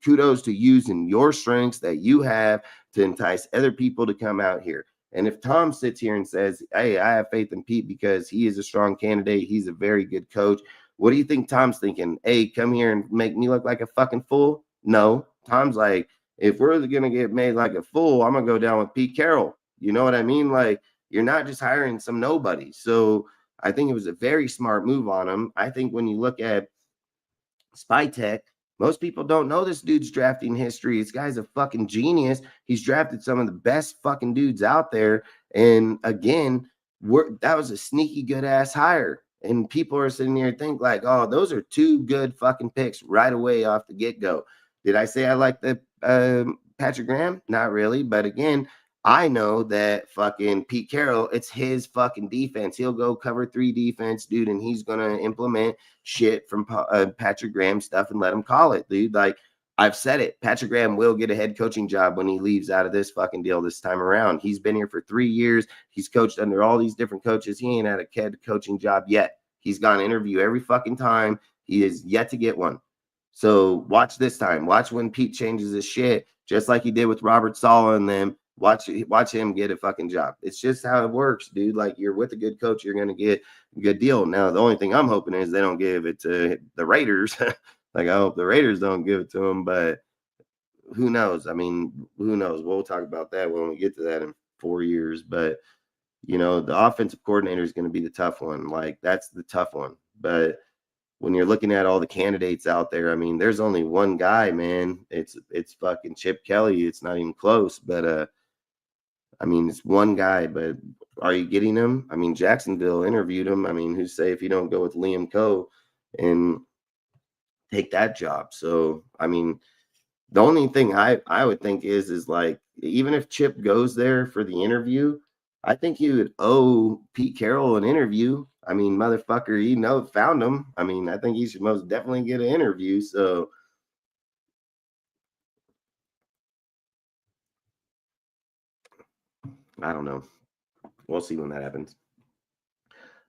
Kudos to using your strengths that you have to entice other people to come out here. And if Tom sits here and says, hey, I have faith in Pete because he is a strong candidate, he's a very good coach, what do you think Tom's thinking? Hey, come here and make me look like a fucking fool? No. Tom's like, if we're going to get made like a fool, I'm going to go down with Pete Carroll. You know what I mean? Like, you're not just hiring some nobody. So I think it was a very smart move on him. I think when you look at Spytek. Most people don't know this dude's drafting history. This guy's a fucking genius. He's drafted some of the best fucking dudes out there. And again, that was a sneaky good ass hire. And people are sitting here think like, oh, those are two good fucking picks right away off the get-go. Did I say I like the Patrick Graham? Not really. But again, I know that fucking Pete Carroll, it's his fucking defense. He'll go cover 3 defense, dude, and he's going to implement shit from Patrick Graham stuff and let him call it, dude. Like, I've said it. Patrick Graham will get a head coaching job when he leaves out of this fucking deal this time around. He's been here for 3 years. He's coached under all these different coaches. He ain't had a head coaching job yet. He's gone interview every fucking time. He is yet to get one. So watch this time. Watch when Pete changes his shit, just like he did with Robert Saleh and them. Watch him get a fucking job. It's just how it works, dude. Like, you're with a good coach, you're going to get a good deal. Now, the only thing I'm hoping is they don't give it to the Raiders. Like, I hope the Raiders don't give it to them, but who knows? I mean, who knows? We'll talk about that when we get to that in 4 years. But, you know, the offensive coordinator is going to be the tough one. Like, that's the tough one. But when you're looking at all the candidates out there, I mean, there's only one guy, man. It's fucking Chip Kelly. It's not even close. But, I mean, it's one guy, but are you getting him? I mean, Jacksonville interviewed him. I mean, who's say if you don't go with Liam Coe and take that job? So, I mean, the only thing I would think is like, even if Chip goes there for the interview, I think you would owe Pete Carroll an interview. I mean, motherfucker, found him. I mean, I think he should most definitely get an interview. So, I don't know. We'll see when that happens.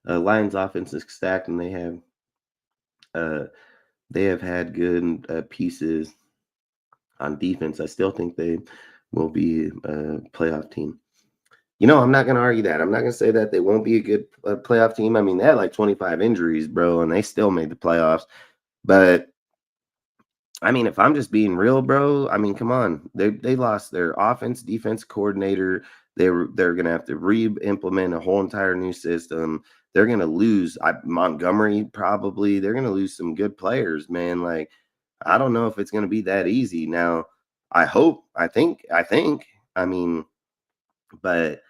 Lions offense is stacked, and they have had good pieces on defense. I still think they will be a playoff team. You know, I'm not going to argue that. I'm not going to say that they won't be a good playoff team. I mean, they had like 25 injuries, bro, and they still made the playoffs. But I mean, if I'm just being real, bro, I mean, come on. They lost their defense coordinator. They're going to have to re-implement a whole entire new system. They're going to lose Montgomery, probably. They're going to lose some good players, man. Like, I don't know if it's going to be that easy. Now, I think, I mean, but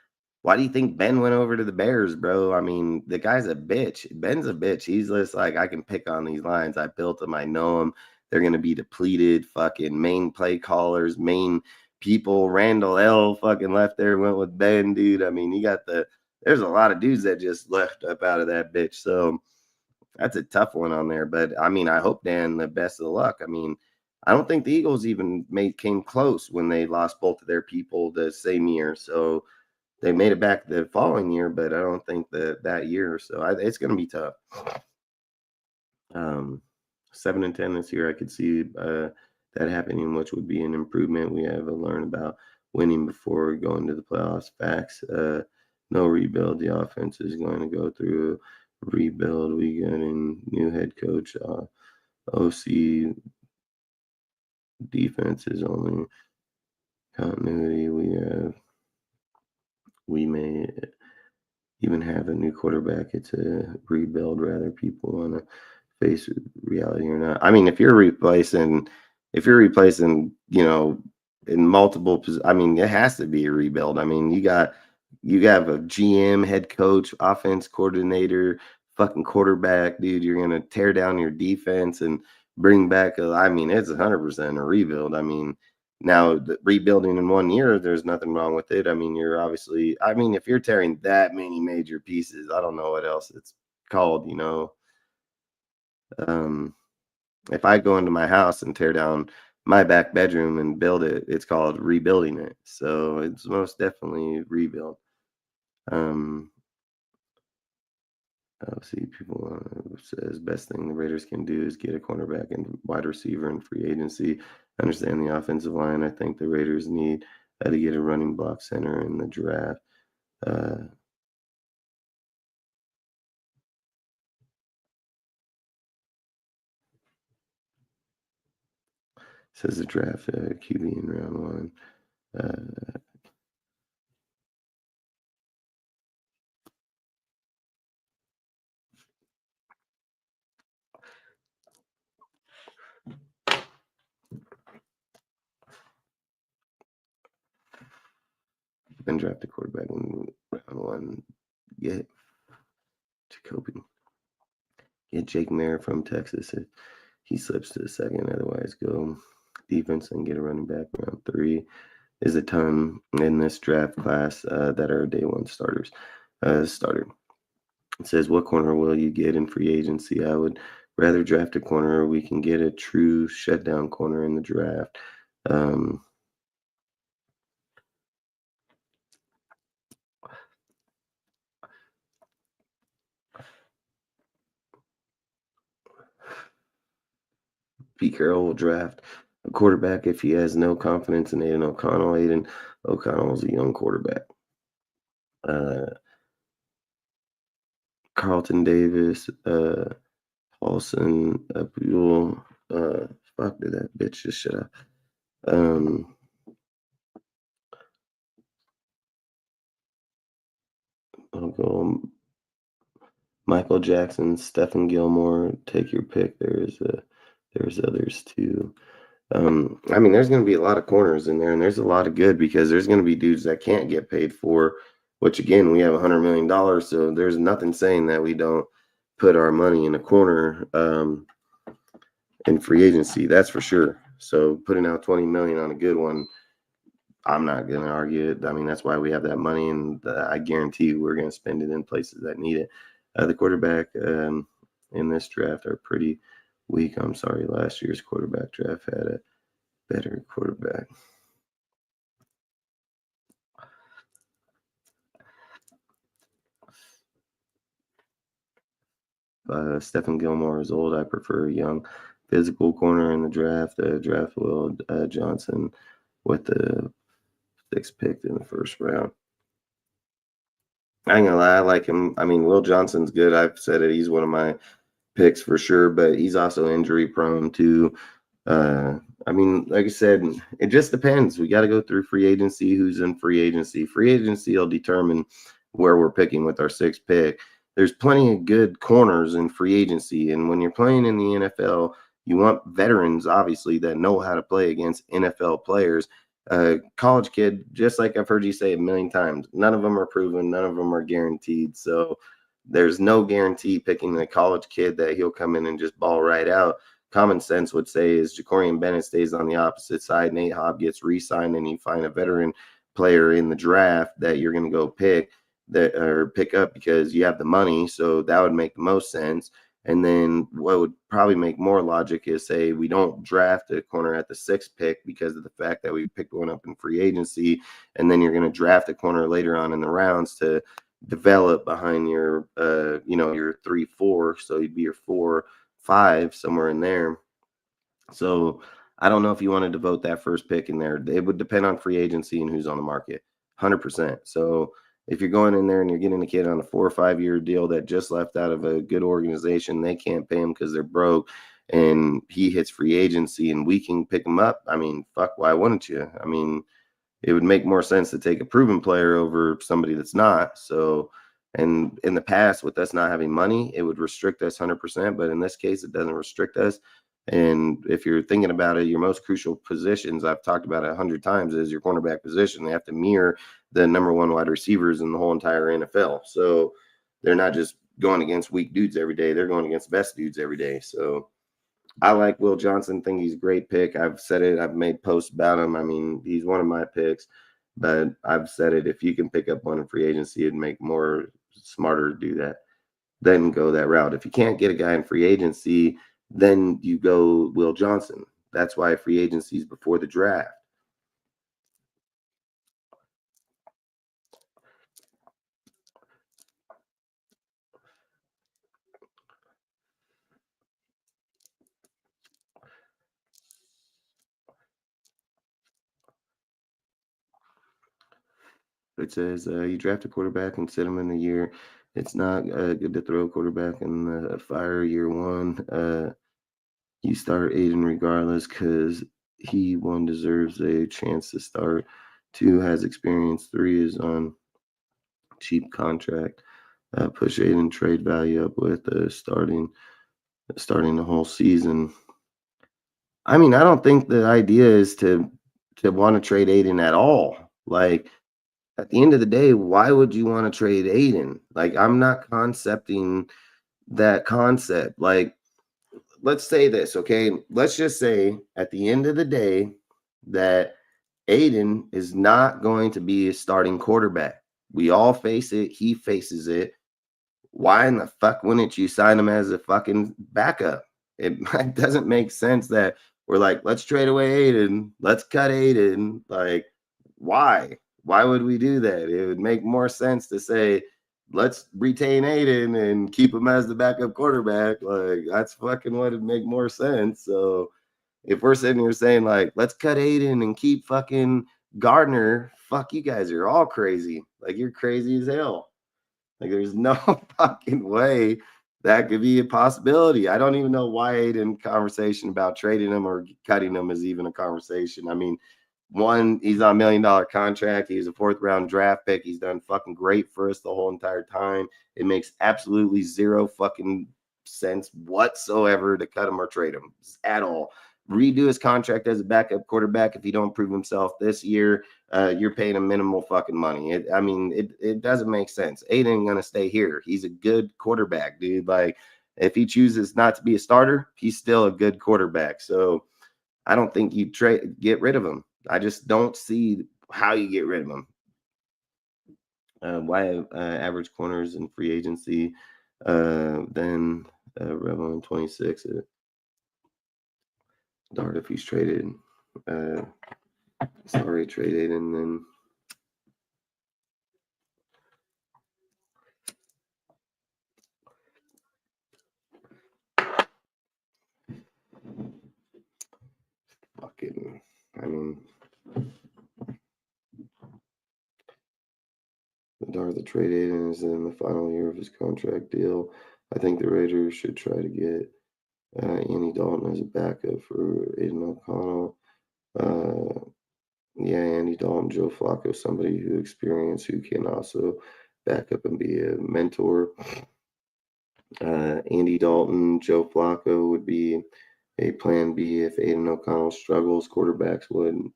why do you think Ben went over to the Bears, bro? I mean, the guy's a bitch. Ben's a bitch. He's just like, I can pick on these lines. I built them. I know them. They're going to be depleted. Fucking main play callers, main people. Randall L. fucking left there, went with Ben, dude. I mean, there's a lot of dudes that just left up out of that bitch. So that's a tough one on there. But I mean, I hope Dan the best of the luck. I mean, I don't think the Eagles even came close when they lost both of their people the same year. So they made it back the following year, but I don't think that year. So it's going to be tough. 7-10 this year, I could see that happening, which would be an improvement. We have to learn about winning before going to the playoffs. Facts. No rebuild. The offense is going to go through a rebuild. We got a new head coach. OC defense is only continuity. We may even have a new quarterback. It's a rebuild. Rather, people want to face reality or not. I mean, if you're replacing, you know, in multiple, I mean, it has to be a rebuild. I mean, you have a GM, head coach, offense coordinator, fucking quarterback, dude. You're gonna tear down your defense and bring back. I mean, it's 100% a rebuild. I mean. Now, rebuilding in 1 year, there's nothing wrong with it. I mean, if you're tearing that many major pieces, I don't know what else it's called, you know. If I go into my house and tear down my back bedroom and build it, it's called rebuilding it. So it's most definitely rebuild. See, people says best thing the Raiders can do is get a cornerback and wide receiver in free agency. Understand the offensive line. I think the Raiders need to get a running block center in the draft. Says the draft QB in round 1. Then draft a quarterback in round 1. Get Jacoby. Get Jake Mayer from Texas if he slips to the 2nd. Otherwise, go defense and get a running back. Round 3 is a ton in this draft class that are day 1 starters. Starter. It says, what corner will you get in free agency? I would rather draft a corner. We can get a true shutdown corner in the draft. Pete Carroll will draft a quarterback if he has no confidence in Aiden O'Connell. Aiden O'Connell is a young quarterback. Carlton Davis, Paulson, Abdul, fuck, did that bitch just shut up. I'll go Michael Jackson, Stephen Gilmore, take your pick. There's others too. I mean, there's going to be a lot of corners in there, and there's a lot of good because there's going to be dudes that can't get paid for, which again, we have $100 million. So there's nothing saying that we don't put our money in a corner in free agency. That's for sure. So putting out $20 million on a good one, I'm not going to argue it. I mean, that's why we have that money, and I guarantee you we're going to spend it in places that need it. The quarterback in this draft are pretty weak. I'm sorry, last year's quarterback draft had a better quarterback. Stephen Gilmore is old. I prefer a young physical corner in the draft. Draft Will Johnson with the 6th pick in the 1st round. I ain't gonna lie, I like him. I mean, Will Johnson's good. I've said it. He's one of my picks for sure, but he's also injury prone too. I mean, like I said, it just depends. We got to go through free agency. Who's in free agency? Free agency will determine where we're picking with our 6th pick. There's plenty of good corners in free agency, and when you're playing in the NFL, you want veterans, obviously, that know how to play against NFL players. College kid, just like I've heard you say a million times, none of them are proven, none of them are guaranteed. So there's no guarantee picking a college kid that he'll come in and just ball right out. Common sense would say is Jacorian Bennett stays on the opposite side, Nate Hobb gets re-signed, and you find a veteran player in the draft that you're going to go pick up because you have the money. So that would make the most sense. And then what would probably make more logic is say we don't draft a corner at the 6th pick because of the fact that we picked one up in free agency, and then you're going to draft a corner later on in the rounds to develop behind your your 3-4, so you'd be your 4-5 somewhere in there. So I don't know if you want to devote that 1st pick in there. It would depend on free agency and who's on the market, 100%. So if you're going in there and you're getting a kid on a 4 or 5 year deal that just left out of a good organization, they can't pay him because they're broke, and he hits free agency and we can pick him up, I mean, fuck, why wouldn't you? I mean, it would make more sense to take a proven player over somebody that's not. So, and in the past, with us not having money, it would restrict us 100%. But in this case, it doesn't restrict us. And if you're thinking about it, your most crucial positions, I've talked about it 100 times, is your cornerback position. They have to mirror the number 1 wide receivers in the whole entire NFL. So they're not just going against weak dudes every day. They're going against best dudes every day. So I like Will Johnson. Think he's a great pick. I've said it. I've made posts about him. I mean, he's one of my picks, but I've said it. If you can pick up one in free agency, it'd make more smarter to do that than go that route. If you can't get a guy in free agency, then you go Will Johnson. That's why free agency is before the draft. It says you draft a quarterback and sit him in the year. It's not good to throw a quarterback in the fire year 1. You start Aiden regardless because he, 1, deserves a chance to start. 2, has experience. 3, is on cheap contract. Push Aiden trade value up with starting the whole season. I mean, I don't think the idea is to want to trade Aiden at all. Like, at the end of the day, why would you want to trade Aiden? Like, I'm not concepting that concept. Like, let's say this, okay? Let's just say at the end of the day that Aiden is not going to be a starting quarterback. We all face it. He faces it. Why in the fuck wouldn't you sign him as a fucking backup? It doesn't make sense that we're like, let's trade away Aiden. Let's cut Aiden. Like, why? Why would we do that? It would make more sense to say, let's retain Aiden and keep him as the backup quarterback. Like, that's fucking what would make more sense. So if we're sitting here saying, like, let's cut Aiden and keep fucking Gardner, fuck, you guys are all crazy. Like, you're crazy as hell. Like, there's no fucking way that could be a possibility. I don't even know why Aiden conversation about trading him or cutting him is even a conversation. I mean, one, he's on $1 million contract. He's a 4th round draft pick. He's done fucking great for us the whole entire time. It makes absolutely zero fucking sense whatsoever to cut him or trade him at all. Redo his contract as a backup quarterback. If he don't prove himself this year, you're paying him minimal fucking money. It doesn't make sense. Aiden ain't gonna stay here. He's a good quarterback, dude. Like, if he chooses not to be a starter, he's still a good quarterback. So I don't think you get rid of him. I just don't see how you get rid of him. Why average corners in free agency then Rebel in 26 Dart if he's traded. He's already traded, and then fucking, I mean, the trade Aiden is in the final year of his contract deal. I think the Raiders should try to get Andy Dalton as a backup for Aiden O'Connell. Yeah, Andy Dalton, Joe Flacco, somebody who experienced, who can also back up and be a mentor. Andy Dalton, Joe Flacco would be a plan B if Aiden O'Connell struggles. Quarterbacks would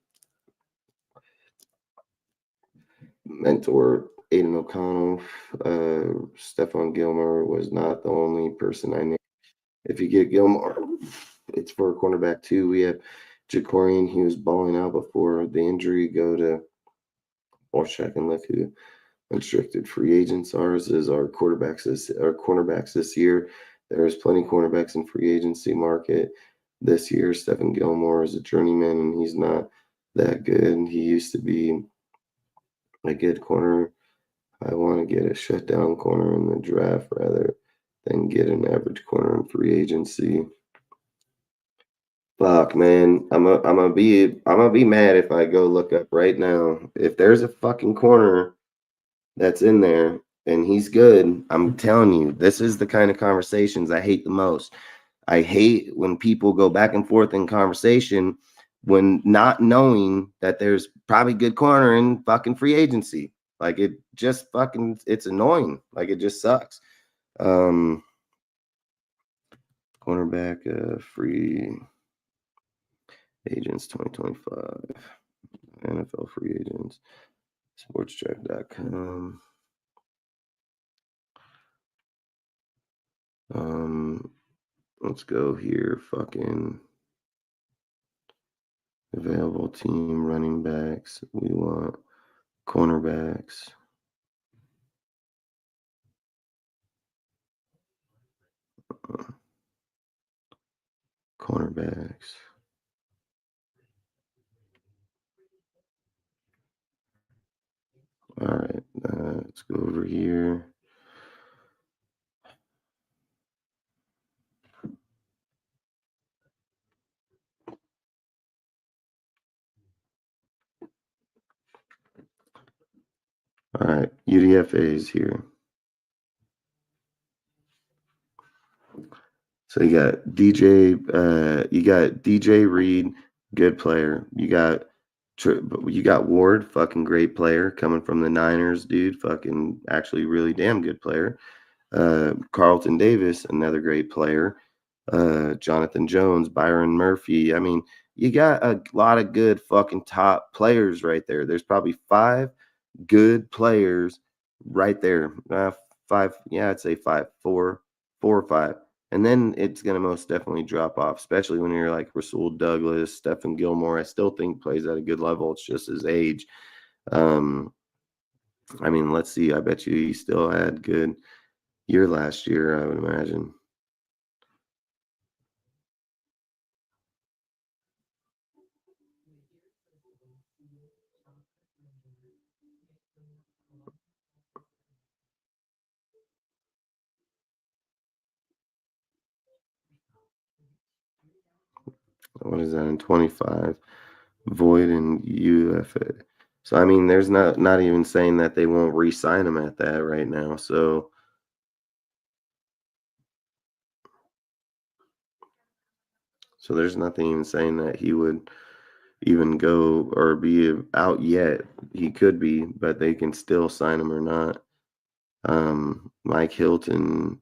mentor Aiden O'Connell. Stephon Gilmore was not the only person I knew. If you get Gilmore, it's for a cornerback too. We have Jacorian, he was balling out before the injury. Go to check and look who unrestricted free agents are. Is our cornerbacks this year. There's plenty of cornerbacks in free agency market this year. Stephen Gilmore is a journeyman, and he's not that good. He used to be a good corner. I want to get a shutdown corner in the draft rather than get an average corner in free agency. Fuck, man, I'm gonna be mad if I go look up right now. If there's a fucking corner that's in there and he's good, I'm telling you, this is the kind of conversations I hate the most. I hate when people go back and forth in conversation when not knowing that there's probably good corner in fucking free agency. Like, it just fucking, it's annoying. Like, it just sucks. Cornerback free agents 2025, NFL free agents, sportstrack.com. Let's go here. Fucking available team running backs. We want cornerbacks. Cornerbacks. All right, let's go over here. All right, UDFA is here. So you got DJ Reed, good player. You got Ward, fucking great player, coming from the Niners, dude. Fucking actually really damn good player. Carlton Davis, another great player. Jonathan Jones, Byron Murphy. I mean, you got a lot of good fucking top players right there. There's probably 5 good players right there. 5, yeah, I'd say 5, 4 or 5. And then it's going to most definitely drop off, especially when you're like Rasul Douglas, Stephen Gilmore. I still think plays at a good level. It's just his age. I mean, let's see. I bet you he still had good year last year, I would imagine. What is that in 25? Void and UFA. So I mean, there's not even saying that they won't re-sign him at that right now. So there's nothing even saying that he would even go or be out yet. He could be, but they can still sign him or not. Mike Hilton.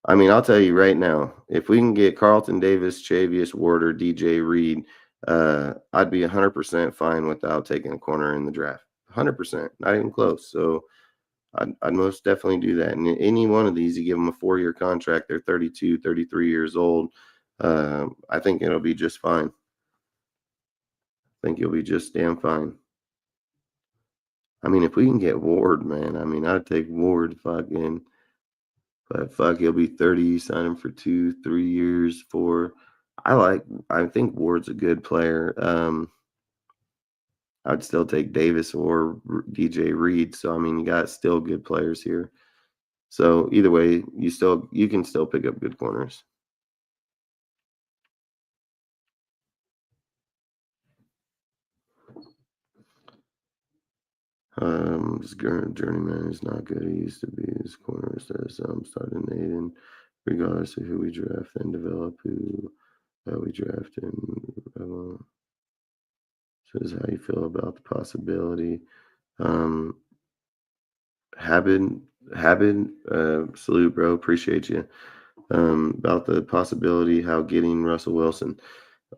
I mean, I'll tell you right now, if we can get Carlton Davis, Chavius Ward, or DJ Reed, I'd be 100% fine without taking a corner in the draft. 100%, not even close. So I'd most definitely do that. And any one of these, you give them a 4-year contract, they're 32, 33 years old. I think it'll be just fine. I think you'll be just damn fine. I mean, if we can get Ward, man, I mean, I'd take Ward fucking. But fuck, he'll be 30, sign him for 2, 3 years, 4. I think Ward's a good player. I'd still take Davis or DJ Reed. So I mean, you got still good players here. So either way, you can still pick up good corners. This journeyman is not good. He used to be his corner. Says starting Aiden, regardless of who we draft and develop, who we draft and says how you feel about the possibility. Habib, salute, bro. Appreciate you. About the possibility, how getting Russell Wilson.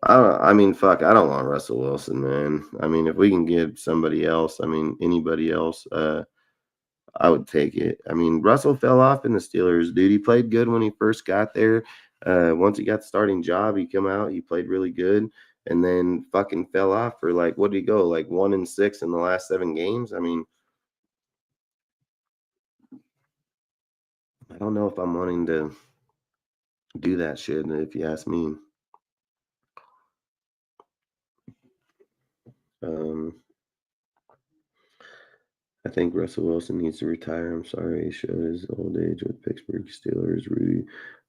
I mean, fuck, I don't want Russell Wilson, man. I mean, if we can get somebody else, I mean, anybody else, I would take it. I mean, Russell fell off in the Steelers, dude. He played good when he first got there. Once he got the starting job, he come out, he played really good, and then fucking fell off for like, what did he go? Like 1-6 in the last 7 games? I mean, I don't know if I'm wanting to do that shit, if you ask me. I think Russell Wilson needs to retire. I'm sorry he showed his old age with Pittsburgh Steelers. Rudy,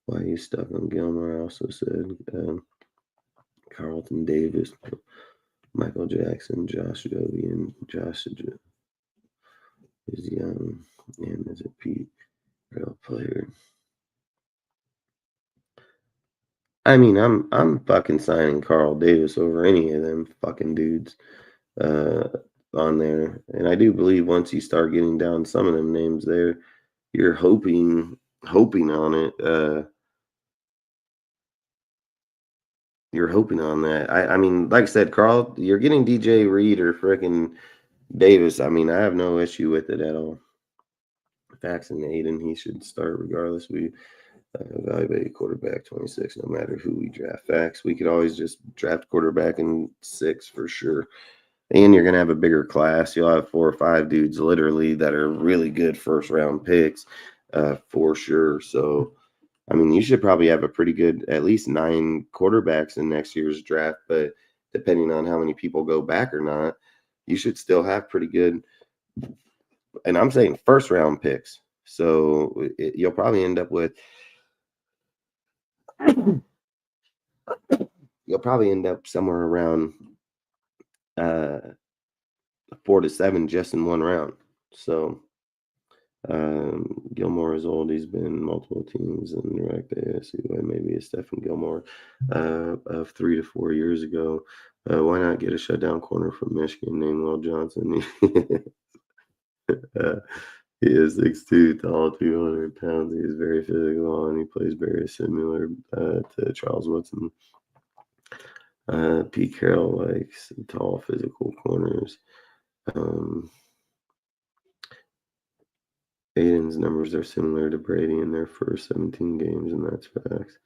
why he's stuck on Gilmore. I also said Carlton Davis, Michael Jackson, Josh Adobe, and Josh is young and is a Pete real player. I mean, I'm fucking signing Carl Davis over any of them fucking dudes on there. And I do believe once you start getting down some of them names there, you're hoping on it. You're hoping on that. I mean, like I said, Carl, you're getting DJ Reed or frickin' Davis. I mean, I have no issue with it at all. Faxon Aiden, he should start regardless. We evaluate quarterback 26, no matter who we draft. Facts, we could always just draft quarterback in 6 for sure. And you're going to have a bigger class. You'll have 4 or 5 dudes literally that are really good first-round picks for sure. So, I mean, you should probably have a pretty good, at least 9 quarterbacks in next year's draft. But depending on how many people go back or not, you should still have pretty good, and I'm saying first-round picks. So you'll probably end up with somewhere around 4 to 7 just in one round. So Gilmore is old. He's been multiple teams in direct ASU. Maybe a Stephen Gilmore of 3 to 4 years ago. Why not get a shutdown corner from Michigan named Will Johnson? He is 6'2", tall, 200 pounds. He is very physical, and he plays very similar to Charles Woodson. Pete Carroll likes tall, physical corners. Aiden's numbers are similar to Brady in their first 17 games, and that's facts.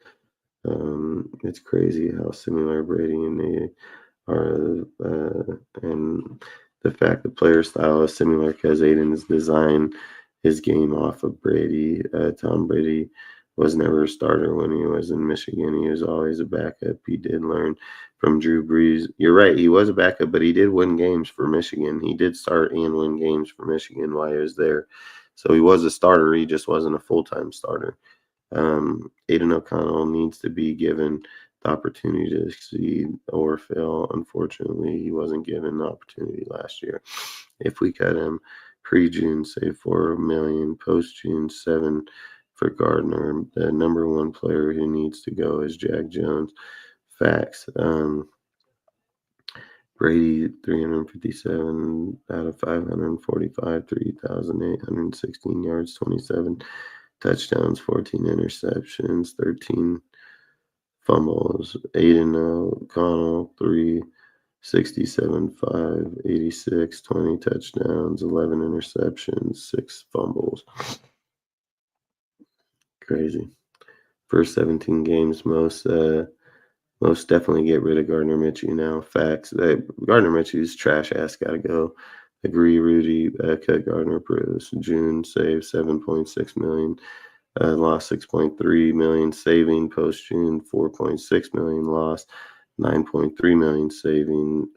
It's crazy how similar Brady and they are, and the fact the player style is similar because Aiden's designed his game off of Brady. Tom Brady was never a starter when he was in Michigan. He was always a backup. He did learn from Drew Brees. You're right, he was a backup, but he did win games for Michigan. He did start and win games for Michigan while he was there. So he was a starter. He just wasn't a full-time starter. Aiden O'Connell needs to be given the opportunity to succeed or fail. Unfortunately, he wasn't given the opportunity last year. If we cut him pre-June, say $4 million, post-June, $7 million for Gardner, the number one player who needs to go is Jack Jones. Facts. Brady, 357 out of 545, 3,816 yards, 27 touchdowns, 14 interceptions, 13 fumbles. Aiden O'Connell, 367, 586, 20 touchdowns, 11 interceptions, 6 fumbles. Crazy. First 17 games, most definitely get rid of Gardner Minshew now. Facts. Gardner Minshew's trash ass got to go. Agree, Rudy. Cut Gardner pros. June saved $7.6 million. Lost $6.3 million. Saving post June $4.6 million. Lost $9.3 million. Saving.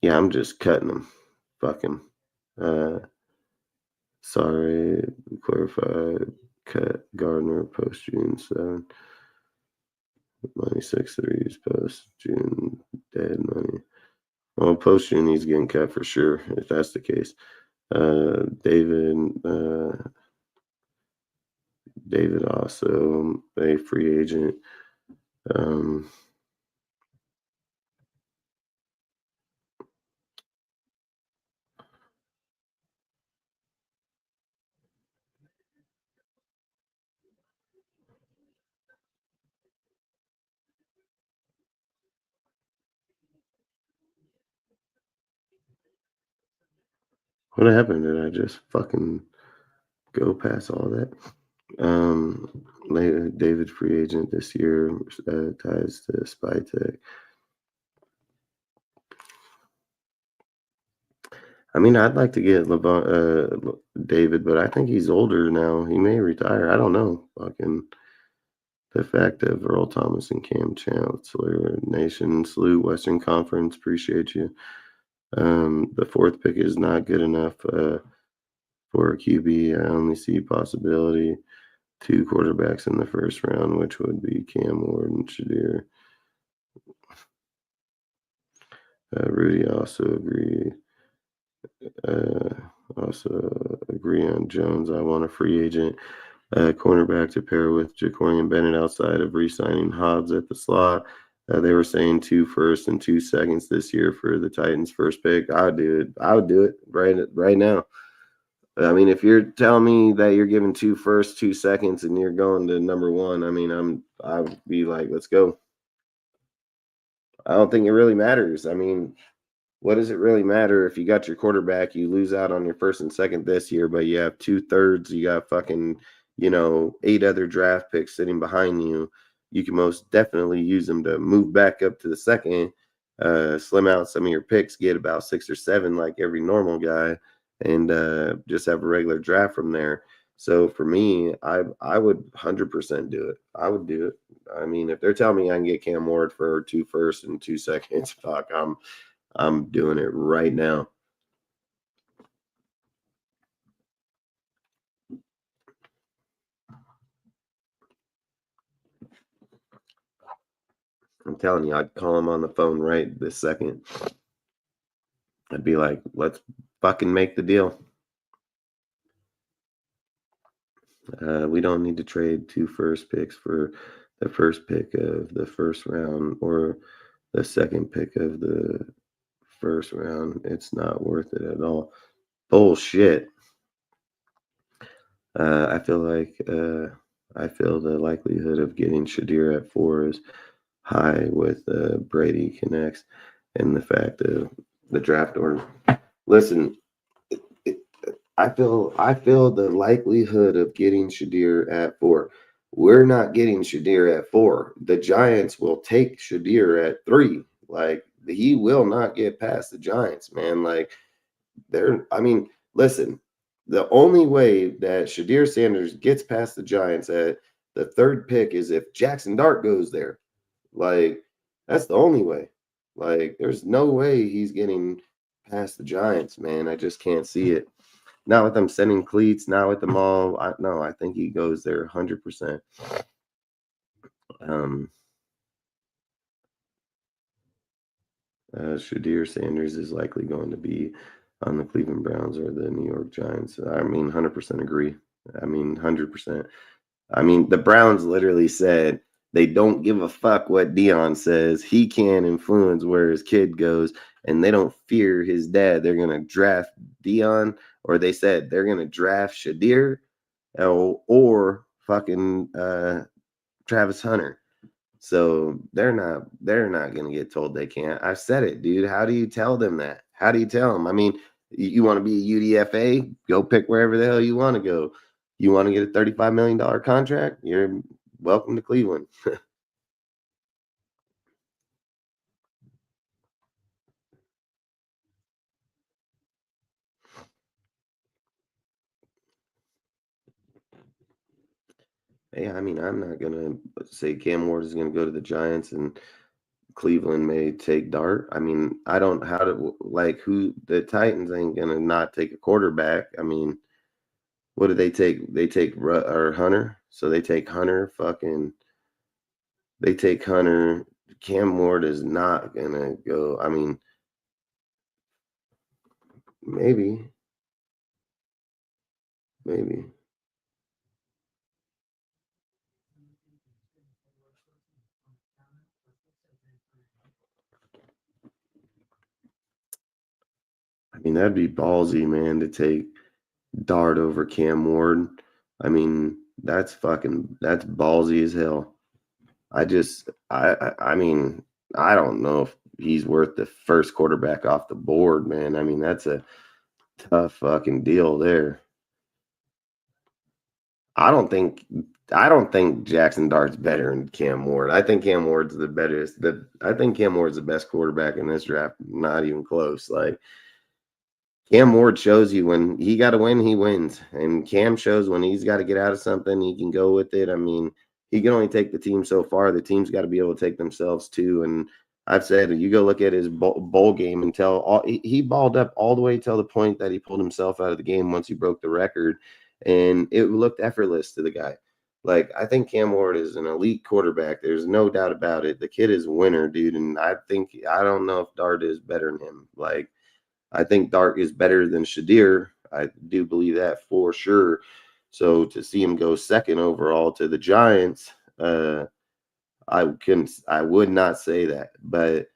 Yeah, I'm just cutting them. Fuck him. Sorry. Clarify. Cut Gardner post June 7. Money 6 threes post June dead money. Well, post June he's getting cut for sure if that's the case. David also a free agent. What happened? Did I just fucking go past all that? Later, David free agent this year, ties to Spytek. I mean, I'd like to get David, but I think he's older now. He may retire. I don't know. Fucking the fact of Earl Thomas and Cam Chancellor Nation. Salute Western Conference. Appreciate you. The fourth pick is not good enough for a QB. I only see possibility 2 quarterbacks in the first round, which would be Cam Ward and Shadir. Rudy also agree. Also agree on Jones. I want a free agent cornerback to pair with Jacorian Bennett outside of re-signing Hobbs at the slot. They were saying 2 firsts and 2 seconds this year for the Titans' first pick. I would do it. I would do it right now. I mean, if you're telling me that you're giving 2 firsts, 2 seconds, and you're going to number 1, I mean, I would be like, let's go. I don't think it really matters. I mean, what does it really matter if you got your quarterback, you lose out on your first and second this year, but you have 2/3, you got fucking, 8 other draft picks sitting behind you. You can most definitely use them to move back up to the second, slim out some of your picks, get about 6 or 7 like every normal guy, and just have a regular draft from there. So for me, I would 100% do it. I would do it. I mean, if they're telling me I can get Cam Ward for 2 firsts and 2 seconds, fuck, I'm doing it right now. I'm telling you, I'd call him on the phone right this second. I'd be like, let's fucking make the deal. We don't need to trade 2 first picks for the first pick of the first round or the second pick of the first round. It's not worth it at all. Bullshit. I feel the likelihood of getting Shadir at 4 is high with Brady connects and the fact of the draft order. Listen, I feel the likelihood of getting Shadir at 4. We're not getting Shadir at 4. The Giants will take Shadir at 3. Like, he will not get past the Giants, man. Like, listen, the only way that Shadir Sanders gets past the Giants at the 3rd pick is if Jackson Dart goes there. Like, that's the only way. Like, there's no way he's getting past the Giants, man. I just can't see it. Not with them sending cleats, not with them all. I think he goes there 100%. Shadir Sanders is likely going to be on the Cleveland Browns or the New York Giants. 100% agree. 100%. The Browns literally said they don't give a fuck what Dion says. He can influence where his kid goes, and they don't fear his dad. They're going to draft Dion, or they said they're going to draft Shadir or fucking Travis Hunter. So they're not going to get told they can't. I said it, dude. How do you tell them that? How do you tell them? You want to be a UDFA? Go pick wherever the hell you want to go. You want to get a $35 million contract? You're welcome to Cleveland. Hey, I'm not going to say Cam Ward is going to go to the Giants and Cleveland may take Dart. I don't who the Titans ain't going to not take a quarterback. What do they take? They take Hunter. So they take Hunter. They take Hunter. Cam Ward is not going to go. Maybe. That'd be ballsy, man, to take Dart over Cam Ward. That's ballsy as hell. I don't know if he's worth the first quarterback off the board, man. That's a tough fucking deal there. I don't think Jackson Dart's better than Cam Ward. I think Cam Ward's I think Cam Ward's the best quarterback in this draft. Not even close. Like, Cam Ward shows you when he got to win, he wins. And Cam shows when he's got to get out of something, he can go with it. He can only take the team so far. The team's got to be able to take themselves too. And I've said, you go look at his bowl game and he balled up all the way till the point that he pulled himself out of the game once he broke the record. And it looked effortless to the guy. Like, I think Cam Ward is an elite quarterback. There's no doubt about it. The kid is a winner, dude. And I don't know if Dart is better than him. Like, I think Dart is better than Shadir. I do believe that for sure. So to see him go second overall to the Giants, I would not say that. But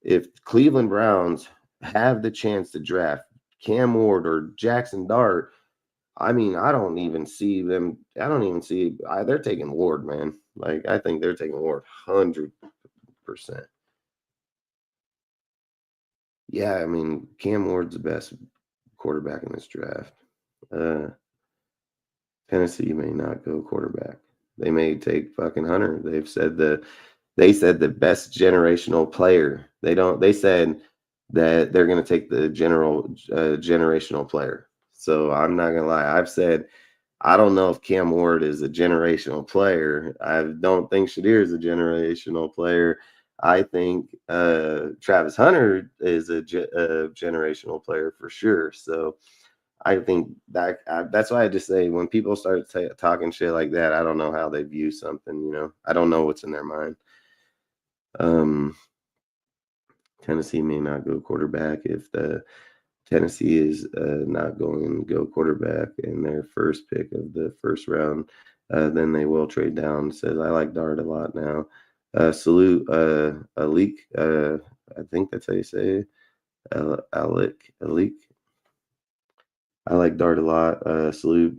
if Cleveland Browns have the chance to draft Cam Ward or Jackson Dart, I don't even see them. They're taking Ward, man. Like, I think they're taking Ward 100%. Yeah, Cam Ward's the best quarterback in this draft. Tennessee may not go quarterback. They may take fucking Hunter. They said the best generational player. They said that they're going to take the generational player. So I'm not going to lie. I've said, I don't know if Cam Ward is a generational player. I don't think Shadir is a generational player. I think Travis Hunter is a generational player for sure. So I think that's why I just say, when people start talking shit like that, I don't know how they view something. I don't know what's in their mind. Tennessee may not go quarterback. If the Tennessee is not going to go quarterback in their first pick of the first round, then they will trade down. Says, I like Dart a lot now. Salute Alik. I think that's how you say it. Alik. I like Dart a lot. Salute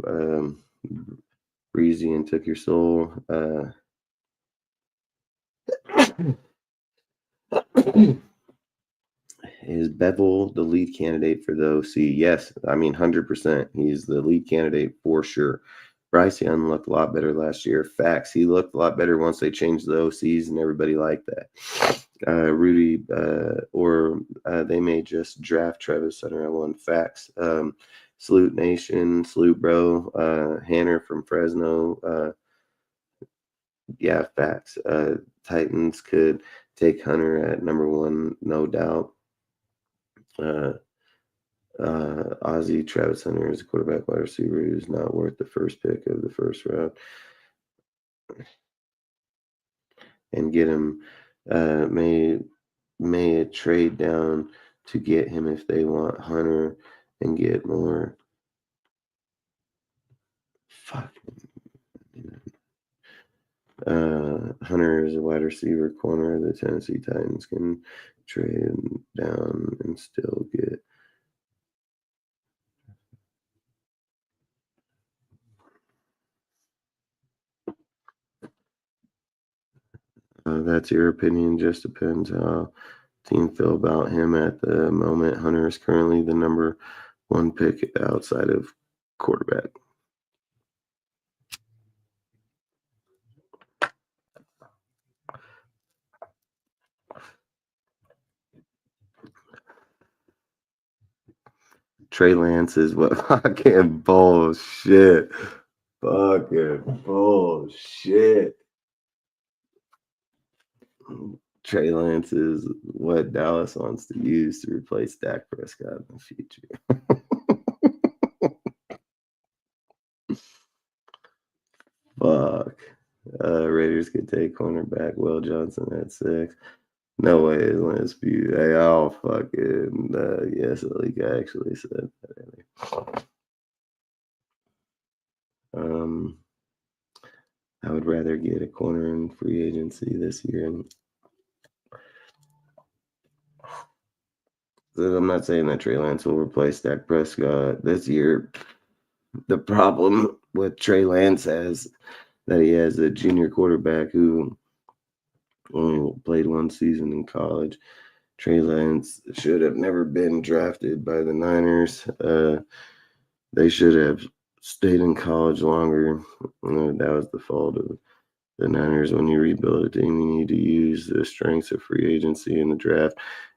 Breezy and Took Your Soul. Is Bevel the lead candidate for the OC? Yes, I mean 100%. He's the lead candidate for sure. Bryce Young looked a lot better last year. Facts. He looked a lot better once they changed the OCs, and everybody liked that. Rudy, or they may just draft Travis Hunter at 1. Facts. Salute Nation, salute bro. Hanner from Fresno. Yeah, facts. Titans could take Hunter at number 1, no doubt. Ozzie Travis Hunter is a quarterback wide receiver who's not worth the first pick of the first round. And get him, may a trade down to get him if they want Hunter and get more. Fuck. Hunter is a wide receiver corner. The Tennessee Titans can trade down and still get. That's your opinion. Just depends how team feel about him at the moment. Hunter is currently the number 1 pick outside of quarterback. Trey Lance is what? Fucking bullshit. Fucking bullshit. Trey Lance is what Dallas wants to use to replace Dak Prescott in the future. Fuck. Raiders could take cornerback Will Johnson at 6. No way, Lance Pugh. Hey, I'll fucking yes, the league actually said that. I would rather get a corner in free agency this year. And I'm not saying that Trey Lance will replace Dak Prescott this year. The problem with Trey Lance is that he has a junior quarterback who only played 1 season in college. Trey Lance should have never been drafted by the Niners. They should have stayed in college longer. That was the fault of the Niners. When you rebuild a team, you need to use the strengths of free agency in the draft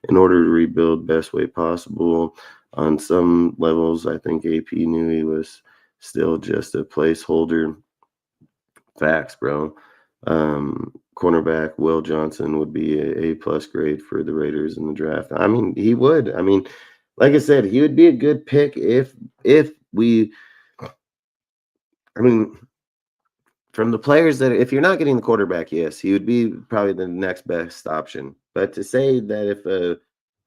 in order to rebuild best way possible. On some levels, I think AP knew he was still just a placeholder. Facts, bro. Cornerback Will Johnson would be a A+ grade for the Raiders in the draft. I mean, he would. I mean, like I said, he would be a good pick if we. I mean, from the players that, if you're not getting the quarterback, yes, he would be probably the next best option. But to say that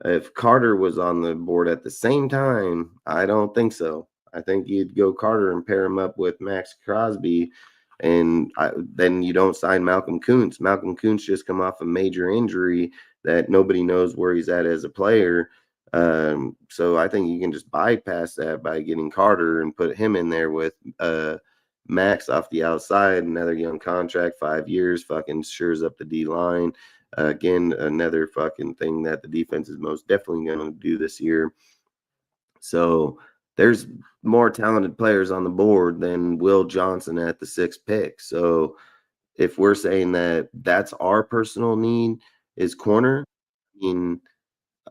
if Carter was on the board at the same time, I don't think so. I think you'd go Carter and pair him up with Max Crosby, and then you don't sign Malcolm Kuntz. Malcolm Kuntz just come off a major injury that nobody knows where he's at as a player. So I think you can just bypass that by getting Carter and put him in there with Max off the outside, another young contract, 5 years, fucking shores up the D-line. Again, another fucking thing that the defense is most definitely going to do this year. So there's more talented players on the board than Will Johnson at the 6th pick. So if we're saying that that's our personal need is corner, I mean,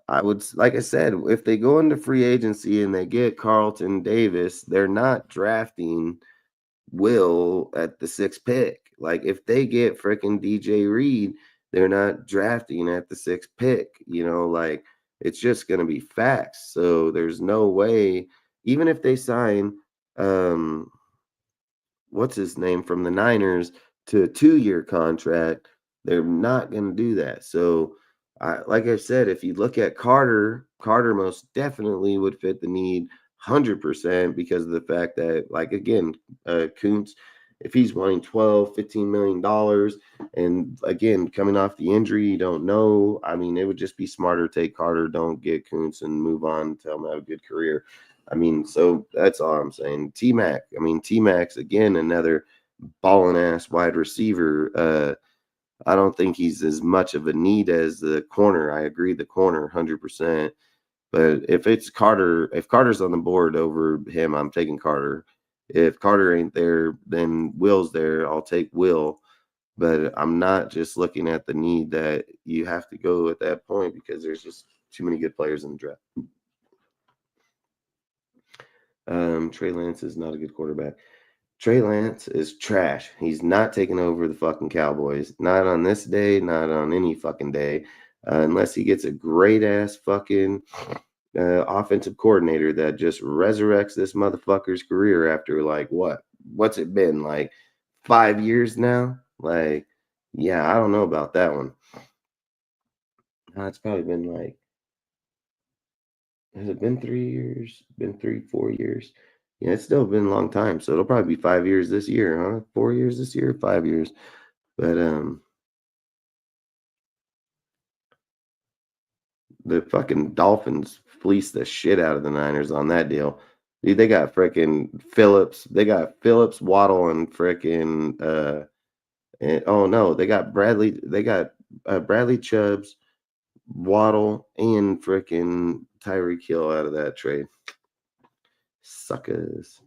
I would, like I said, if they go into free agency and they get Carlton Davis, they're not drafting Will at the 6th pick. Like if they get freaking DJ Reed, they're not drafting at the 6th pick. Like it's just going to be facts. So there's no way, even if they sign what's his name from the Niners to a 2-year contract, they're not going to do that. So like I said, if you look at Carter most definitely would fit the need 100% because of the fact that, like, again, Kuntz, if he's wanting $12-15 million, and again, coming off the injury, you don't know. I mean, it would just be smarter to take Carter, don't get Kuntz, and move on, tell him to have a good career. I mean, so that's all I'm saying. T-Mac's, again, another balling ass wide receiver. I don't think he's as much of a need as the corner. I agree, the corner 100%. But if Carter's on the board over him, I'm taking Carter. If Carter ain't there, then Will's there. I'll take Will. But I'm not just looking at the need that you have to go at that point because there's just too many good players in the draft. Trey Lance is not a good quarterback. Trey Lance is trash. He's not taking over the fucking Cowboys. Not on this day, not on any fucking day. Unless he gets a great-ass fucking offensive coordinator that just resurrects this motherfucker's career after, like, what's it been, like 5 years now? Like, yeah, I don't know about that one. It's probably been like, has it been 3 years? Been 4 years? Yeah, it's still been a long time. So it'll probably be 5 years this year, huh? 4 years this year, 5 years. But the fucking Dolphins fleeced the shit out of the Niners on that deal. Dude, they got freaking Phillips. They got Phillips, Waddle, and freaking oh no, they got Bradley. They got Bradley Chubbs, Waddle, and freaking Tyreek Hill out of that trade. Suckers.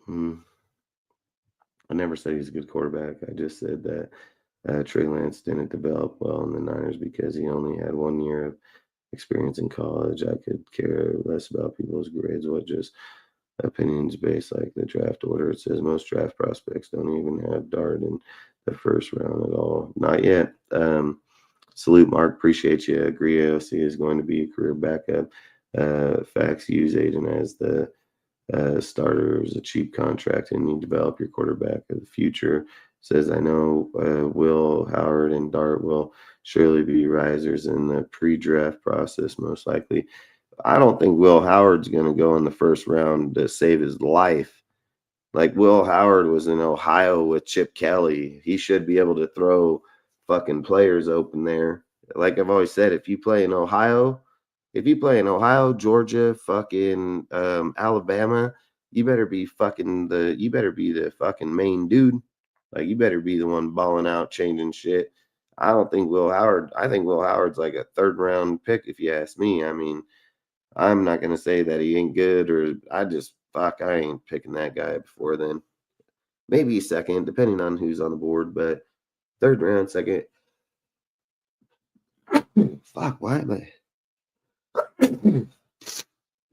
I never said he's a good quarterback. I just said that Trey Lance didn't develop well in the Niners because he only had 1 year of experience in college. I could care less about people's grades, what just opinions based like the draft order. It says most draft prospects don't even have Dart in the first round at all. Not yet. Salute, Mark. Appreciate you. Agree. AOC is going to be a career backup. Facts, use Aiden as the starter is a cheap contract and you develop your quarterback of the future. Says, I know Will, Howard, and Dart will surely be risers in the pre-draft process, most likely. I don't think Will Howard's going to go in the first round to save his life. Like, Will Howard was in Ohio with Chip Kelly. He should be able to throw fucking players open there. Like I've always said, if you play in Ohio, Georgia, fucking Alabama, you better be the fucking main dude. Like, you better be the one balling out, changing shit. I think Will Howard's like a 3rd round pick, if you ask me. I mean, I'm not gonna say that he ain't good, or I ain't picking that guy before then. Maybe 2nd, depending on who's on the board, but 3rd round, 2nd. Fuck, why am I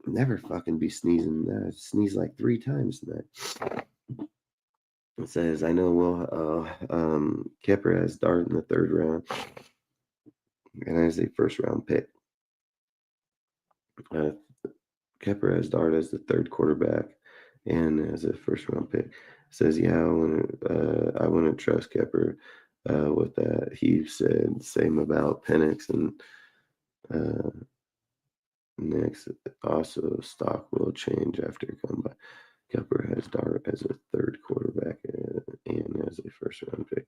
never fucking be sneezing? Sneeze like 3 times tonight. It says, I know Will Kepper has Dart in the 3rd round, and as a 1st round pick. Kepper has Dart as the 3rd quarterback and as a 1st round pick. It says, yeah, I wouldn't trust Kepper with that. He said same about Penix and next. Also, stock will change after comeback. Kepper has Dart as a 3rd quarterback and as a 1st round pick.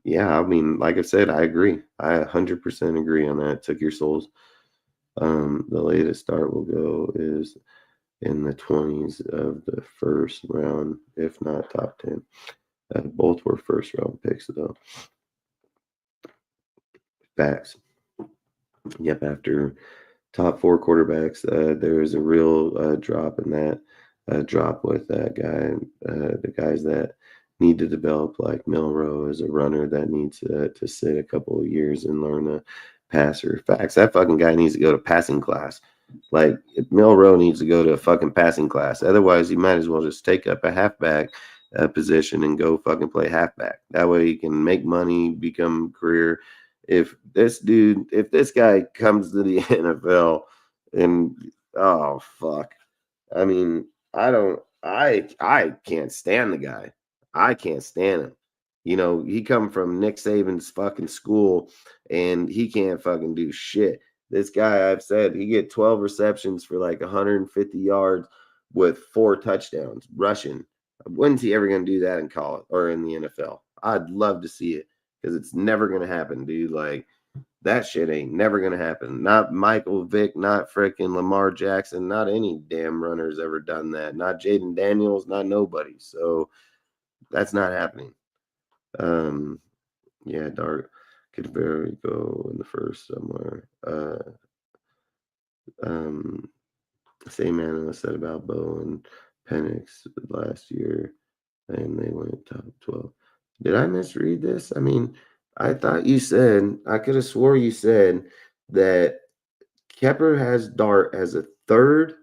Yeah, I mean, like I said, I agree. I 100% agree on that. Took your souls. The latest Dart will go is in the 20s of the 1st round, if not top 10. Both were 1st round picks, though. Facts. Yep, after top 4 quarterbacks, there is a real drop in that. Drop with that guy. The guys that need to develop, like Milroe, is a runner that needs to sit a couple of years and learn a passer. Facts. That fucking guy needs to go to passing class. Like, Milroe needs to go to a fucking passing class. Otherwise, he might as well just take up a halfback position and go fucking play halfback. That way he can make money, become career. If this guy comes to the NFL and, oh, fuck. I mean, I can't stand the guy. I can't stand him. You know, he come from Nick Saban's fucking school and he can't fucking do shit. This guy, I've said, he get 12 receptions for like 150 yards with 4 touchdowns rushing. When's he ever going to do that in college or in the NFL? I'd love to see it because it's never going to happen, dude. Like, that shit ain't never going to happen. Not Michael Vick, not freaking Lamar Jackson, not any damn runner's ever done that. Not Jaden Daniels, not nobody. So that's not happening. Yeah, Dart could very go in the first somewhere. Same analyst said about Bo and Penix last year, and they went top 12. Did I misread this? I mean, I thought you said, I could have swore you said that Kepper has Dart as a third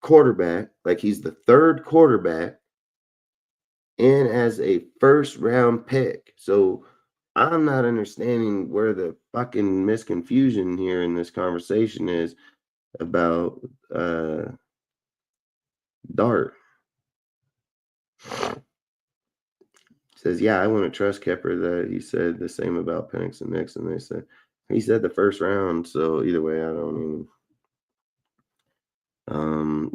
quarterback, like he's the third quarterback, and as a first round pick. So I'm not understanding where the fucking misconfusion here in this conversation is about Dart. Says, yeah, I want to trust Kepper that he said the same about Penix and Nix, and they said he said the first round. So either way, I don't even.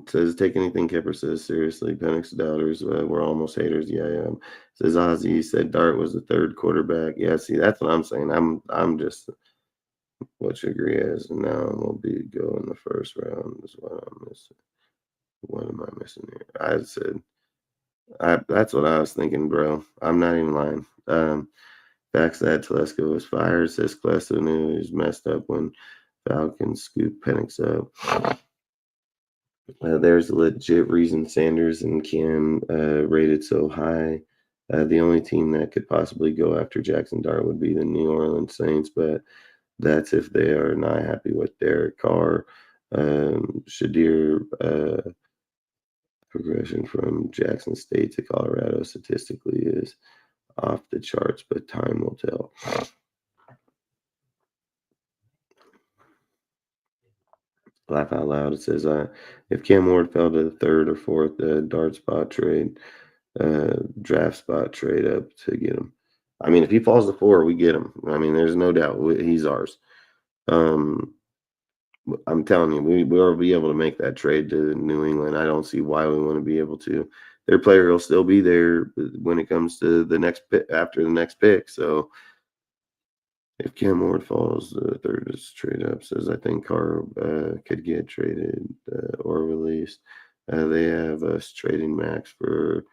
Says take anything Kepper says seriously. Penix doubters, we're almost haters. Yeah. Says Ozzy said Dart was the third quarterback. Yeah, see, that's what I'm saying. I'm just what you agree as, and now we'll be go in the first round is what I'm missing. What am I missing here? I said that's what I was thinking, bro. I'm not even lying. Facts that Telesco was fired. Says Klesso knew he was messed up when Falcons scooped Penix up. There's a legit reason Sanders and Cam rated so high. The only team that could possibly go after Jackson Dart would be the New Orleans Saints, but that's if they are not happy with Derek Carr. Shadir progression from Jackson State to Colorado statistically is off the charts, but time will tell. Laugh out loud. It says, if Cam Ward fell to the third or fourth Dart spot trade, draft spot trade up to get him. I mean, if he falls to 4, we get him. I mean, there's no doubt he's ours. I'm telling you, we'll be able to make that trade to New England. I don't see why we want to be able to. Their player will still be there when it comes to the next pick, after the next pick. So if Cam Ward falls, the third is trade up. Says I think Carr could get traded or released. They have us trading Max for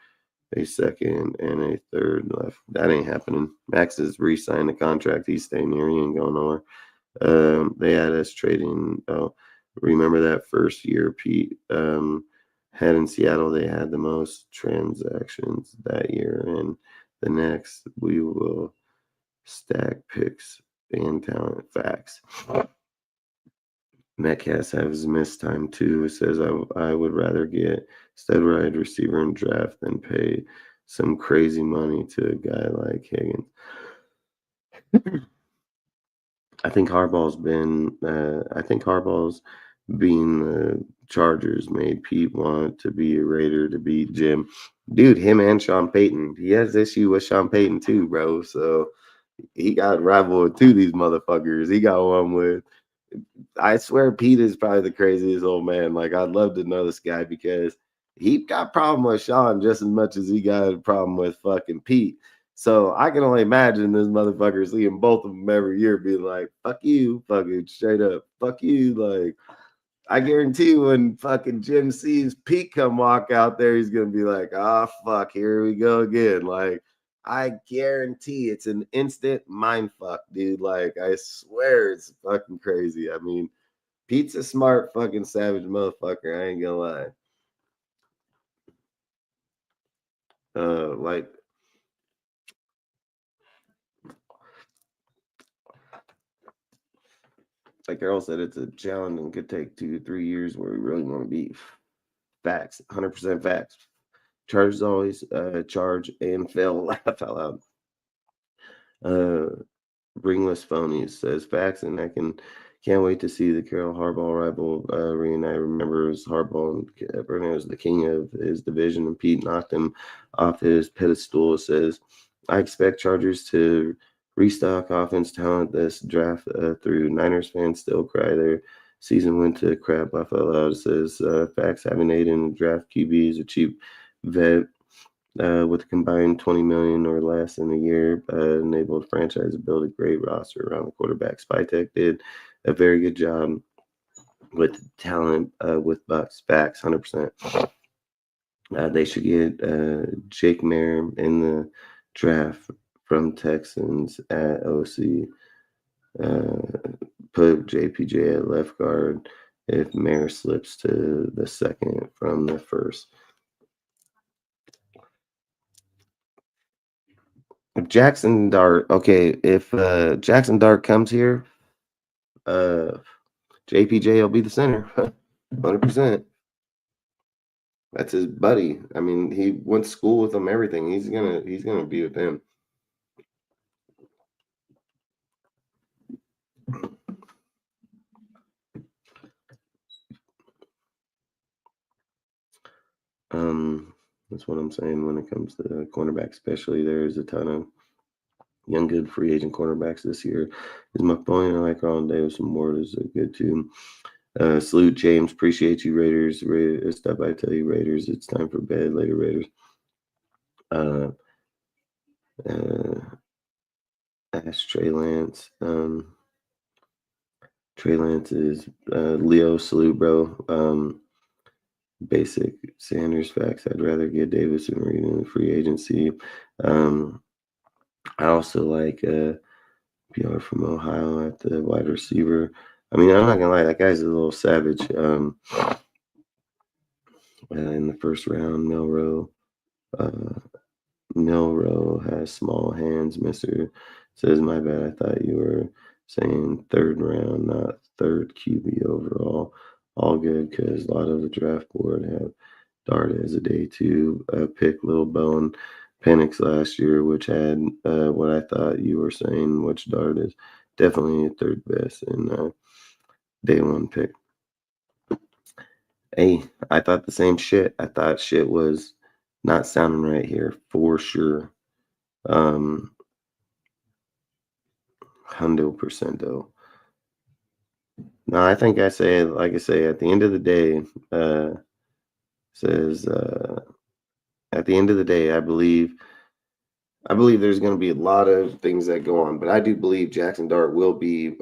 a second and a third left. That ain't happening. Max has re-signed the contract. He's staying here. He ain't going nowhere. They had us trading. Remember that first year Pete had in Seattle, they had the most transactions that year, and the next we will stack picks and talent. Facts. Metcalf has missed time too. It says I would rather get stud wide receiver and draft than pay some crazy money to a guy like Higgins. I think Harbaugh's being the Chargers made Pete want to be a Raider to beat Jim. Dude, him and Sean Payton. He has issue with Sean Payton too, bro. So he got rival with 2 of these motherfuckers. He got one with, I swear Pete is probably the craziest old man. Like, I'd love to know this guy because he got a problem with Sean just as much as he got a problem with fucking Pete. So I can only imagine this motherfucker seeing both of them every year being like, fuck you, fucking straight up, fuck you. Like, I guarantee you when fucking Jim sees Pete come walk out there, he's going to be like, ah, fuck, here we go again. Like, I guarantee it's an instant mind fuck, dude. Like, I swear it's fucking crazy. I mean, Pete's a smart fucking savage motherfucker. I ain't gonna lie. Like Carroll said, it's a challenge and could take 2 to 3 years where we really want to be. Facts, 100% facts. Charges always charge and fail. Laugh out loud. Ringless Phonies says facts, and I can't wait to see the Carroll Harbaugh rival reunite. I remember it was Harbaugh and Bernie was the king of his division, and Pete knocked him off his pedestal. It says, I expect Chargers to restock offense talent this draft through. Niners fans still cry their season went to crap. Laugh out loud. It says facts, having Aiden draft QB is a cheap vet. With a combined $20 million or less in a year, enabled the franchise to build a great roster around the quarterback. Spytek did a very good job with talent with Bucks. Facts, 100%. They should get Jake Mayer in the draft from Texans at OC. Put JPJ at left guard if Mayer slips to the second from the first. If Jackson Dart, if Jackson Dart comes here, JPJ will be the center, 100%. That's his buddy. I mean, he went to school with him. Everything. He's gonna be with him. That's what I'm saying when it comes to cornerback, especially. There's a ton of young, good free agent cornerbacks this year. Is my point. I like Ron Davis and Ward is good too. Salute James. Appreciate you, Raiders. Stop by, tell you, Raiders. It's time for bed. Later, Raiders. Ask Trey Lance. Trey Lance is Leo. Salute, bro. Basic Sanders facts. I'd rather get Davis and Reed in the free agency. I also like PR from Ohio at the wide receiver. I mean, I'm not gonna lie, that guy's a little savage. In the first round, Milrow has small hands. Mister says, my bad. I thought you were saying third round, not third QB overall. All good, because a lot of the draft board have Dart as a day 2 pick. Little Bone Penix last year, which had what I thought you were saying, which Dart is definitely third best in day 1 pick. Hey, I thought the same shit. I thought shit was not sounding right here for sure. 100% though. No, I think I say, like I say, at the end of the day, at the end of the day, I believe there's going to be a lot of things that go on, but I do believe Jackson Dart will be,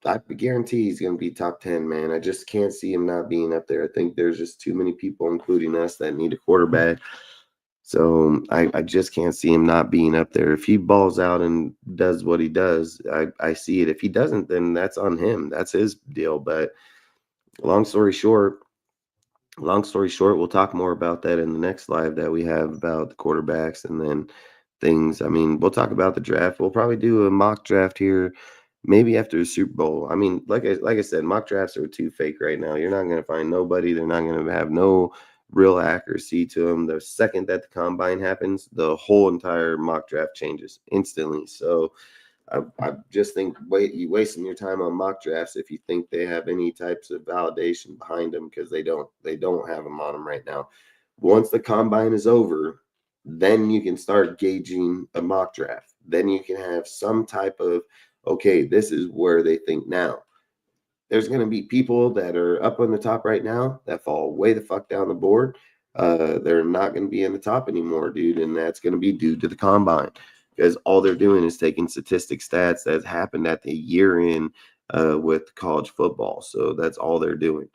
I guarantee he's going to be top 10, man. I just can't see him not being up there. I think there's just too many people, including us, that need a quarterback. So I just can't see him not being up there. If he balls out and does what he does, I see it. If he doesn't, then that's on him. That's his deal. But long story short, we'll talk more about that in the next live that we have about the quarterbacks and then things. I mean, we'll talk about the draft. We'll probably do a mock draft here maybe after the Super Bowl. I mean, like I said, mock drafts are too fake right now. You're not going to find nobody. They're not going to have no real accuracy to them. The second that the combine happens, the whole entire mock draft changes instantly. So I just think you're wasting your time on mock drafts if you think they have any types of validation behind them, because they don't have them on them right now. Once the combine is over, then you can start gauging a mock draft. Then you can have some type of, okay, this is where they think now. There's going to be people that are up on the top right now that fall way the fuck down the board. They're not going to be in the top anymore, dude. And that's going to be due to the combine, because all they're doing is taking statistic stats that happened at the year in with college football. So that's all they're doing.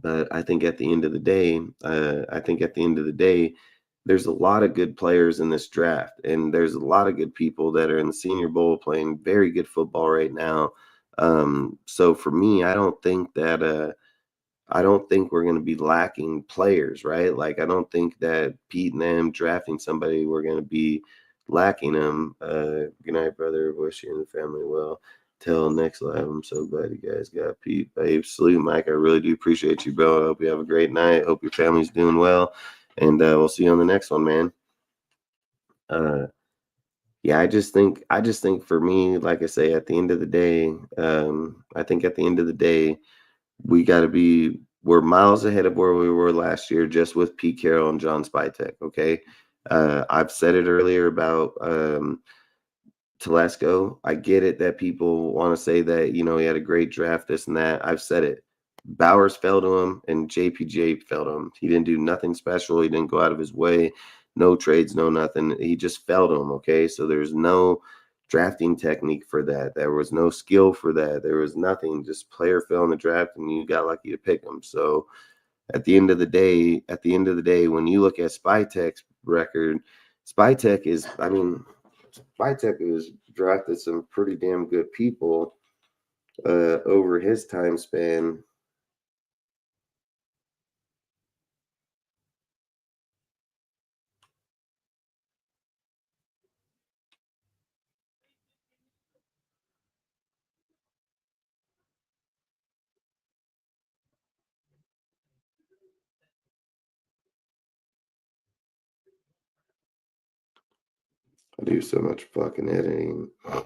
But I think at the end of the day, there's a lot of good players in this draft. And there's a lot of good people that are in the Senior Bowl playing very good football right now. So for me, I don't think we're going to be lacking players, right? Like, I don't think that Pete and them drafting somebody, we're going to be lacking them. Good night, brother. Wish you and the family well. Till next live. I'm so glad you guys got Pete, babe. Salute, Mike. I really do appreciate you, bro. I hope you have a great night. Hope your family's doing well. And we'll see you on the next one, man. Yeah, I just think for me, like I say, at the end of the day, I think at the end of the day, we're miles ahead of where we were last year, just with Pete Carroll and John Spytek. Okay. I've said it earlier about Telesco. I get it that people want to say that, he had a great draft, this and that. I've said it. Bowers fell to him and JPJ fell to him. He didn't do nothing special. He didn't go out of his way. No trades, no nothing. He just fell to him, okay? So there's no drafting technique for that. There was no skill for that. There was nothing. Just player fell in the draft and you got lucky to pick him. So at the end of the day, when you look at Spytek's record, Spytek has drafted some pretty damn good people over his time span. I do so much fucking editing. I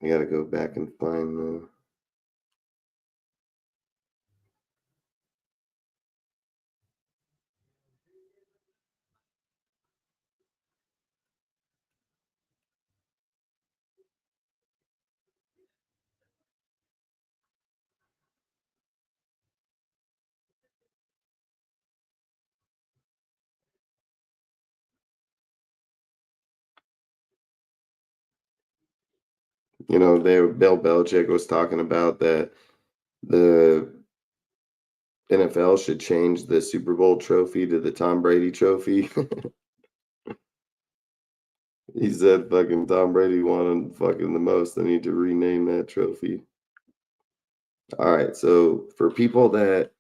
gotta go back and find the. You know, Bill Belichick was talking about that the NFL should change the Super Bowl trophy to the Tom Brady trophy. He said fucking Tom Brady won fucking the most. They need to rename that trophy. All right, so for people that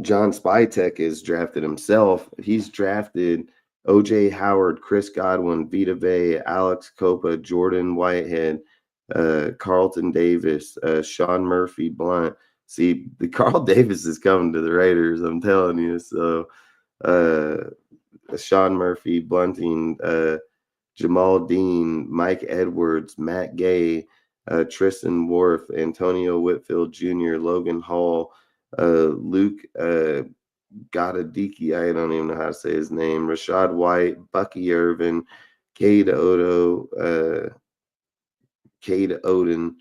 John Spytek is drafted himself, he's drafted O.J. Howard, Chris Godwin, Vita Vea, Alex Copa, Jordan Whitehead, Carlton Davis, Sean Murphy Blunt. See, the Carl Davis is coming to the Raiders, I'm telling you. So Sean Murphy, Bunting, Jamal Dean, Mike Edwards, Matt Gay, Tristan Worth, Antonio Whitfield Jr., Logan Hall, Luke Godadiki, I don't even know how to say his name, Rashad White, Bucky Irvin, Cade Odin,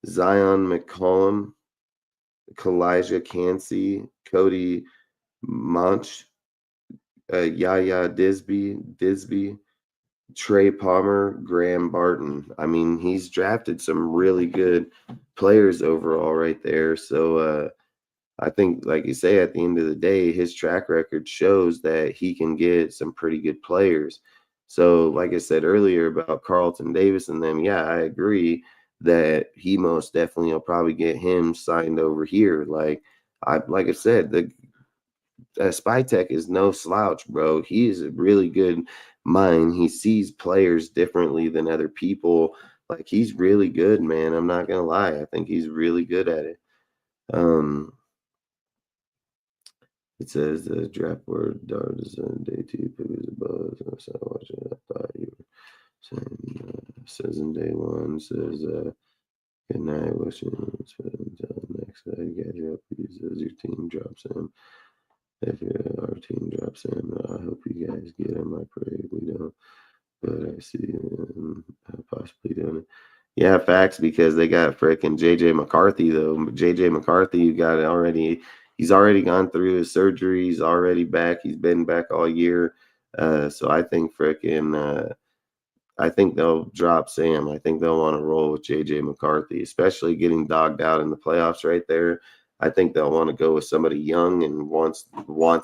Zion McCollum, Kalijah Cansey, Cody Monch, Yaya Disby, Trey Palmer, Graham Barton. I mean, he's drafted some really good players overall right there. So I think, like you say, at the end of the day, his track record shows that he can get some pretty good players. So, like I said earlier about Carlton Davis and them, yeah, I agree that he most definitely will probably get him signed over here. Like I said, the Spytek is no slouch, bro. He is a really good mind. He sees players differently than other people. Like, he's really good, man. I'm not gonna lie. I think he's really good at it. It says the draft board dart is on day 2, pick is above. So I watched it. I thought you were saying says in day 1, says good night, wishing until next day. You guys up, as your team drops in. If our team drops in, I hope you guys get him. I pray we don't, but I see him possibly doing it. Yeah, facts, because they got freaking JJ McCarthy though. JJ McCarthy got it already. He's already gone through his surgery. He's already back. He's been back all year. So I think I think they'll drop Sam. I think they'll want to roll with JJ McCarthy, especially getting dogged out in the playoffs right there. I think they'll want to go with somebody young and wants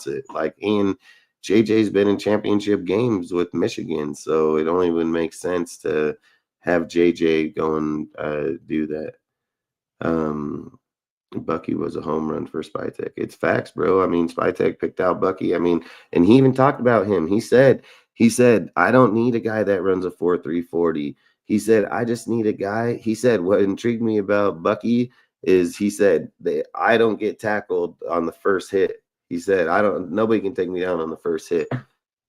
it. Like, and JJ's been in championship games with Michigan, so it only would make sense to have JJ go and do that. Bucky was a home run for Spytek. It's facts, bro. I mean, Spytek picked out Bucky. I mean, and he even talked about him. He said, I don't need a guy that runs a 4.3 40. He said, I just need a guy. He said, what intrigued me about Bucky is he said that I don't get tackled on the first hit. He said, nobody can take me down on the first hit.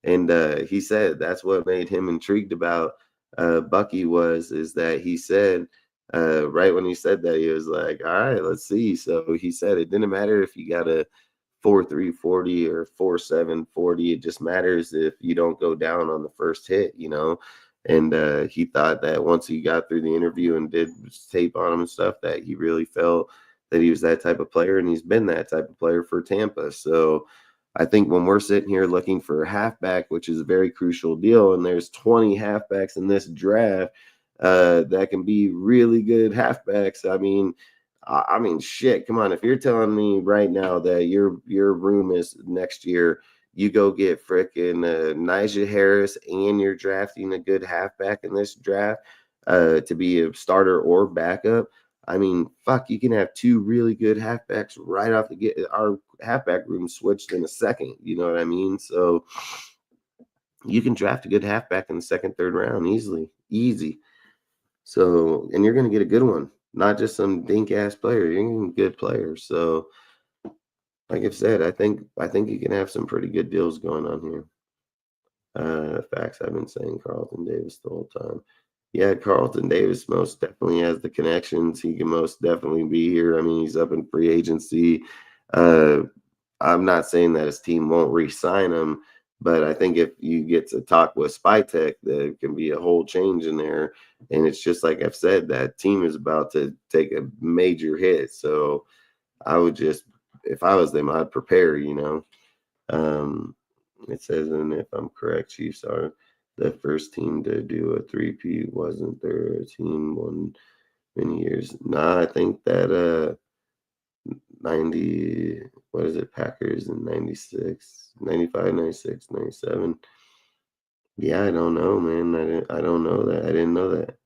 And he said that's what made him intrigued about Bucky is that he said, right when he said that, he was like, all right, let's see. So he said it didn't matter if you got a 4.3 40 or 4.7 40. It just matters if you don't go down on the first hit, you know. And he thought that once he got through the interview and did tape on him and stuff, that he really felt that he was that type of player, and he's been that type of player for Tampa. So I think when we're sitting here looking for a halfback, which is a very crucial deal, and there's 20 halfbacks in this draft that can be really good halfbacks. I mean, shit. Come on, if you're telling me right now that your room is next year, you go get frickin' Najee Harris and you're drafting a good halfback in this draft to be a starter or backup. I mean, fuck, you can have two really good halfbacks right off the get. Our halfback room switched in a second. You know what I mean? So you can draft a good halfback in the second, third round easily. Easy. So, and you're going to get a good one, not just some dink ass player. You're going to get good players. So, like I've said, I think you can have some pretty good deals going on here. Facts, I've been saying Carlton Davis the whole time. Yeah, Carlton Davis most definitely has the connections. He can most definitely be here. I mean, he's up in free agency. I'm not saying that his team won't re-sign him, but I think if you get to talk with Spytek, there can be a whole change in there. And it's just like I've said, that team is about to take a major hit. So I would just, if I was them, I'd prepare, you know. It says, and if I'm correct, Chiefs are the first team to do a 3P. Wasn't there a team won many years? Nah, I think that 90, what is it, Packers in 96, 95, 96, 97. Yeah, I don't know, man. I don't know that. I didn't know that.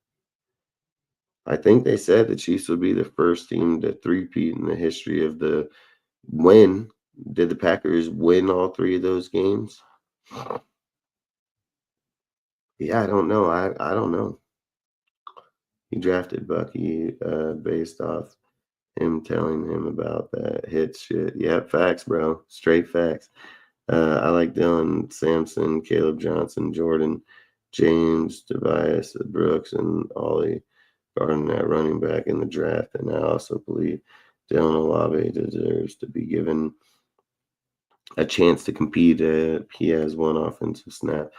I think they said the Chiefs would be the first team to 3P in the history of the win. Did the Packers win all three of those games? Yeah, I don't know. I don't know. He drafted Bucky based off him telling him about that hit shit. Yeah, facts, bro. Straight facts. I like Dylan Sampson, Caleb Johnson, Jordan, James, Tobias Brooks, and Ollie Garden at running back in the draft. And I also believe Dylan Olave deserves to be given a chance to compete. He has one offensive snap.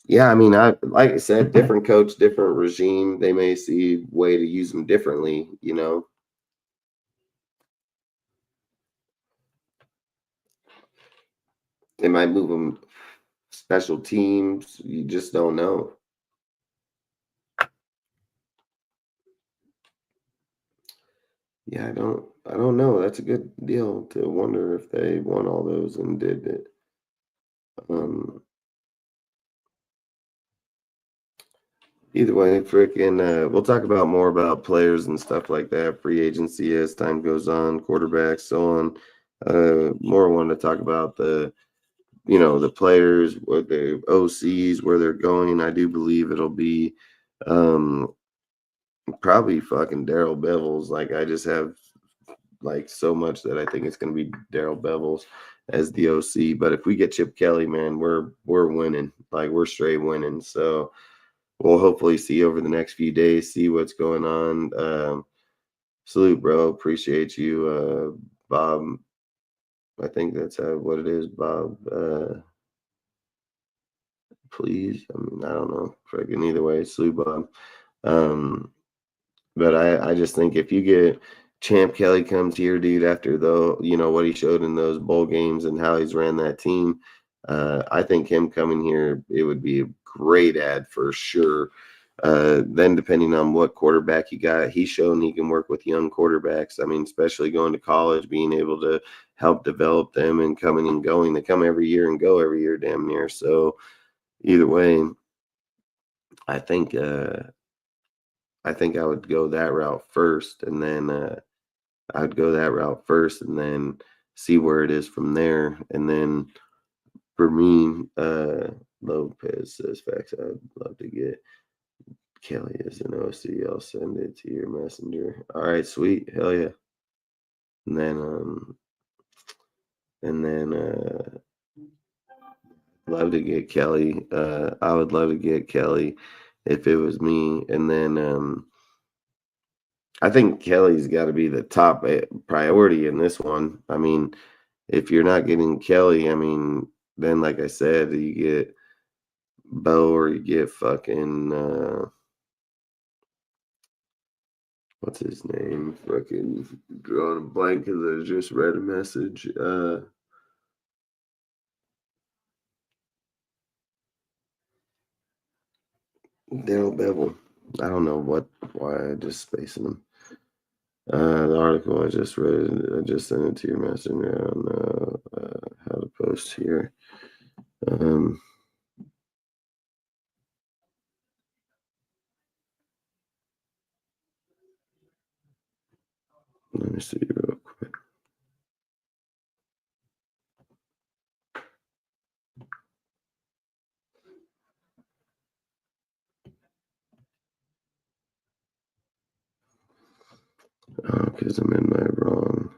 Yeah, I mean, like I said, different coach, different regime. They may see a way to use them differently, you know. They might move them special teams. You just don't know. Yeah, I don't know. That's a good deal to wonder if they won all those and did it. Either way, freaking, we'll talk about more about players and stuff like that, free agency as time goes on, quarterbacks, so on. More wanted to talk about the players, what the OCs, where they're going. I do believe it'll be probably fucking Darrell Bevels. Like, I just have like so much that I think it's going to be Darrell Bevels as the OC. But if we get Chip Kelly, man, we're winning. Like, we're straight winning. So we'll hopefully see over the next few days, see what's going on. Salute, bro. Appreciate you, Bob. I think that's what it is, Bob. Please. I mean, I don't know. Freaking either way, salute, Bob. But I just think if you get Champ Kelly comes here, dude, after what he showed in those bowl games and how he's ran that team, I think him coming here, it would be a great ad for sure. Then depending on what quarterback he got, he's shown he can work with young quarterbacks. I mean, especially going to college, being able to help develop them and coming and going. They come every year and go every year, damn near. So either way, I think I would go that route first, and then I'd go that route first, and then see where it is from there. And then for me, Lopez says facts. I'd love to get Kelly as an OC. I'll send it to your messenger. All right, sweet, hell yeah. And then love to get Kelly. I would love to get Kelly if it was me. And then I think Kelly's got to be the top priority in this one. I mean, if you're not getting Kelly, I mean, then like I said, you get Bo or you get fucking what's his name? Fucking drawing a blank because I just read a message. Darrell Bevel. I don't know why I just spacing him. The article I just read, I just sent it to your messenger on how to post here. Let me see real quick. Oh, because I'm in my wrong.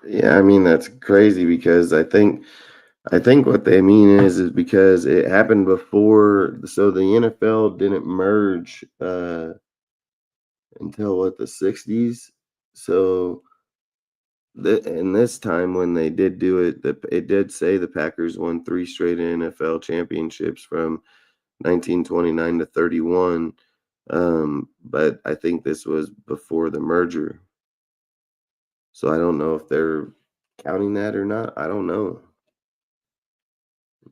Yeah, I mean that's crazy because I think what they mean is because it happened before, so the NFL didn't merge until what, the 60s. So and this time when they did do it, it did say the Packers won 3 straight NFL championships from 1929 to 31. But I think this was before the merger. So I don't know if they're counting that or not. I don't know.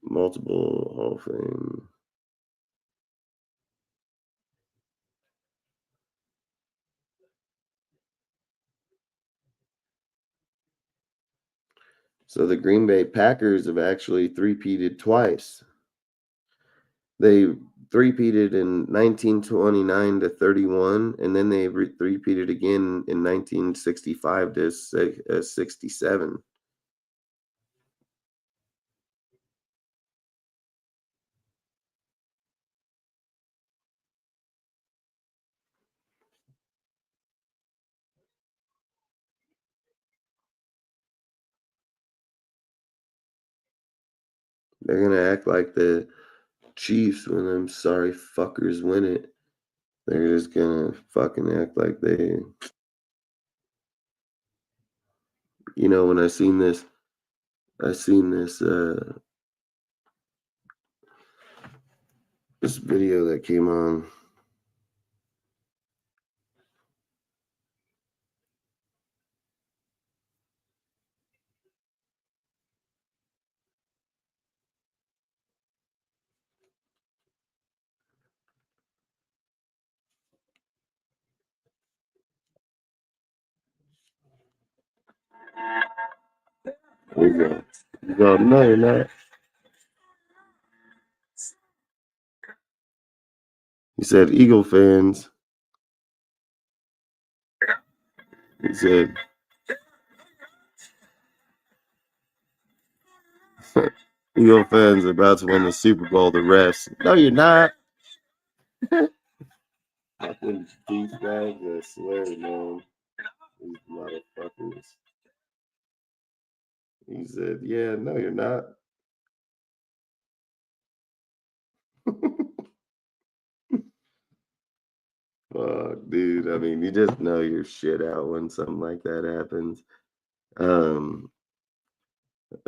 Multiple Hall of Fame. So the Green Bay Packers have actually three-peated twice. They three-peated in 1929 to 31, and then they three-peated again in 1965 to 67. They're going to act like the Chiefs when them sorry fuckers win it. They're just going to fucking act like they... You know, when I seen this this video that came on. There you go. You go, no, you're not. He said, Eagle fans, He said, Eagle fans are about to win the Super Bowl. The refs. No, you're not. Fucking douchebags, I swear, man. These motherfuckers. He said, yeah, no, you're not. Fuck, dude. I mean, you just know your shit out when something like that happens.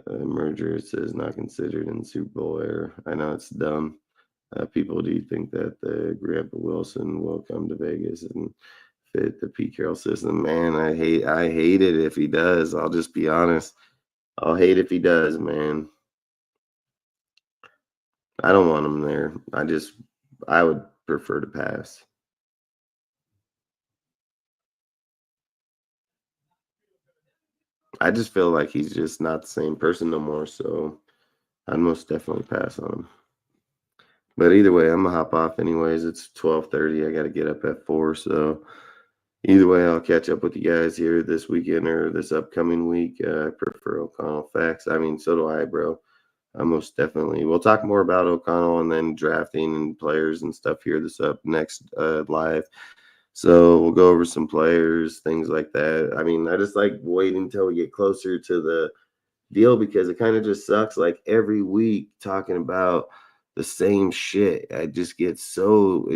Merger, it says not considered in Super Bowl era. I know it's dumb. People, do you think that the Grandpa Wilson will come to Vegas and fit the Pete Carroll system? Man, I hate it if he does. I'll just be honest. I'll hate if he does, man. I don't want him there. I would prefer to pass. I just feel like he's just not the same person no more, so I'd most definitely pass on him. But either way, I'm gonna hop off anyways. It's 12:30. I got to get up at 4, so either way, I'll catch up with you guys here this weekend or this upcoming week. I prefer O'Connell facts. I mean, so do I, bro. I most definitely. We'll talk more about O'Connell and then drafting and players and stuff here this up next live. So we'll go over some players, things like that. I mean, I just like waiting until we get closer to the deal because it kind of just sucks. Like every week talking about the same shit. It gets old.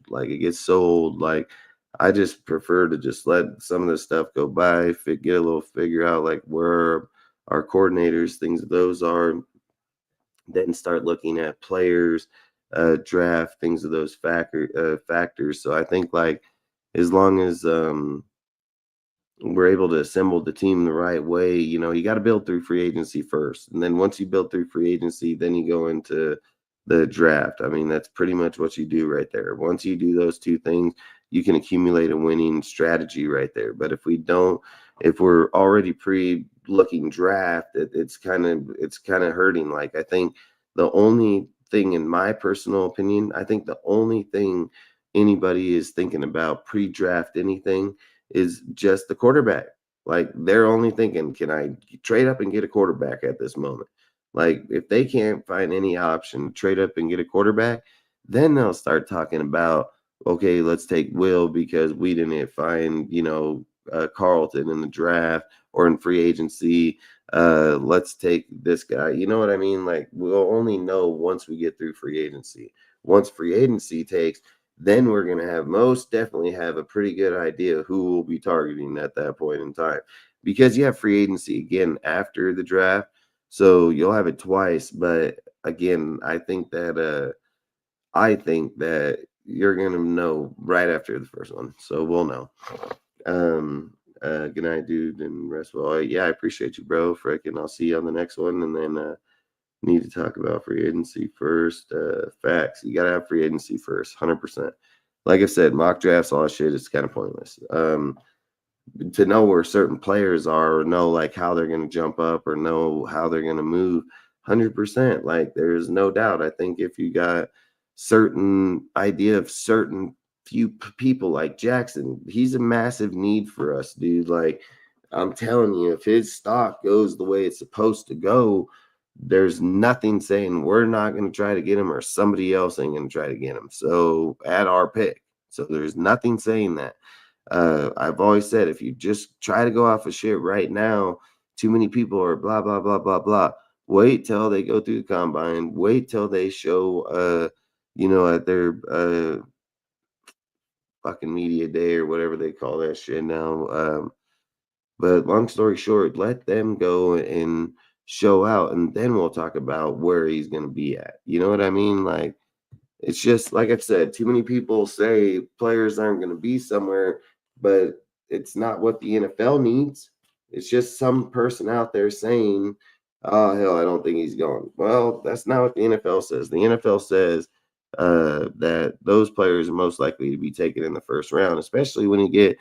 Like it gets so old. Like I just prefer to just let some of this stuff go by, get a little figure out like where our coordinators, things of those are, then start looking at players, draft, things of those factors. So I think like as long as we're able to assemble the team the right way, you got to build through free agency first. And then once you build through free agency, then you go into the draft. I mean, that's pretty much what you do right there. Once you do those two things, you can accumulate a winning strategy right there. But if we're already looking draft, it's kind of hurting. Like I think the only thing, in my personal opinion, I think the only thing anybody is thinking about pre-draft anything is just the quarterback. Like they're only thinking, can I trade up and get a quarterback at this moment? Like if they can't find any option to trade up and get a quarterback, then they'll start talking about, okay, let's take Will because we didn't find, Carlton in the draft or in free agency. Let's take this guy. You know what I mean? Like we'll only know once we get through free agency. Once free agency takes, then we're going to most definitely have a pretty good idea who we'll be targeting at that point in time. Because you have free agency again after the draft. So you'll have it twice. But again, I think that you're going to know right after the first one. So we'll know. Good night, dude, and rest well. Yeah, I appreciate you, bro. Frickin', I'll see you on the next one. And then need to talk about free agency first. Facts. You got to have free agency first, 100%. Like I said, mock drafts, all that shit is kind of pointless. To know where certain players are or know like how they're going to jump up or know how they're going to move, 100%. Like there's no doubt. I think if you got certain idea of certain few people like Jackson, he's a massive need for us, dude. Like I'm telling you, if his stock goes the way it's supposed to go, there's nothing saying we're not going to try to get him or somebody else ain't going to try to get him. So at our pick. So there's nothing saying that. I've always said, if you just try to go off of shit right now, too many people are blah, blah, blah, blah, blah. Wait till they go through the combine. Wait till they show, at their fucking media day or whatever they call that shit now. But long story short, let them go and show out, and then we'll talk about where he's going to be at. You know what I mean? Like, it's just, like I've said, too many people say players aren't going to be somewhere, but it's not what the NFL needs. It's just some person out there saying, oh, hell, I don't think he's going. Well, that's not what the NFL says. The NFL says that those players are most likely to be taken in the first round, especially when you get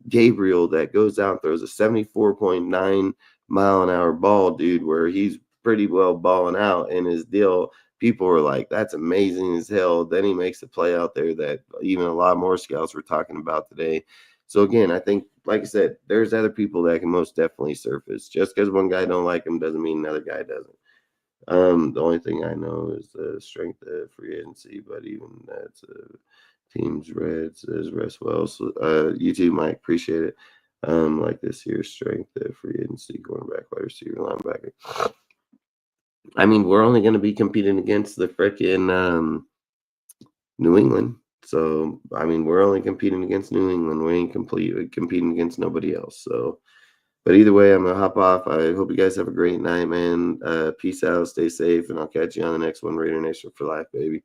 Gabriel that goes out and throws a 74.9 mile an hour ball, dude, where he's pretty well balling out in his deal. People were like, that's amazing as hell. Then he makes a play out there that even a lot more scouts were talking about today. So again, I think, like I said, there's other people that can most definitely surface. Just because one guy don't like him doesn't mean another guy doesn't. The only thing I know is the strength of free agency, but even that's teams red says rest well. So you too, Mike, appreciate it. Like this year's strength of free agency, cornerback, wide receiver, linebacker. I mean, we're only going to be competing against the frickin' New England. So, I mean, we're only competing against New England. We ain't competing against nobody else. So, but either way, I'm going to hop off. I hope you guys have a great night, man. Peace out. Stay safe. And I'll catch you on the next one. Raider Nation for life, baby.